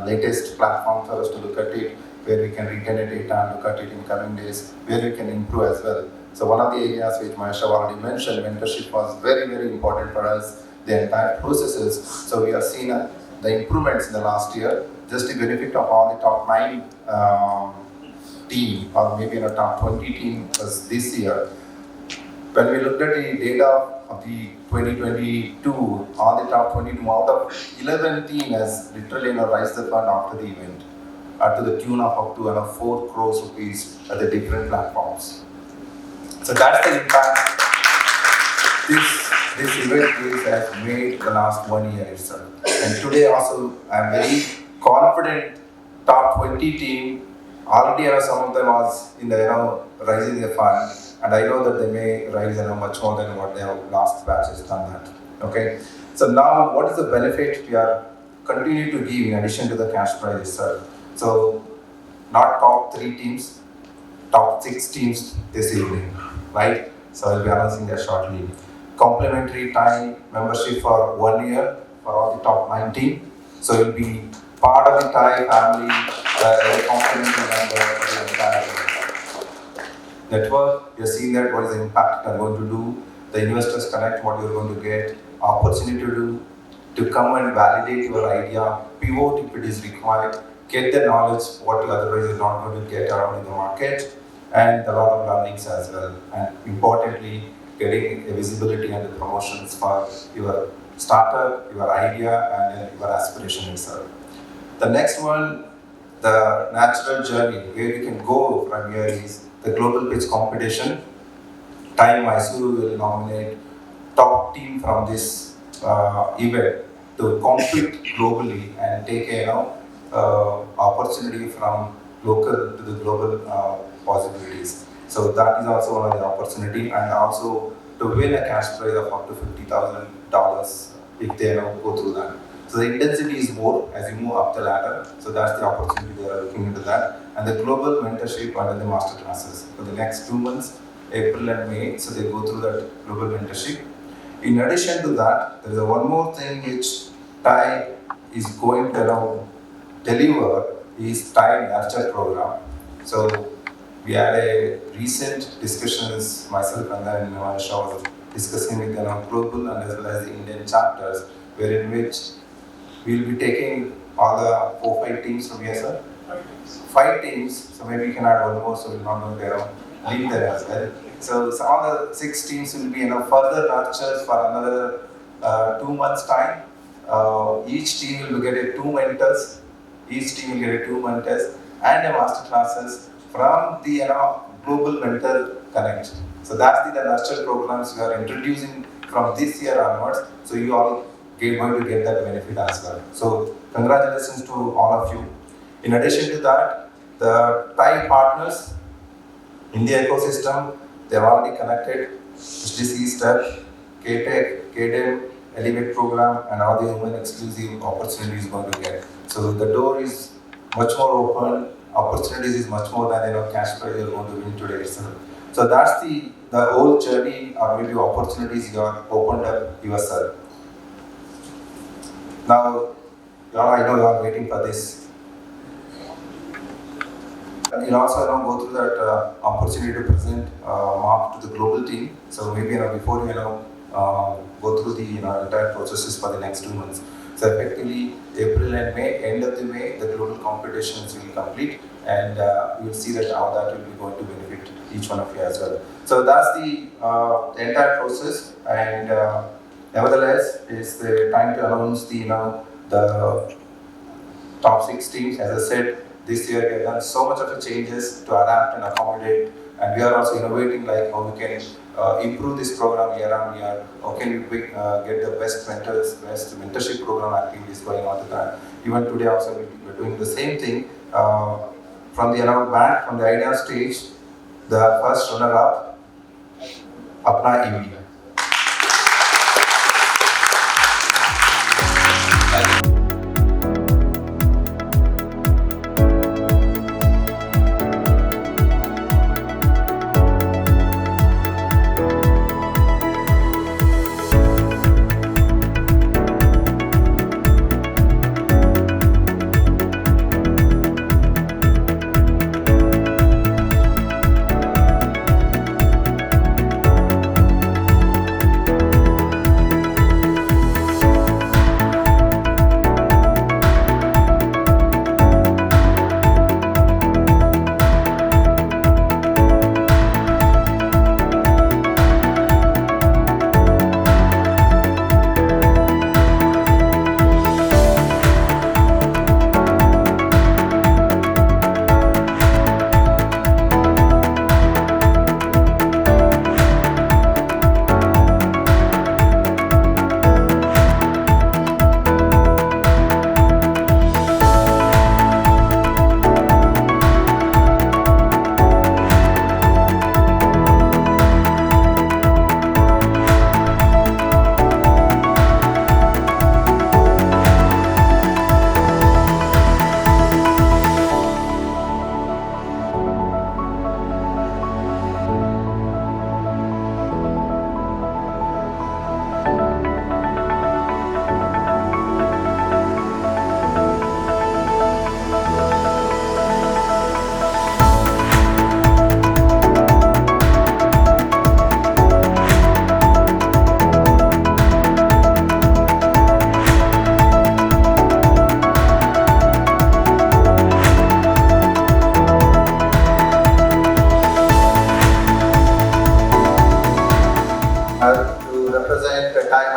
latest platforms for us to look at it, where we can retain a data and look at it in coming days, where we can improve as well. So one of the areas which Mahesh already mentioned, mentorship was very, very important for us, the entire processes. So we have seen the improvements in the last year, just the benefit of all the top 9 team, or maybe top 20 team was this year. When we looked at the data of the 2022, all the top 22 out of 11 team has literally raised the fund after the event to the tune of up to 4 crores rupees at the different platforms. So that's the impact this event has made the last 1 year itself. And today also, I'm very confident top 20 team, already some of them was in the raising the fund. And I know that they may raise much more than what their last batch has done that. Okay. So now, what is the benefit we are continuing to give in addition to the cash prize itself? So, not top 3 teams, top 6 teams this evening, right? So I'll be announcing that shortly. Complimentary TiE membership for 1 year for all the top 9 team. So you'll be part of the TiE family, a complimentary member for the entire network. You're seeing that what is the impact you're going to do, the investors connect, what you're going to get, opportunity to come and validate your idea, pivot if it is required, get the knowledge what you otherwise are not going to get around in the market, and a lot of learnings as well. And importantly, getting a visibility and the promotions for your startup, your idea, and your aspiration itself. The next one, the natural journey, where we can go from here is the global pitch competition. TiE Mysuru will nominate top team from this event to compete globally and take opportunity from local to the global possibilities. So that is also one of the opportunity, and also to win a cash prize of up to $50,000 if they go through that. So the intensity is more as you move up the ladder. So that's the opportunity they are looking into that. And the global mentorship under the master classes for the next 2 months. April and May, so they go through that global mentorship. In addition to that, there is one more thing which TiE is going to deliver is TiE Nurture program. So we had a recent discussions, myself and then Mahesh was discussing with global and as well as the Indian chapters, wherein which we will be taking all the 4-5 teams from here, sir. 5 teams, so maybe you can add one more, so we'll not go there, leave there as well. So all the 6 teams will be further nurtures for another 2 months time. Each team will get 2 mentors. Each team will get 2 mentors and a master classes from the Global Mentor Connect. So that's the nurture programs we are introducing from this year onwards. So you all going to get that benefit as well. So congratulations to all of you. In addition to that, the TiE partners in the ecosystem, they are already connected. HDC Step, KTech, KDEM, Elevate program, and all the human exclusive opportunities going to get. So the door is much more open. Opportunities is much more than cash prize you're going to win today itself. So that's the whole journey or maybe opportunities you have opened up yourself. Now, I know you are waiting for this. You'll also go through that opportunity to present Mark to the global team. So maybe before go through the entire processes for the next 2 months. So effectively, April and May, end of the May, the global competitions will complete, and you will see that how that will be going to benefit each one of you as well. So that's the entire process, and nevertheless, it's the time to announce the top 6 teams. As I said, this year we have done so much of changes to adapt and accommodate, and we are also innovating like how we can improve this program year on year. How can we get the best mentors, best mentorship program activities going on to that. Even today also we're doing the same thing. From the back, from the idea stage, the first runner-up, ApnaEV.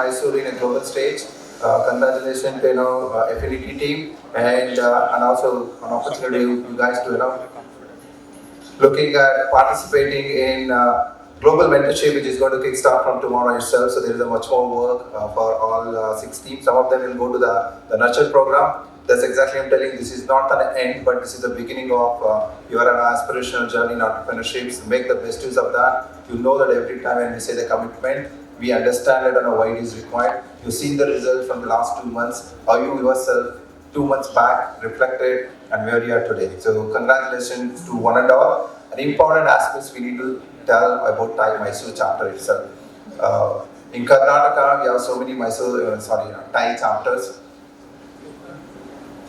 Mysuru in a global stage. Congratulations to Effinity team and also an opportunity you guys to looking at participating in global mentorship, which is going to kickstart from tomorrow itself. So there is a much more work for all 6 teams. Some of them will go to the nurture program. That's exactly I'm telling. This is not an end, but this is the beginning of your aspirational journey in entrepreneurship. So make the best use of that. You know that every time when we say the commitment, we understand it and why it is required. You've seen the results from the last 2 months, how you yourself 2 months back reflected and where you are today. So congratulations to one and all. an important aspect we need to tell about TiE Mysuru chapter itself. In Karnataka, we have so many TiE chapters.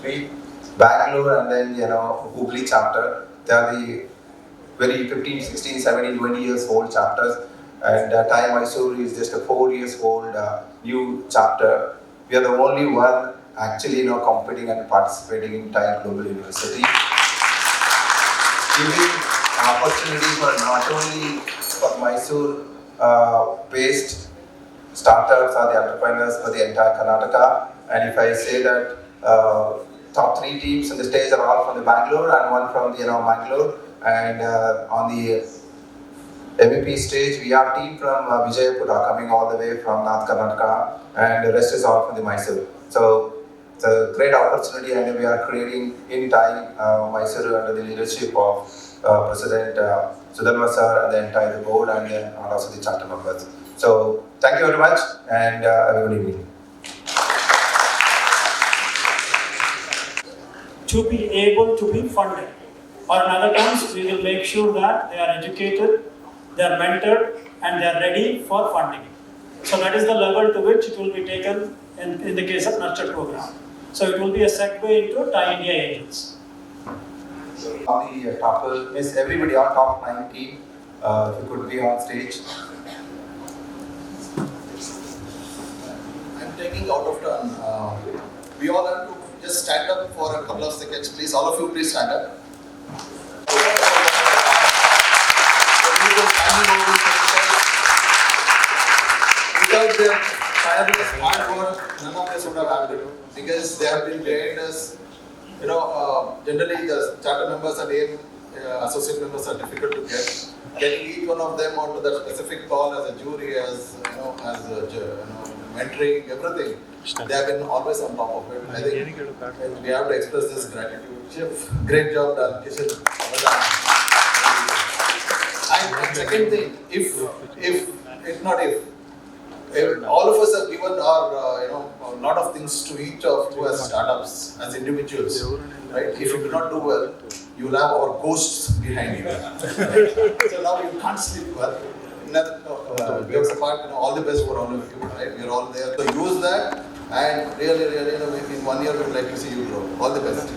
3, Bangalore, and then Hubli chapter. They are the very 15, 16, 17, 20 years old chapters, and TiE Mysuru is just a 4 years old new chapter. We are the only one actually competing and participating in TiE Global University, giving opportunity for not only for Mysore based startups or the entrepreneurs for the entire Karnataka. And if I say that top 3 teams on the stage are all from the Bangalore and one from the Bangalore, and on the MVP stage we have team from Vijayapura coming all the way from North Karnataka, and the rest is all from the Mysore. So it's a great opportunity, and we are creating in TiE Mysuru under the leadership of President Sudhanva sir and the entire board, and also the chapter members. So thank you very much, and have a good evening. To be able to be funded, or in other terms, we will make sure that they are educated, they are mentored, and they are ready for funding. So that is the level to which it will be taken in the case of Nurture program. So it will be a segue into TiE India Angels. On the topper is everybody on top 9 team, if you could be on stage. I'm taking out of turn. We all have to just stand up for a couple of seconds, please. All of you, please stand up. Without their tireless hard work, none of this would have happened, because they have been behind us. Generally the charter members and associate members are difficult to get. Getting each one of them onto that specific call as a jury, as mentoring, everything. They have been always on top of it. I think we have to express this gratitude. Chef, great job done, Kishan. And second thing, if all of us have given our a lot of things to each of you as startups, as individuals, right? If you do not do well, you will have our ghosts behind you. So now you can't sleep well. Jokes apart, all the best for all of you, right? We are all there. So use that, and really, maybe in 1 year we would like to see you grow. All the best.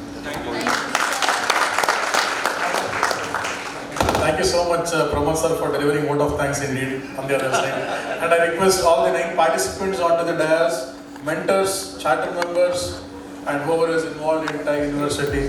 Thank you so much, Pramod sir, for delivering vote of thanks indeed on the other side. And I request all the 9 participants onto the dais, mentors, charter members, and whoever is involved in TiE University